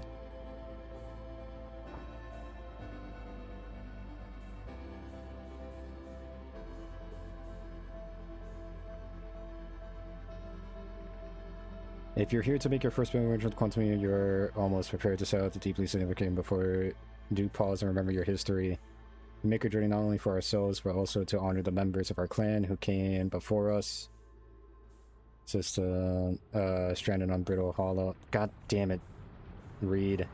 If you're here to make your first pilgrimage with Quantum Moon, you're almost prepared to sail out the deeply significant. Before do pause and remember your history. We make a journey not only for ourselves, but also to honor the members of our clan who came before us. Just stranded on Brittle Hollow. God damn it. Read.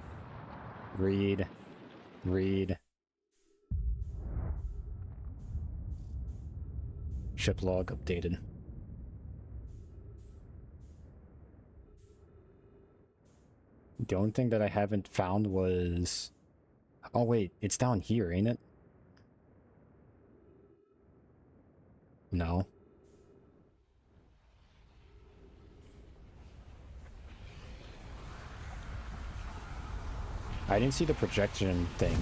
Read. Read. Ship log updated. The only thing that I haven't found was... Oh wait, it's down here, ain't it? No. I didn't see the projection thing.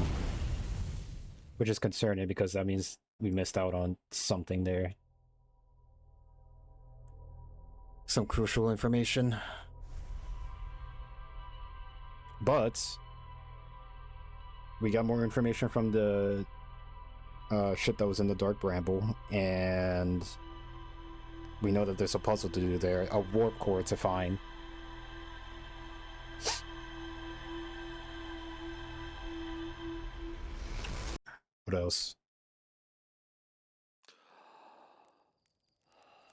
Which is concerning because that means we missed out on something there. Some crucial information. But we got more information from the ship that was in the Dark Bramble, and we know that there's a puzzle to do there, a warp core to find. What else?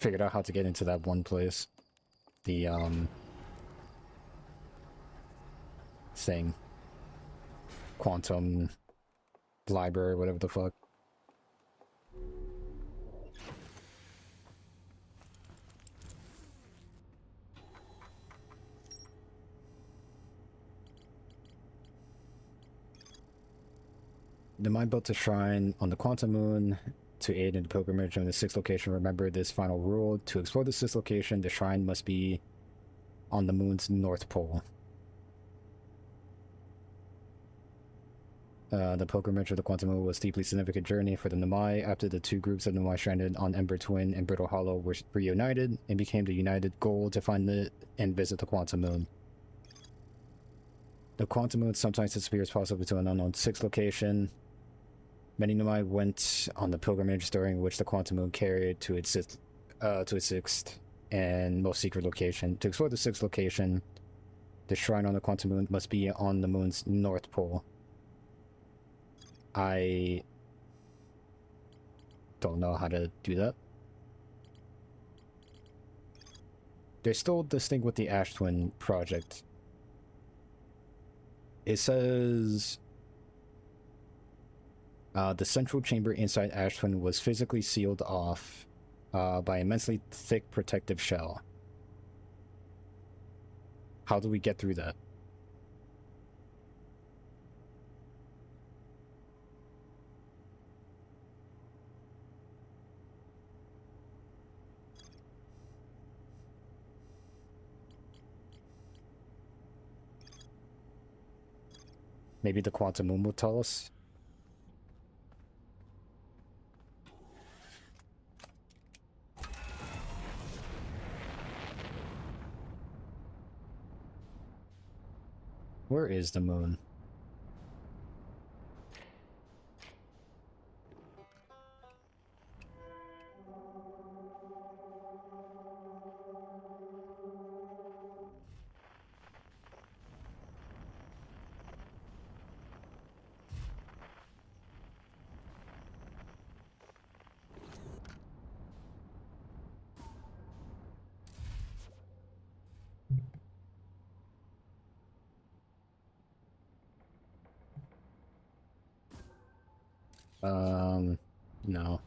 Figured out how to get into that one place. The thing. Quantum library, whatever the fuck. The mind built a shrine on the Quantum Moon to aid in the pilgrimage on the sixth location. Remember this final rule: to explore the sixth location, the shrine must be on the moon's north pole. The pilgrimage of the Quantum Moon was a deeply significant journey for the Nomai. After the two groups of Nomai stranded on Ember Twin and Brittle Hollow were reunited, it became the united goal to find and visit the Quantum Moon. The Quantum Moon sometimes disappears, possibly to an unknown sixth location. Many Nomai went on the pilgrimage, during which the Quantum Moon carried to its sixth and most secret location. To explore the sixth location, the shrine on the Quantum Moon must be on the moon's north pole. I don't know how to do that. There's still this thing with the Ash Twin project. It says the central chamber inside Ash Twin was physically sealed off by an immensely thick protective shell. How do we get through that? Maybe the Quantum Moon will tell us. Where is the moon? No.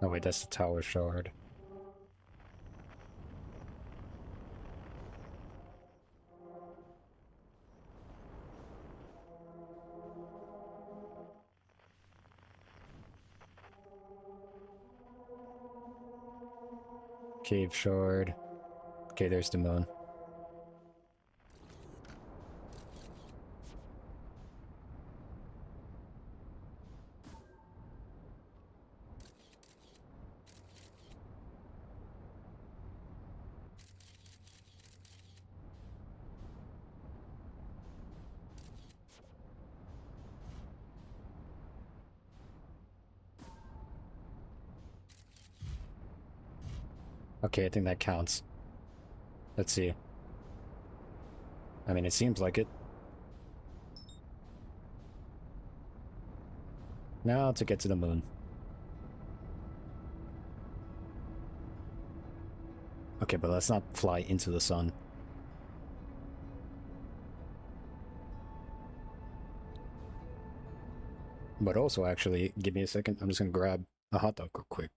Oh wait, that's the tower shard. Cave shard. Okay, there's the moon. Okay, I think that counts. Let's see. I mean, it seems like it. Now to get to the moon. Okay, but let's not fly into the sun. But also, actually, give me a second. I'm just gonna grab a hot dog real quick.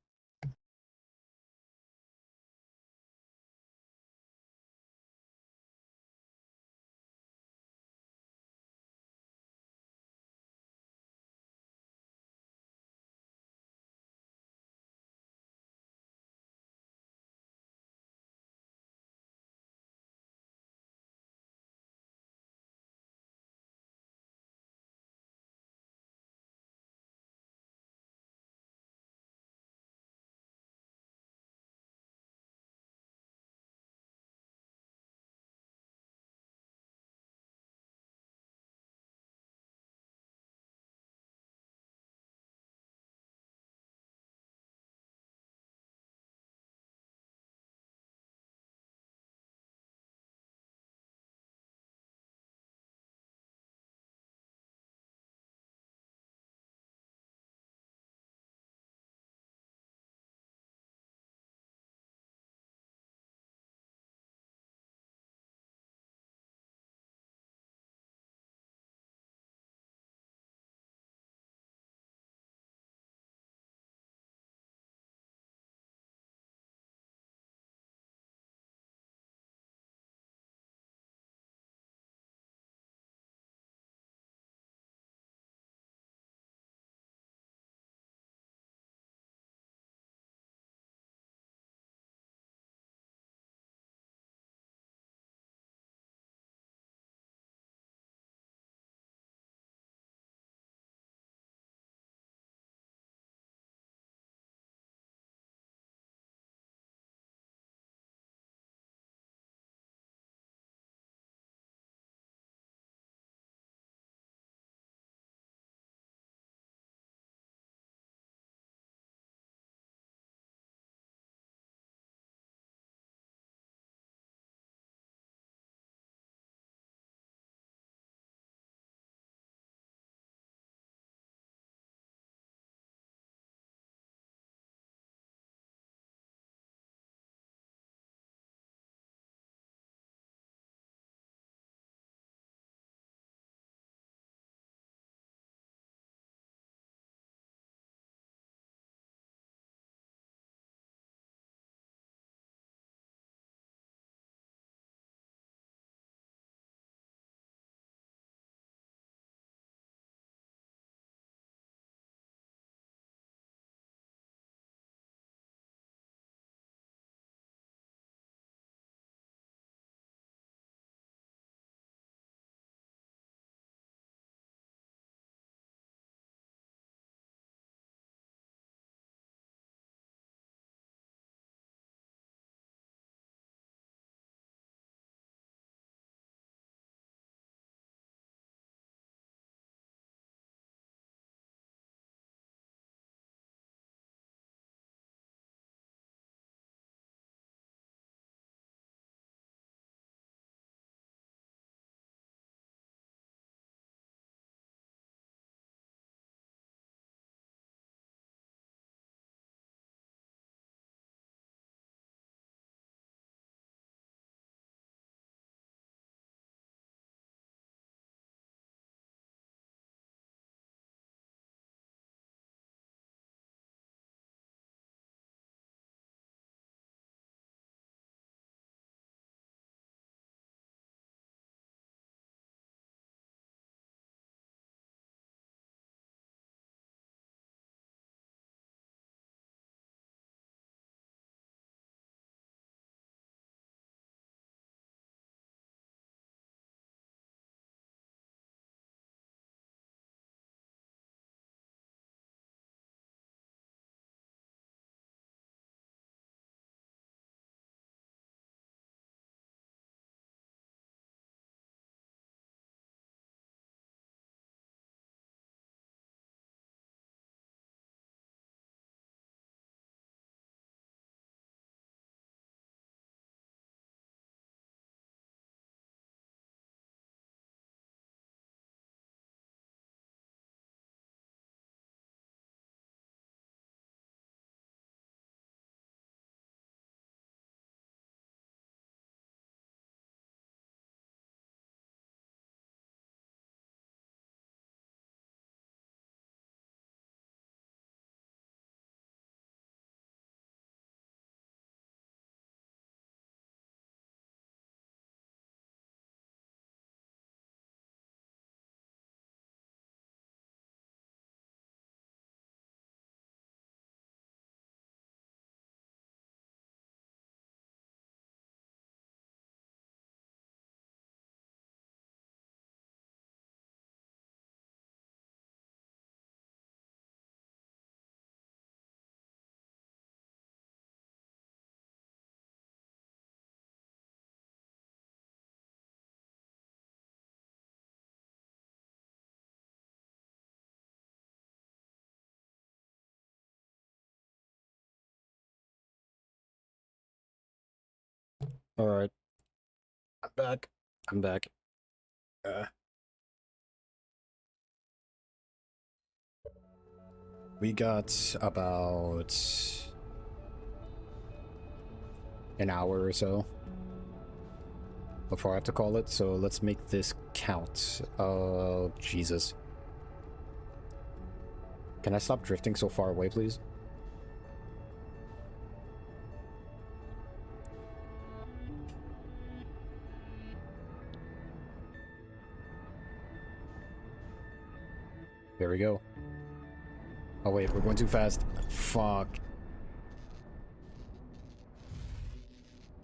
Alright. I'm back. I'm back. We got about an hour or so before I have to call it, so let's make this count. Oh, Jesus. Can I stop drifting so far away, please? There we go. Oh wait, we're going too fast. Fuck.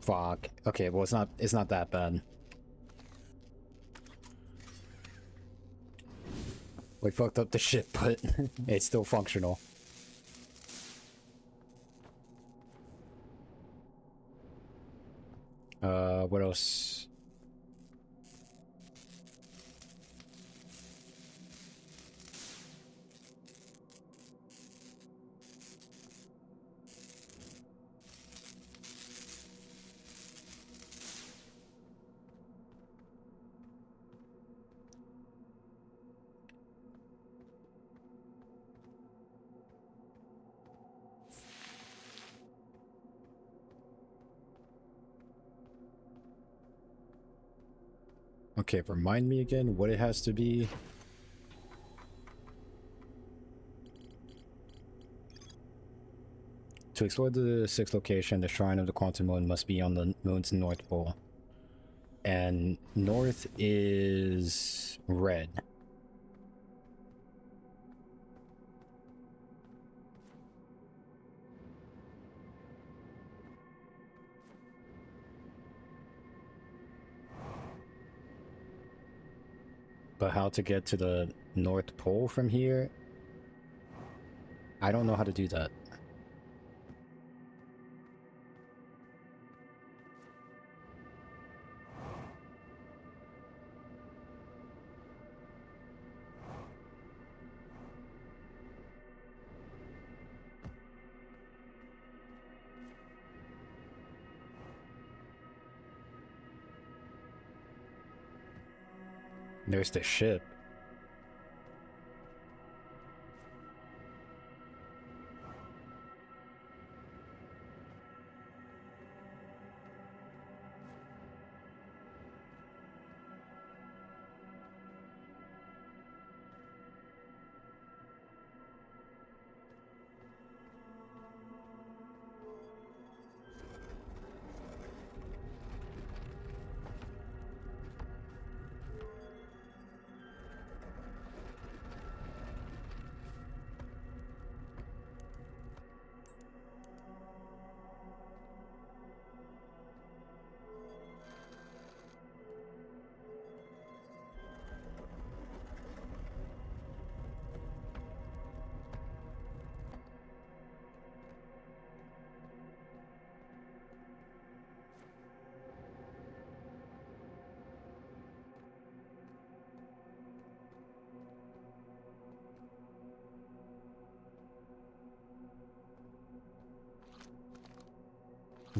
Fuck. Okay, well it's not that bad. We fucked up the ship, but it's still functional. What else? Okay, remind me again what it has to be. To explore the sixth location, the Shrine of the Quantum Moon must be on the moon's north pole. And north is red. But how to get to the North Pole from here? I don't know how to do that. There's the ship.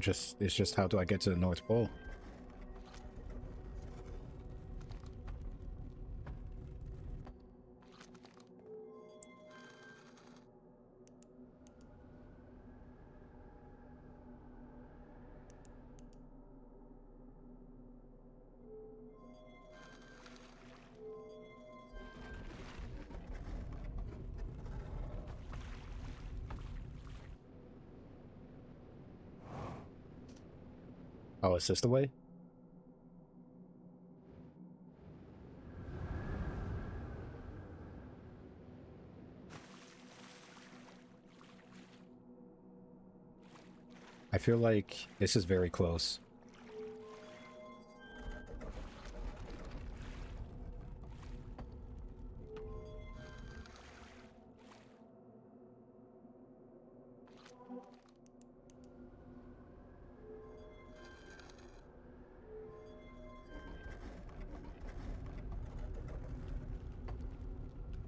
It's just how do I get to the North Pole? Oh, is this the way? I feel like this is very close.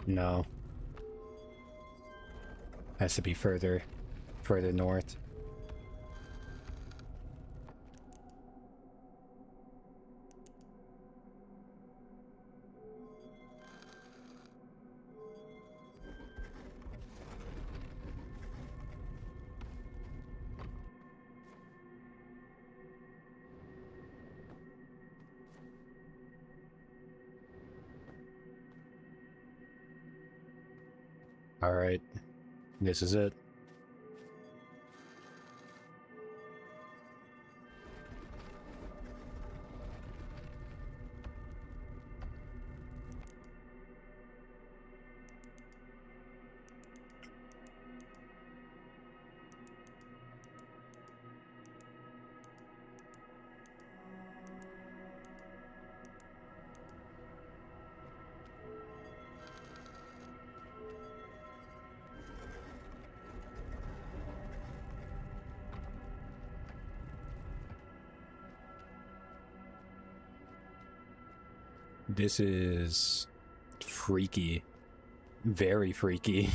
No. Has to be further north. Alright. This is it. This is freaky. Very freaky.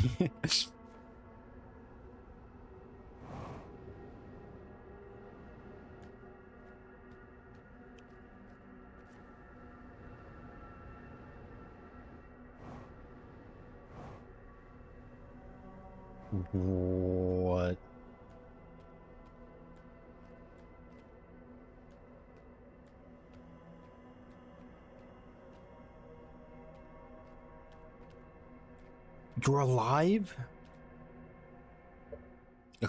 What? You're alive?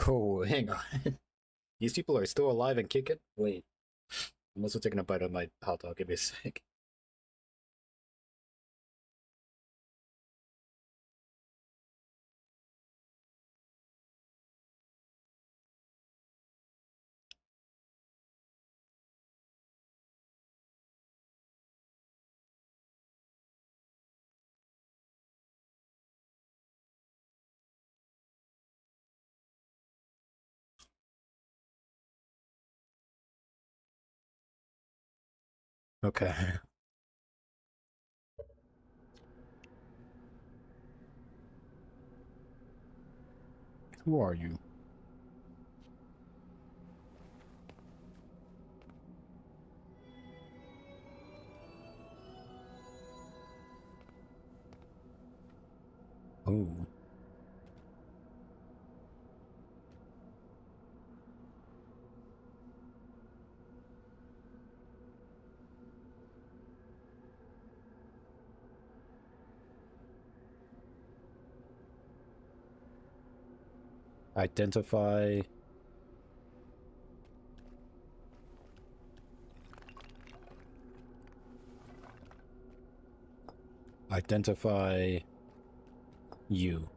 Oh, hang on. These people are still alive and kicking? Wait. I'm also taking a bite of my hot dog. Give me a sec. Okay. Who are you? Oh. Identify. Identify you.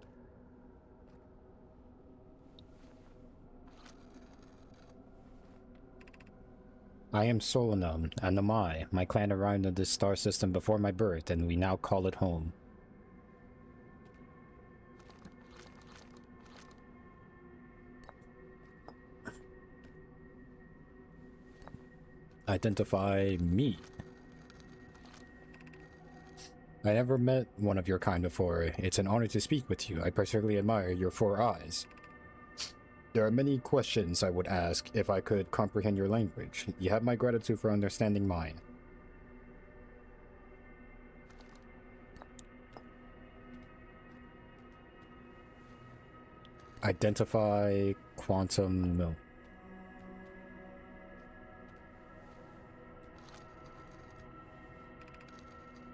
I am Solanum, and Namai. My clan arrived in this star system before my birth, and we now call it home. Identify me. I never met one of your kind before. It's an honor to speak with you. I particularly admire your 4 eyes. There are many questions I would ask if I could comprehend your language. You have my gratitude for understanding mine. Identify quantum milk.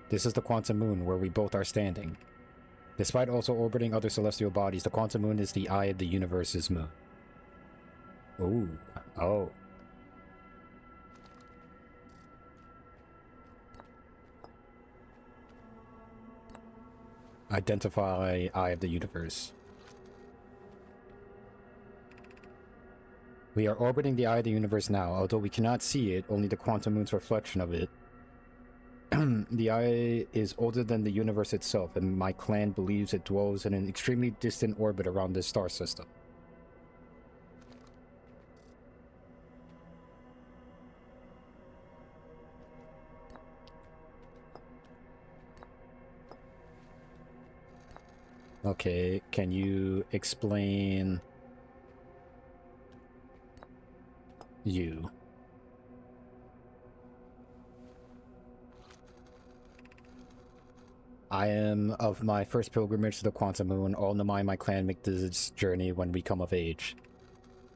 This is the quantum moon where we both are standing. Despite also orbiting other celestial bodies, the quantum moon is the eye of the universe's moon. Ooh. Oh. Identify eye of the universe. We are orbiting the eye of the universe now. Although we cannot see it, only the quantum moon's reflection of it. The eye is older than the universe itself, and my clan believes it dwells in an extremely distant orbit around this star system. Okay, can you explain you? I am of my first pilgrimage to the Quantum Moon. All Namai and my clan make this journey when we come of age.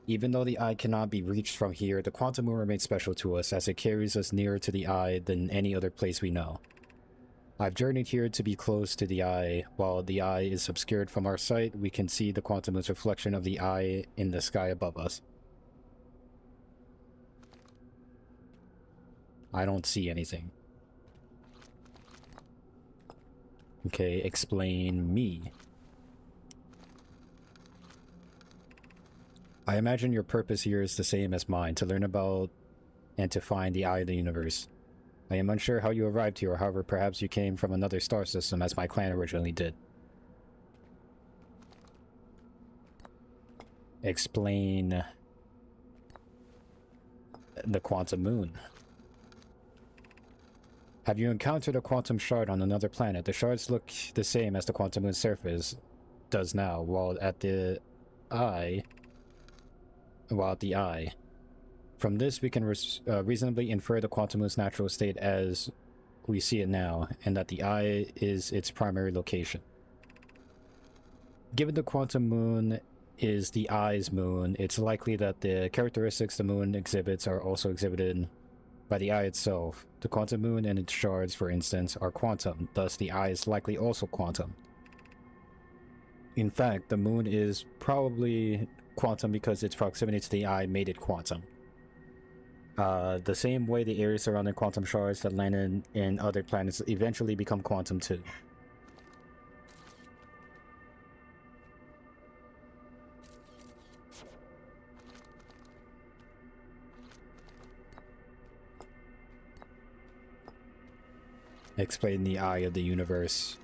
Even though the eye cannot be reached from here, the Quantum Moon remains special to us as it carries us nearer to the eye than any other place we know. I've journeyed here to be close to the eye. While the eye is obscured from our sight, we can see the quantum moon's reflection of the eye in the sky above us. I don't see anything. Okay, explain me. I imagine your purpose here is the same as mine, to learn about and to find the eye of the universe. I am unsure how you arrived here, however, perhaps you came from another star system as my clan originally did. Explain the quantum moon. Have you encountered a quantum shard on another planet? The shards look the same as the quantum moon's surface does now, while at the eye. From this, we can reasonably infer the quantum moon's natural state as we see it now, and that the eye is its primary location. Given the quantum moon is the eye's moon, it's likely that the characteristics the moon exhibits are also exhibited by the eye itself. The quantum moon and its shards, for instance, are quantum, thus the eye is likely also quantum. In fact, the moon is probably quantum because its proximity to the eye made it quantum. The same way the areas surrounding quantum shards that land in other planets eventually become quantum too. Explain the eye of the universe.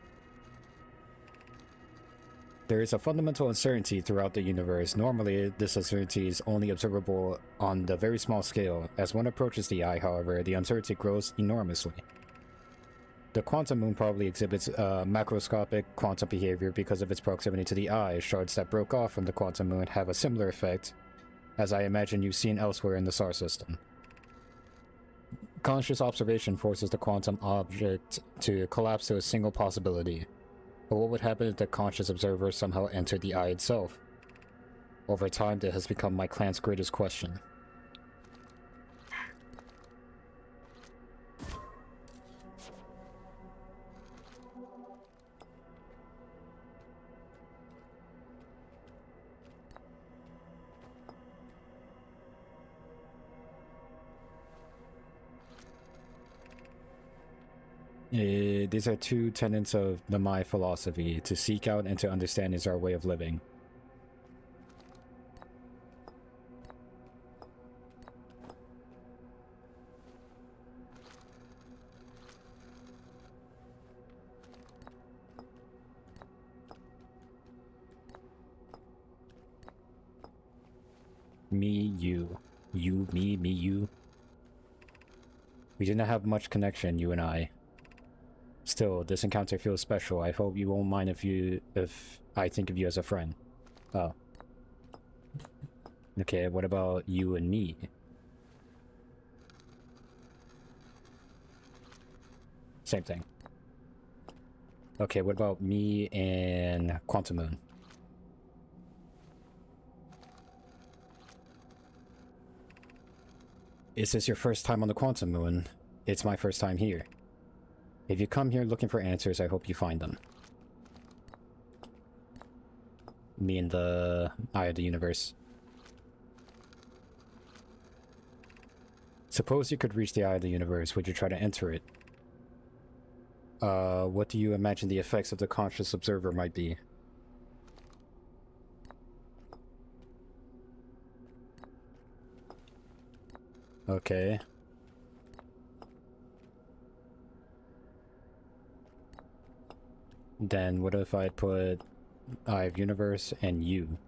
There is a fundamental uncertainty throughout the universe. Normally, this uncertainty is only observable on the very small scale. As one approaches the eye, however, the uncertainty grows enormously. The quantum moon probably exhibits macroscopic quantum behavior because of its proximity to the eye. Shards that broke off from the quantum moon have a similar effect, as I imagine you've seen elsewhere in the star system. Conscious observation forces the quantum object to collapse to a single possibility. But what would happen if the conscious observer somehow entered the eye itself? Over time, that has become my clan's greatest question. These are two tenets of the Mai philosophy. To seek out and to understand is our way of living. Me, you. You, me, you. We did not have much connection, you and I. Still, this encounter feels special. I hope you won't mind if I think of you as a friend. Oh. Okay, what about you and me? Same thing. Okay, what about me and Quantum Moon? Is this your first time on the Quantum Moon? It's my first time here. If you come here looking for answers, I hope you find them. Me and the Eye of the Universe. Suppose you could reach the Eye of the Universe, would you try to enter it? What do you imagine the effects of the conscious observer might be? Okay. Then what if I put Eye of Universe and you?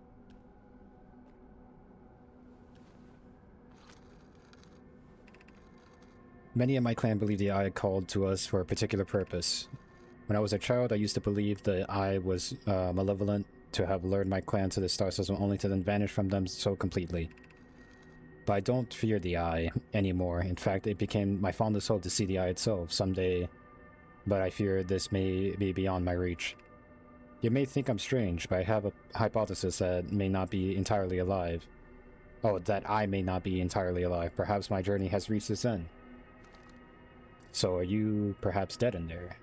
Many in my clan believe the Eye called to us for a particular purpose. When I was a child, I used to believe the Eye was malevolent, to have lured my clan to the star system only to then vanish from them so completely. But I don't fear the Eye anymore. In fact, it became my fondest hope to see the Eye itself someday. But I fear this may be beyond my reach. You may think I'm strange, but I have a hypothesis that may not be entirely alive. Oh, that I may not be entirely alive. Perhaps my journey has reached its end. So are you perhaps dead in there?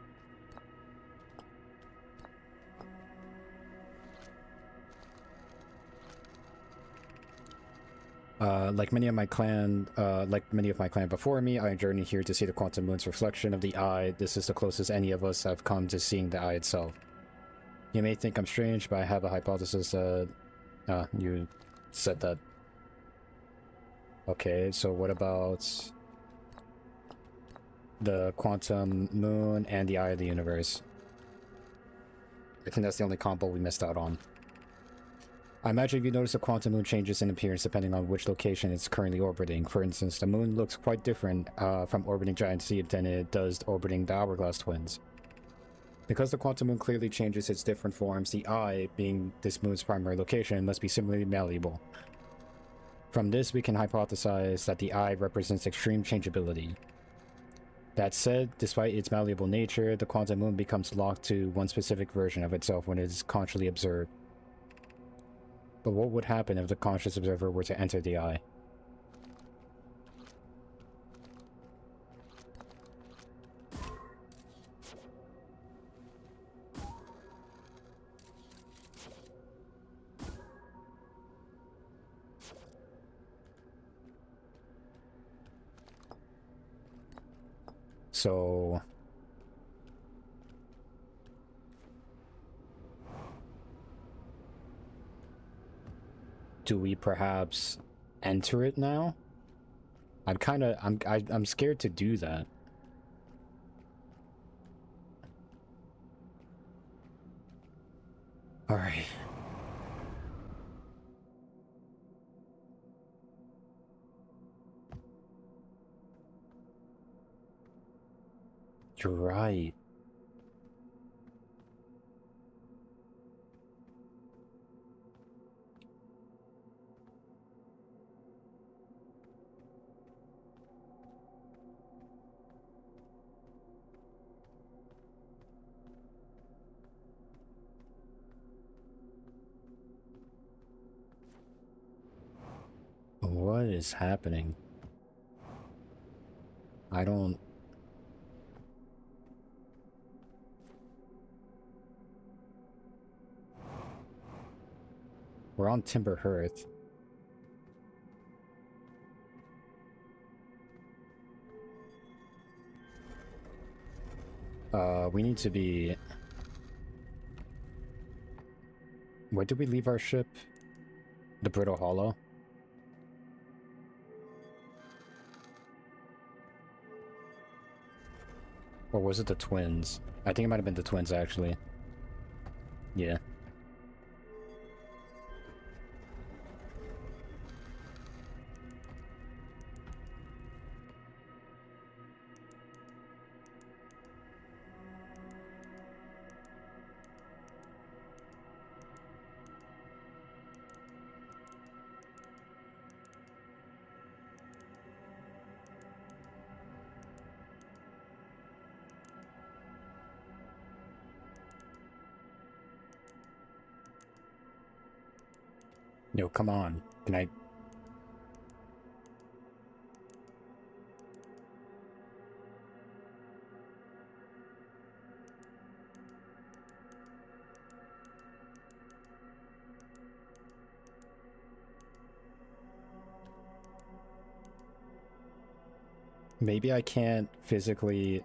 Like many of my clan before me, I journeyed here to see the quantum moon's reflection of the eye. This is the closest any of us have come to seeing the eye itself. You may think I'm strange, but I have a hypothesis that... you said that. Okay, so what about the quantum moon and the eye of the universe? I think that's the only combo we missed out on. I imagine if you notice the quantum moon changes in appearance depending on which location it's currently orbiting. For instance, the moon looks quite different from orbiting Giant Seed than it does orbiting the Hourglass Twins. Because the quantum moon clearly changes its different forms, the eye, being this moon's primary location, must be similarly malleable. From this, we can hypothesize that the eye represents extreme changeability. That said, despite its malleable nature, the quantum moon becomes locked to one specific version of itself when it is consciously observed. But what would happen if the conscious observer were to enter the eye? So... do we perhaps enter it now? I'm scared to do that. All right. You're right. What is happening? I don't... We're on Timber Hearth. We need to be... Where did we leave our ship? The Brittle Hollow? Or was it the Twins? I think it might have been the Twins, actually. Yeah. Yo, come on. Can I... Maybe I can't physically...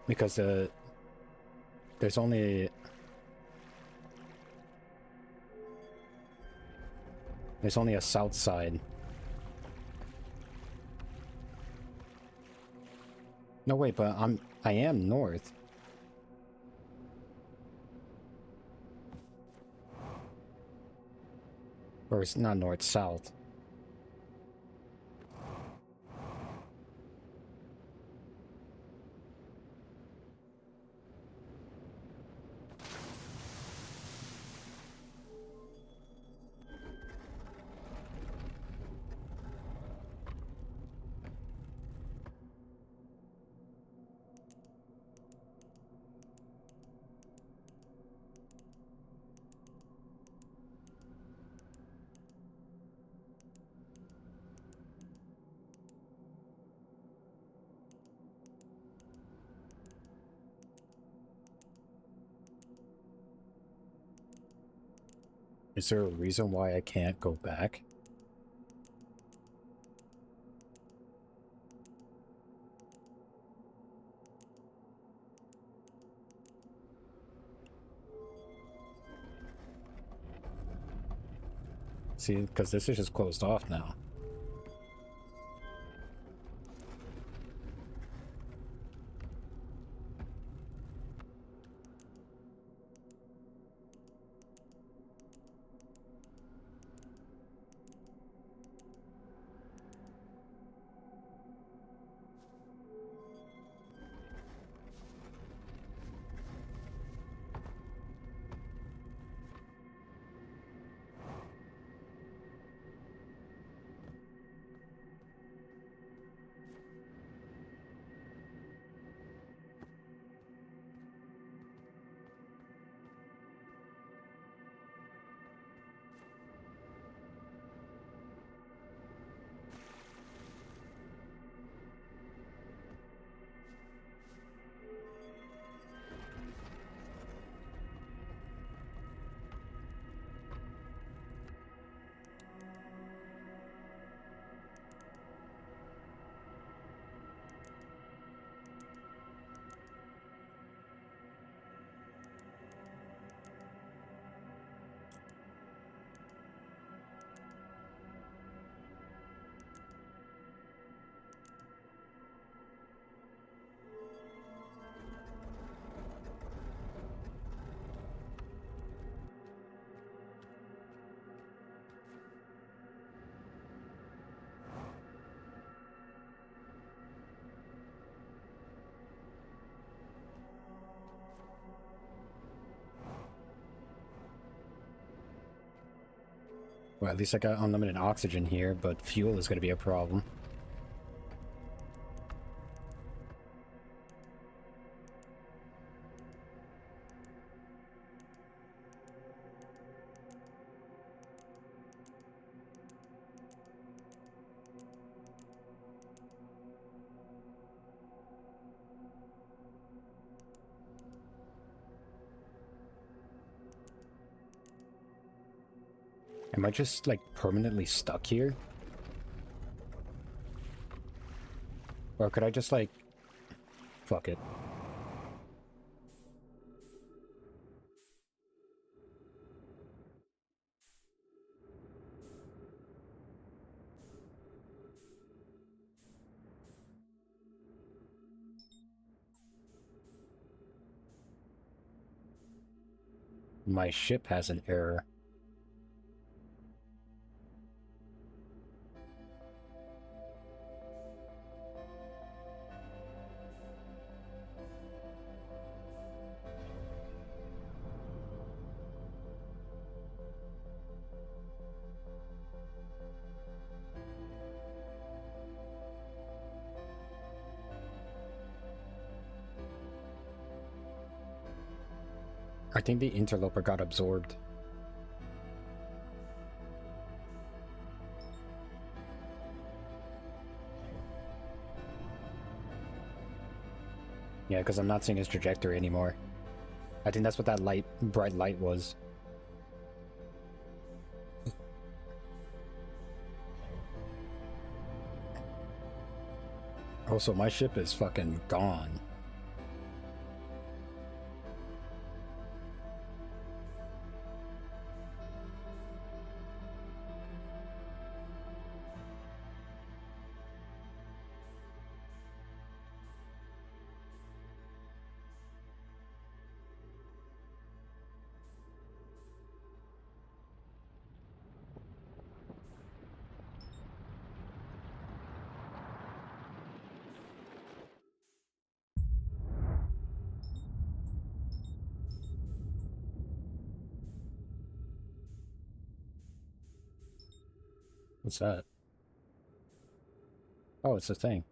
Because there's only... There's only a south side. No, wait, but I am north. Or it's not north, south. Is there a reason why I can't go back? See, because this is just closed off now. Well, at least I got unlimited oxygen here, but fuel is going to be a problem. Am I just, like, permanently stuck here? Or could I just, like... Fuck it. My ship has an error. I think the interloper got absorbed. Yeah, because I'm not seeing his trajectory anymore. I think that's what that light, bright light was. Also, my ship is fucking gone. What's that? Oh, it's a thing.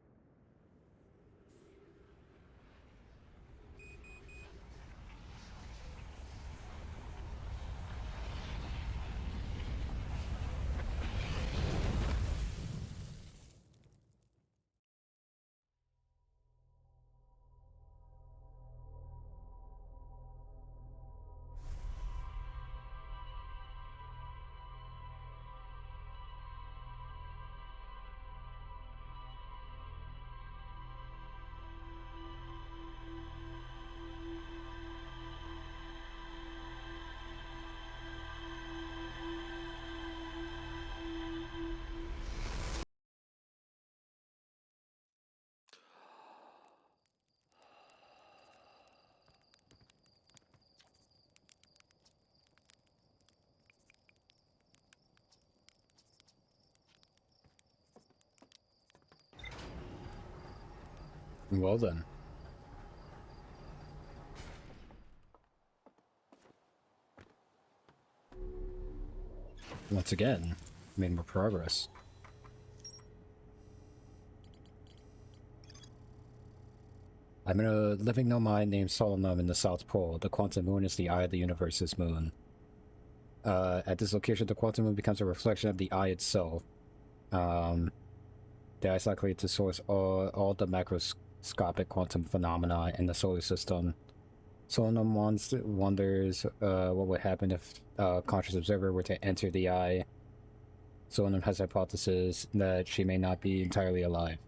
Well then. Once again, made more progress. I'm in a living nomad named Solemnum in the South Pole. The quantum moon is the eye of the universe's moon. At this location, the quantum moon becomes a reflection of the eye itself. The eye is likely to source all the macroscopic quantum phenomena in the solar system. Solemnum wonders what would happen if a conscious observer were to enter the eye. Solemnum has a hypothesis that she may not be entirely alive.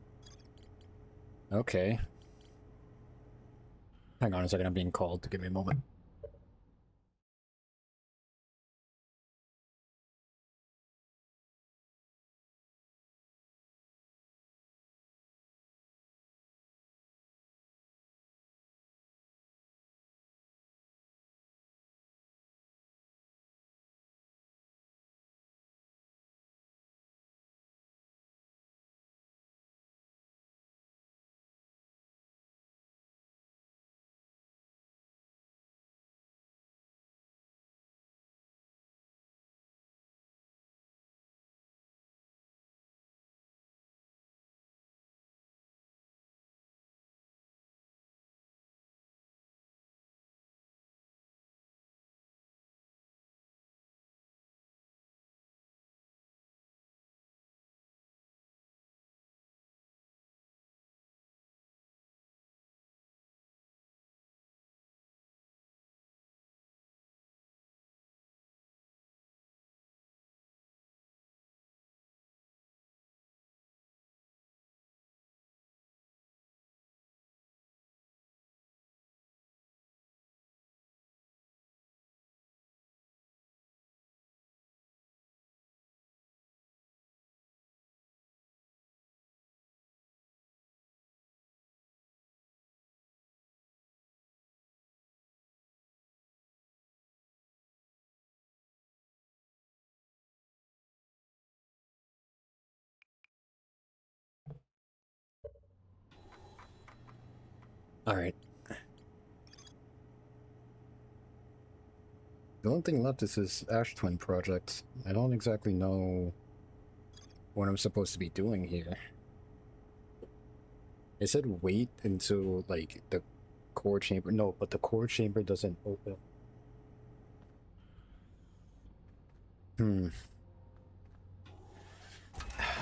Okay. Hang on a second, I'm being called. Give me a moment. Alright. The only thing left is this Ash Twin project. I don't exactly know what I'm supposed to be doing here. It said wait until, like, the core chamber... No, but the core chamber doesn't open.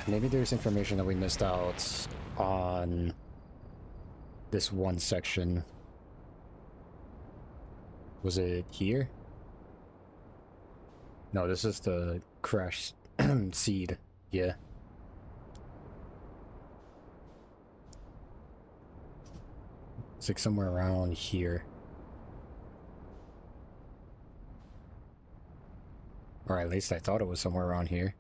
Maybe there's information that we missed out on this one section. Was it here? No, this is the crash seed. Yeah. It's like somewhere around here. Or at least I thought it was somewhere around here.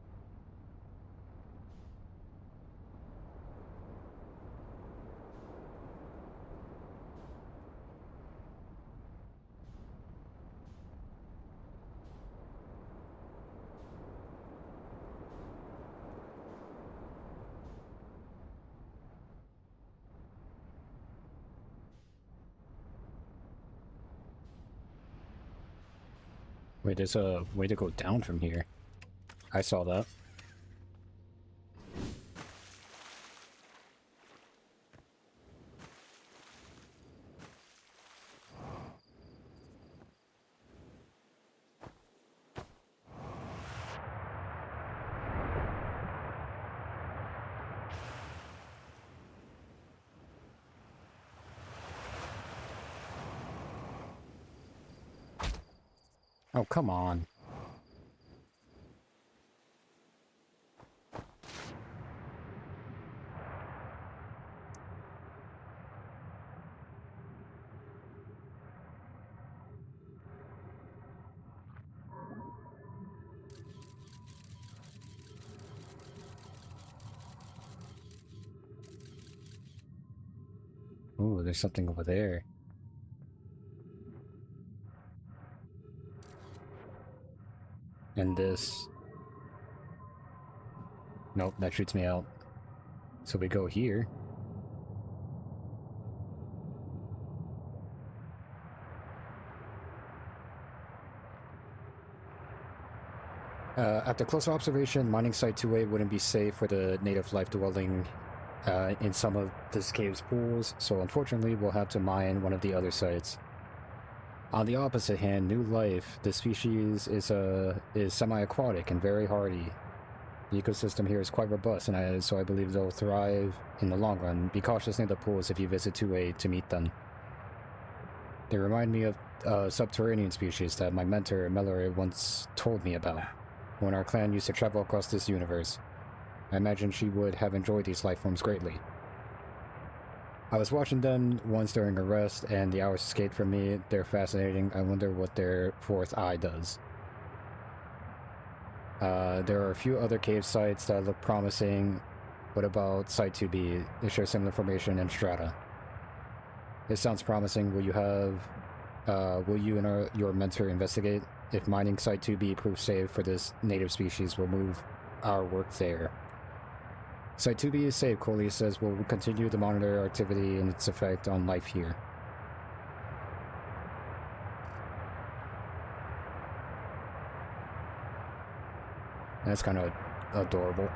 Wait, there's a way to go down from here. I saw that. Oh, come on. Ooh, there's something over there. And this... Nope, that shoots me out. So we go here. After closer observation, mining site 2A wouldn't be safe for the native life dwelling in some of this cave's pools, so unfortunately we'll have to mine one of the other sites. On the opposite hand, new life, this species is semi-aquatic and very hardy. The ecosystem here is quite robust, and so I believe they'll thrive in the long run. Be cautious near the pools if you visit 2A to meet them. They remind me of a subterranean species that my mentor, Mallory, once told me about, when our clan used to travel across this universe. I imagine she would have enjoyed these life forms greatly. I was watching them once during a rest, and the hours escaped from me. They're fascinating. I wonder what their fourth eye does. There are a few other cave sites that look promising. What about Site 2B? They share similar information and strata. It sounds promising. Will you and your mentor investigate? If mining Site 2B proves safe for this native species, we'll move our work there. Site 2B is safe, Coley says. We'll continue to monitor activity and its effect on life here. That's kind of adorable.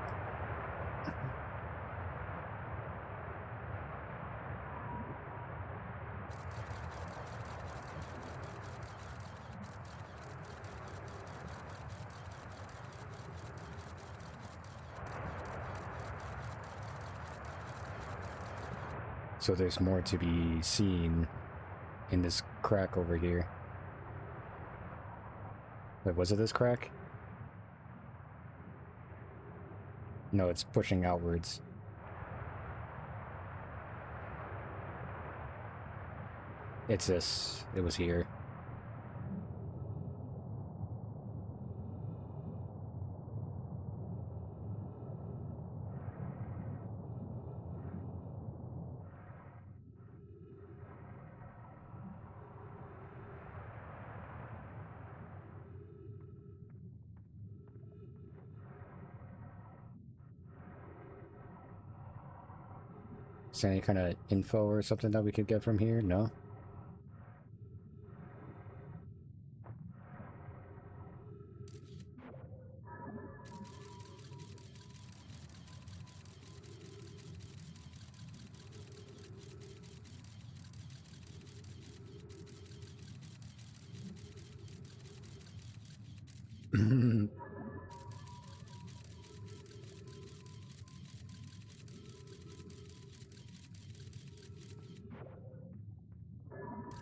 So there's more to be seen in this crack over here. Wait, was it this crack? No, it's pushing outwards. It's this. It was here. Is there any kind of info or something that we could get from here? No?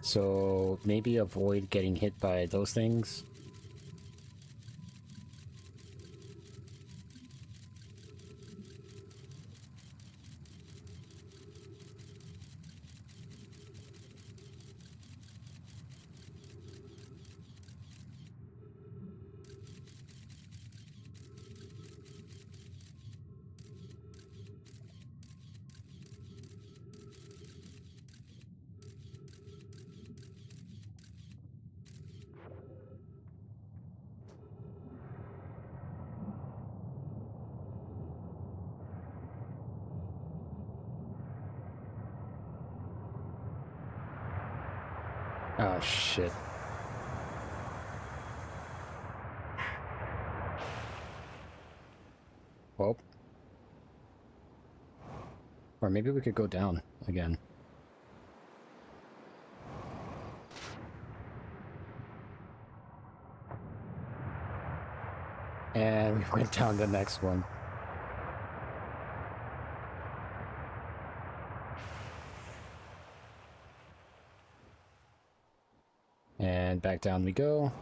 So maybe avoid getting hit by those things. Oh shit. Well. Or maybe we could go down again. And we went down the next one. And back down we go.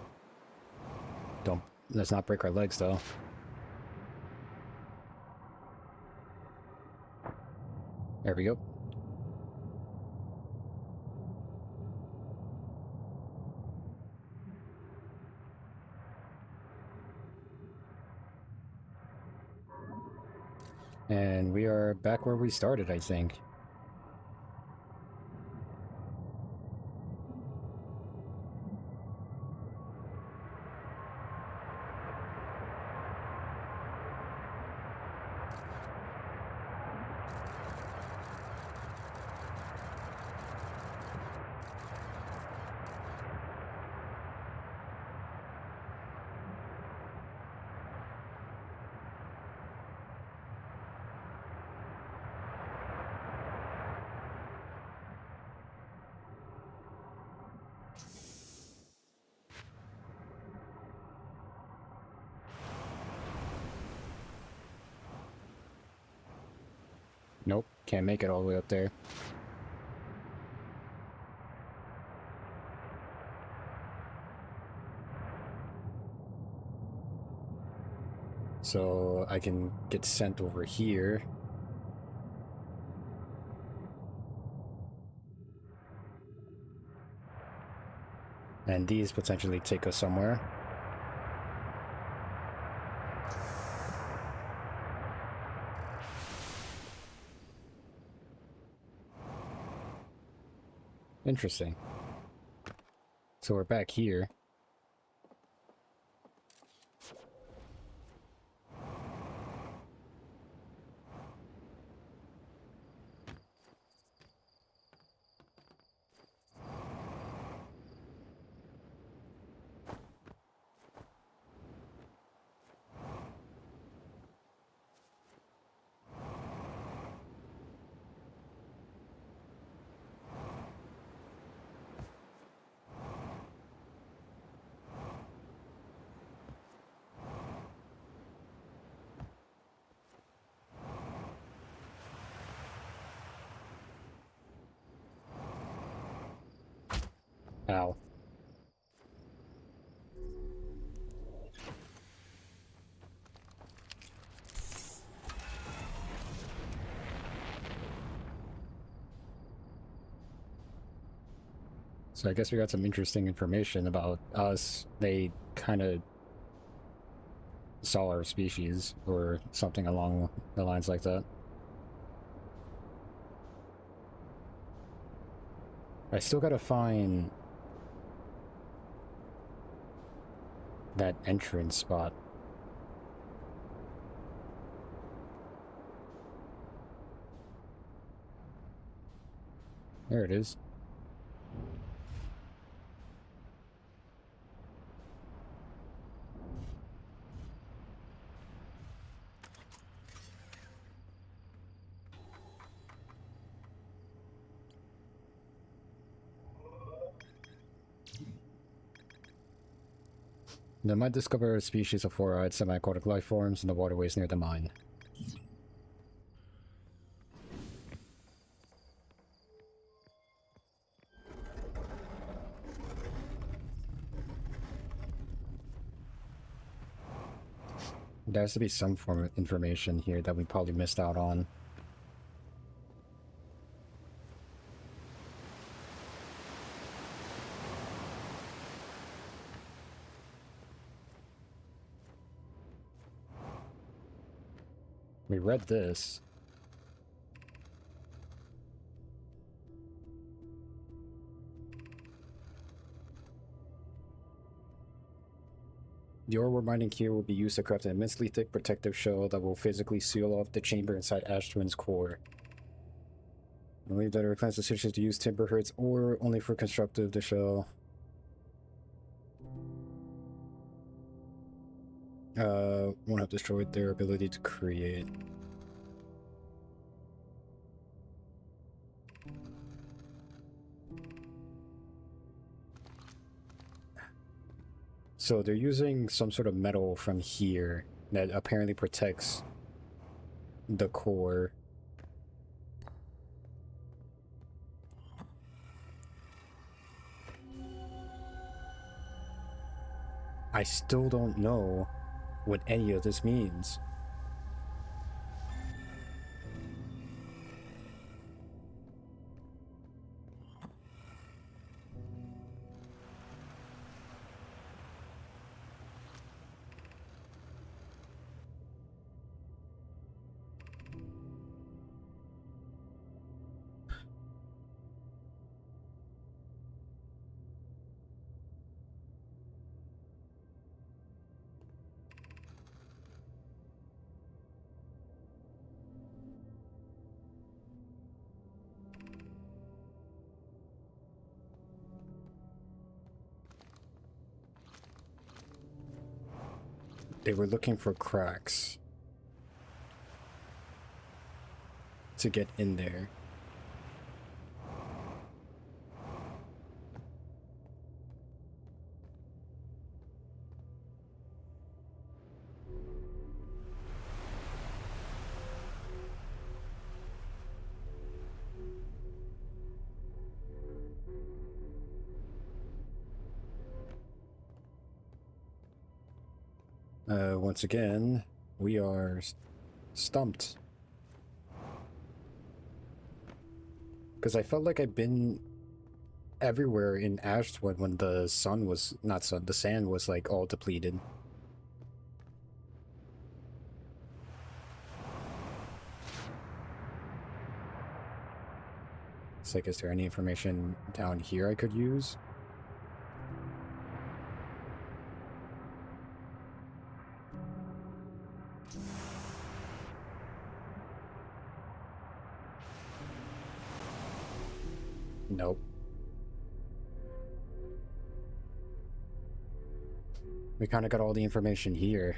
Let's not break our legs though. There we go. And we are back where we started, I think. Can't make it all the way up there. So I can get sent over here. And these potentially take us somewhere. Interesting. So we're back here. Ow. So I guess we got some interesting information about us. They kind of saw our species, or something along the lines like that. I still gotta find that entrance spot. There it is. They might discover a species of fluoride semi-aquatic life forms in the waterways near the mine. There has to be some form of information here that we probably missed out on. We read this. The ore we're mining here will be used to craft an immensely thick protective shell that will physically seal off the chamber inside Ash Twin's core. I believe that our client's decision to use timber hurts ore only for constructive the shell. Won't have destroyed their ability to create. So they're using some sort of metal from here that apparently protects the core. I still don't know what any of this means. They were looking for cracks to get in there. Once again, we are stumped. Because I felt like I've been everywhere in Ashwood when the sun was, not sun, the sand was like all depleted. It's like, is there any information down here I could use? Nope. We kind of got all the information here.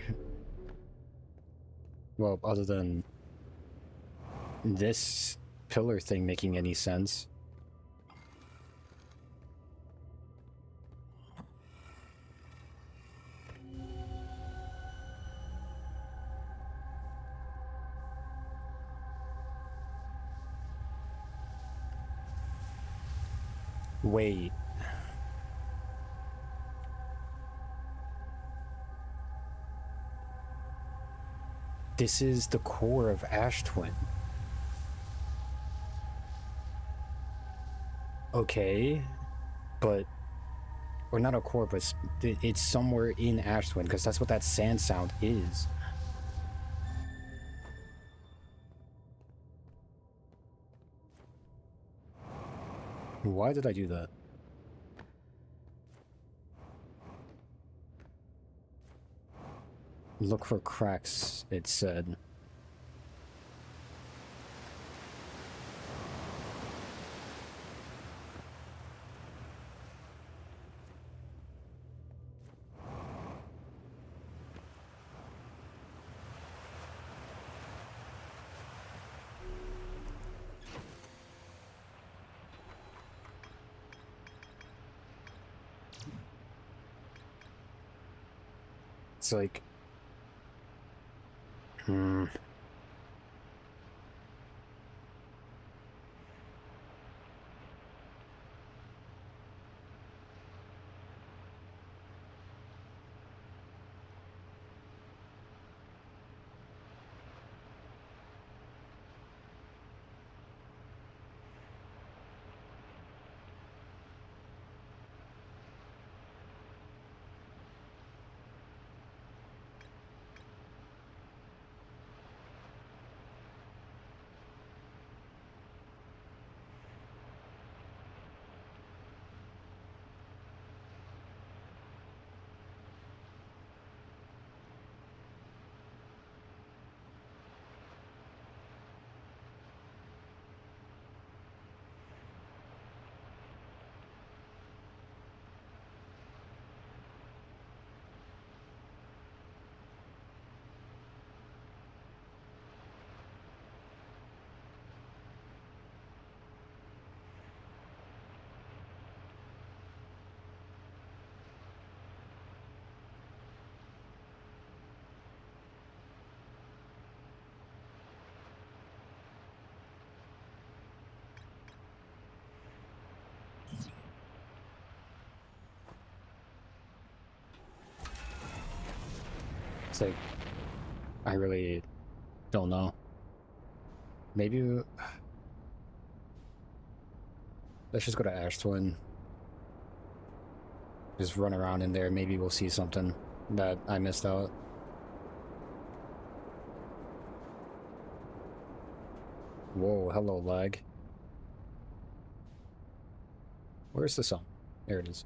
Well, other than this pillar thing making any sense. Wait. This is the core of Ashtwin. Okay, but... Or not a core, but it's somewhere in Ashtwin, because that's what that sand sound is. Why did I do that? Look for cracks, it said. It's like... It's like... I really don't know. Maybe... Let's just go to Ashtwin. Just run around in there, maybe we'll see something that I missed out. Whoa, hello lag. Where's the sun? There it is.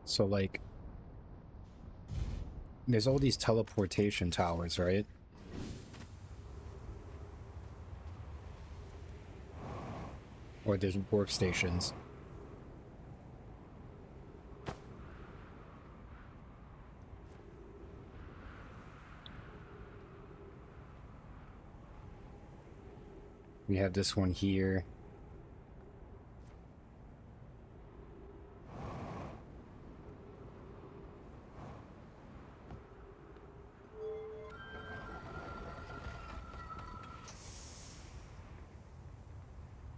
So, like, there's all these teleportation towers, right? Or there's workstations. We have this one here.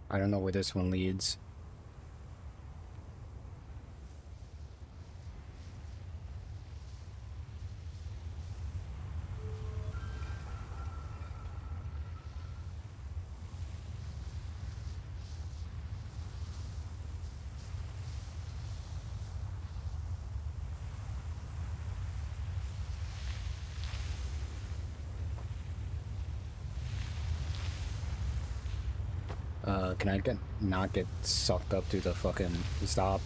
I don't know where this one leads. Can I not get sucked up to the fucking stop?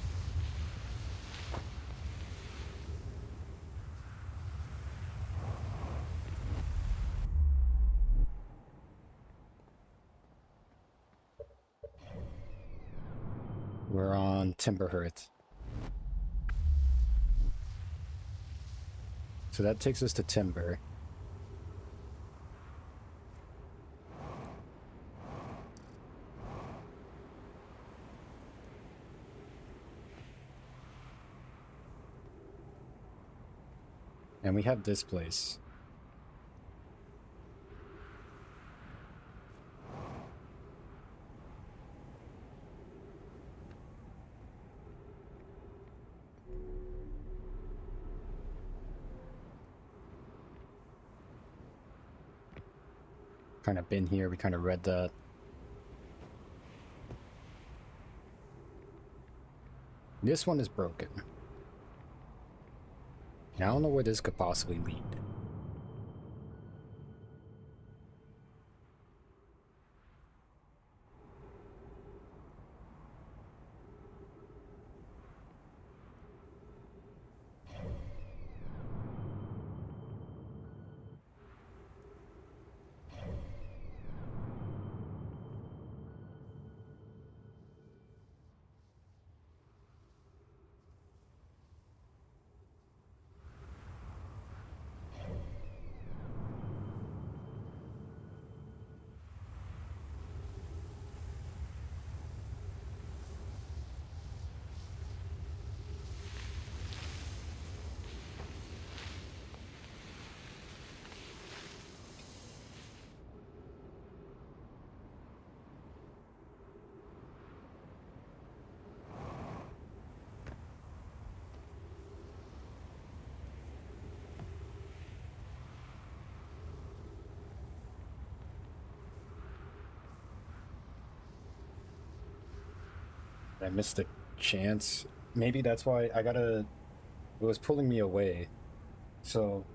We're on Timberhearth. So that takes us to Timber. And we have this place. Kind of been here, we kind of read that. This one is broken. And I don't know where this could possibly lead. I missed the chance. Maybe that's why I gotta... It was pulling me away. So...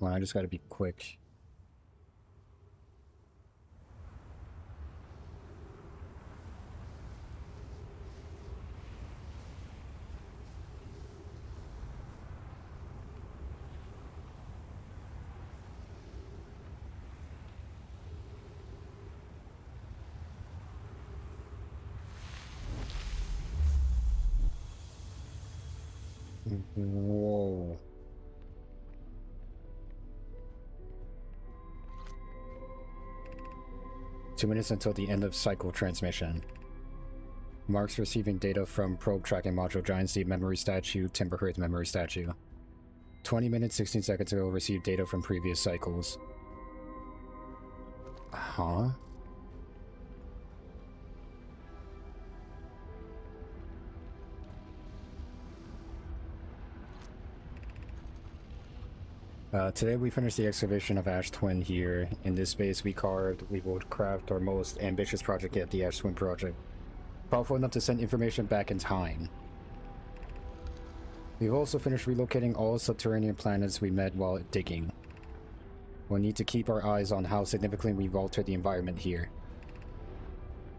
Well, I just gotta be quick. Whoa. Two minutes until the end of cycle transmission. Marks receiving data from probe tracking module Giant Steep memory statue, Timberhearth memory statue. 20 minutes, 16 seconds ago received data from previous cycles. Huh? Today we finished the excavation of Ash Twin here. In this space we will craft our most ambitious project yet, the Ash Twin project. Powerful enough to send information back in time. We've also finished relocating all subterranean planets we met while digging. We'll need to keep our eyes on how significantly we've altered the environment here.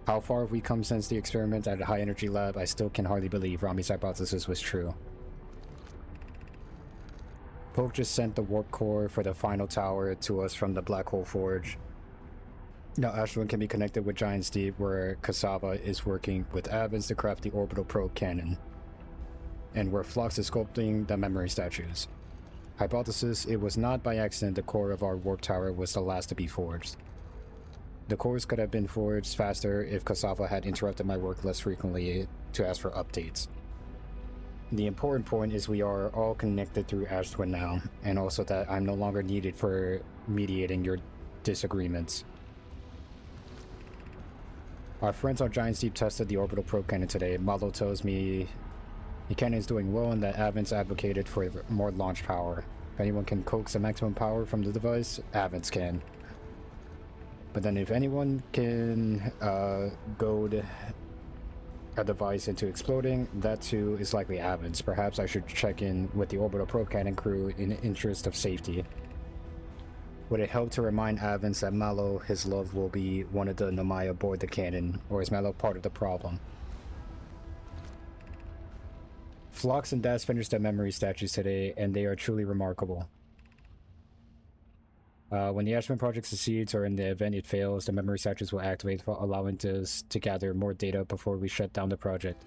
How far have we come since the experiment at a high energy lab? I still can hardly believe Rami's hypothesis was true. Pope just sent the warp core for the final tower to us from the Black Hole Forge. Now Ash Twin can be connected with Giant Steep, where Cassava is working with Avens to craft the orbital probe cannon, and where Phlox is sculpting the memory statues. Hypothesis: it was not by accident the core of our warp tower was the last to be forged. The cores could have been forged faster if Cassava had interrupted my work less frequently to ask for updates. The important point is we are all connected through Ash Twin now, and also that I'm no longer needed for mediating your disagreements. Our friends on Giant Steep tested the orbital probe cannon today. Malo tells me the cannon is doing well and that Avens advocated for more launch power. If anyone can coax the maximum power from the device, Avens can. But then if anyone can goad a device into exploding, that too is likely Avens. Perhaps I should check in with the orbital probe cannon crew in the interest of safety. Would it help to remind Avens that Malo, his love, will be one of the Nomai aboard the cannon, or is Malo part of the problem? Phlox and Das finished their memory statues today, and they are truly remarkable. When the Ash Twin project succeeds, or in the event it fails, the memory statues will activate, allowing us to gather more data before we shut down the project.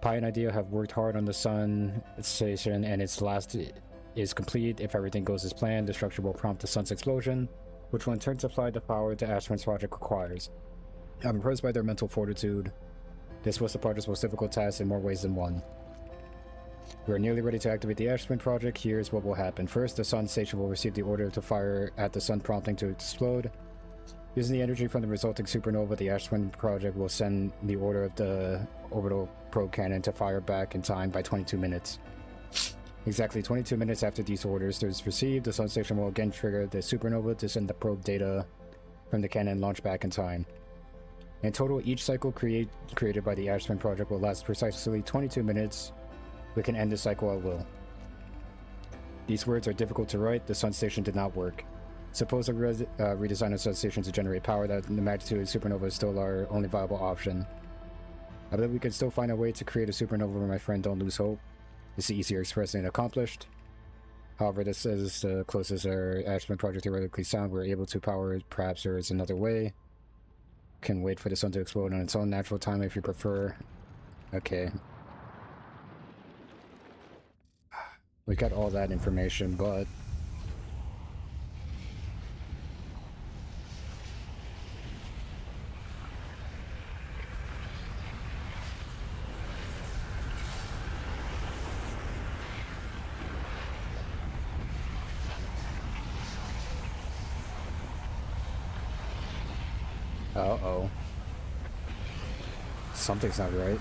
Pi and Idea have worked hard on the Sun station, and its last is complete. If everything goes as planned, the structure will prompt the Sun's explosion, which will in turn supply the power the Ash Twin's project requires. I'm impressed by their mental fortitude. This was the project's most difficult task in more ways than one. We are nearly ready to activate the Ash Twin project. Here's what will happen. First, the Sun station will receive the order to fire at the Sun, prompting to explode. Using the energy from the resulting supernova, the Ash Twin project will send the order of the orbital probe cannon to fire back in time by 22 minutes. Exactly 22 minutes after these orders are received, the Sun station will again trigger the supernova to send the probe data from the cannon and launch back in time. In total, each cycle created by the Ash Twin project will last precisely 22 minutes. We can end the cycle at will. These words are difficult to write. The Sun station did not work. Suppose a redesign of Sun station to generate power that the magnitude of supernova is still our only viable option. I believe we can still find a way to create a supernova where my friend don't lose hope. This is easier expressed than accomplished. However, this is the closest our Ash Twin project theoretically sound. We're able to power it. Perhaps there is another way. Can wait for the Sun to explode on its own natural time if you prefer. Okay. We got all that information, but uh-oh. Something's not right.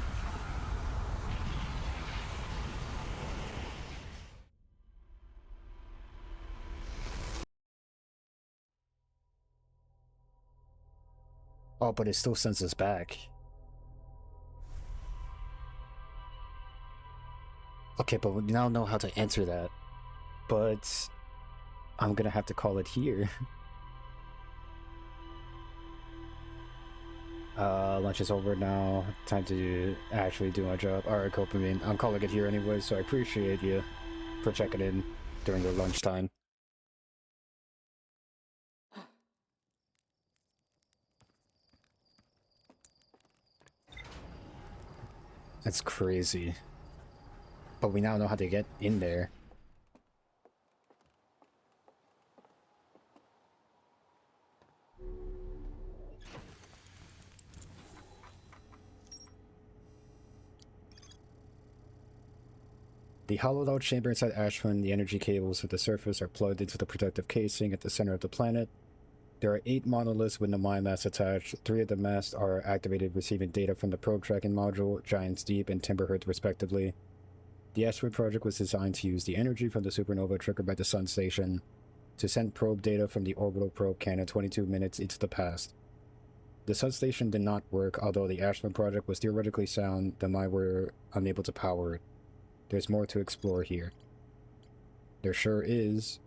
Oh, but it still sends us back. Okay, but we now know how to answer that. But I'm gonna have to call it here. Lunch is over now. Time to actually do my job. Alright, Copamine. I'm calling it here anyway, so I appreciate you for checking in during your lunchtime. That's crazy. But we now know how to get in there. The hollowed out chamber inside Ashwin, the energy cables at the surface are plugged into the protective casing at the center of the planet. There are 8 monoliths with Nomai masts attached. 3 of the masts are activated, receiving data from the probe tracking module, Giant's Deep, and Timberhearth respectively. The Ashwin project was designed to use the energy from the supernova triggered by the Sun Station to send probe data from the orbital probe cannon 22 minutes into the past. The Sun Station did not work, although the Ashwin project was theoretically sound, the Nomai were unable to power it. There's more to explore here. There sure is.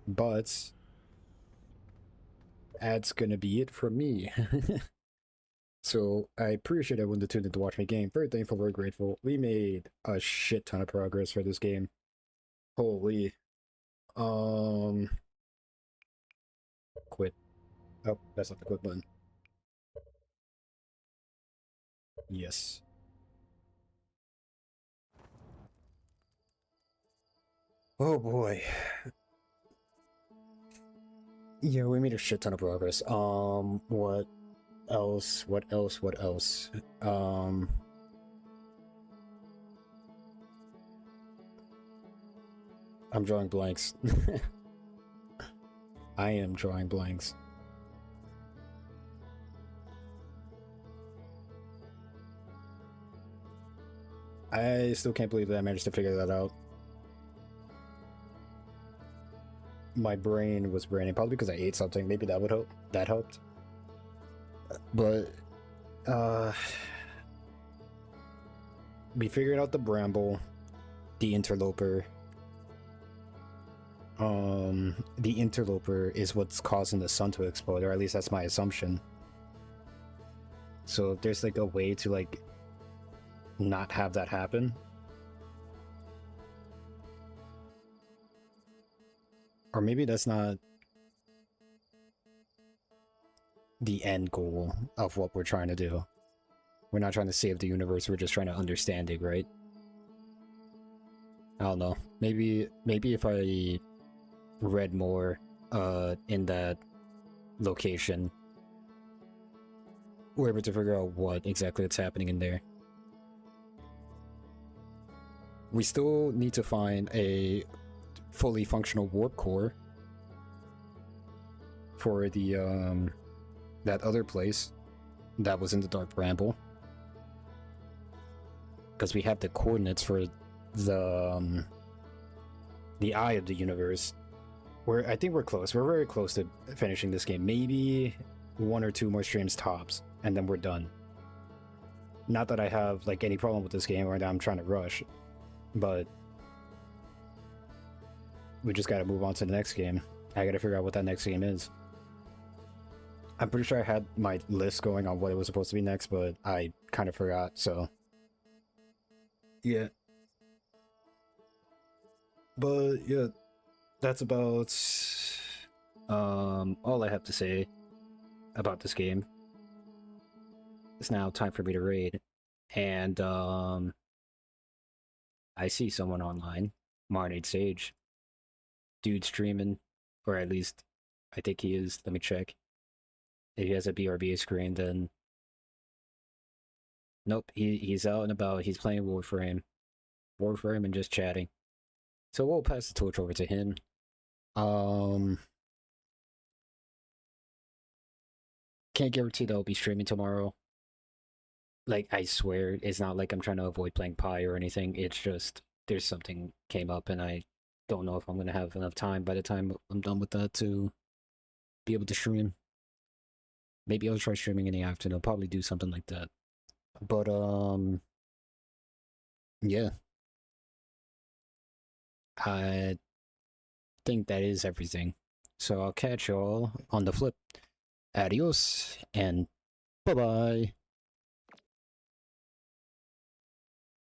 But that's gonna be it for me. So I appreciate everyone that tuned in to watch me game. Very thankful, very grateful. We made a shit ton of progress for this game. Holy. Quit. Oh, that's not the quit button. Yes. Oh boy. Yeah, we made a shit ton of progress. What else? What else? What else? I'm drawing blanks. I am drawing blanks. I still can't believe that I managed to figure that out. My brain was braining, probably because I ate something. Maybe that would help. That helped. But we figured out the bramble, the interloper. The interloper is what's causing the sun to explode, or at least that's my assumption. So if there's like a way to like not have that happen, or maybe that's not the end goal of what we're trying to do. We're not trying to save the universe, we're just trying to understand it, right? I don't know. Maybe if I read more in that location, we're able to figure out what exactly is happening in there. We still need to find a fully functional warp core for the that other place that was in the Dark Bramble, because we have the coordinates for the eye of the universe. I think we're close. We're very close to finishing this game. Maybe 1 or 2 more streams tops, and then we're done. Not that I have like any problem with this game or that I'm trying to rush, but we just gotta move on to the next game. I gotta figure out what that next game is. I'm pretty sure I had my list going on what it was supposed to be next, but I kind of forgot, so yeah. But yeah, that's about all I have to say about this game. It's now time for me to raid, and I see someone online, Marnade Sage. Dude streaming, or at least I think he is. Let me check. If he has a BRB screen, then nope, he's out and about. He's playing Warframe and just chatting. So we'll pass the torch over to him. Can't guarantee that I'll be streaming tomorrow. Like, I swear, it's not like I'm trying to avoid playing Pi or anything. It's just there's something came up, and I don't know if I'm gonna have enough time by the time I'm done with that to be able to stream. Maybe I'll try streaming in the afternoon. I'll probably do something like that. But yeah. think that is everything. So I'll catch y'all on the flip. Adios and bye bye.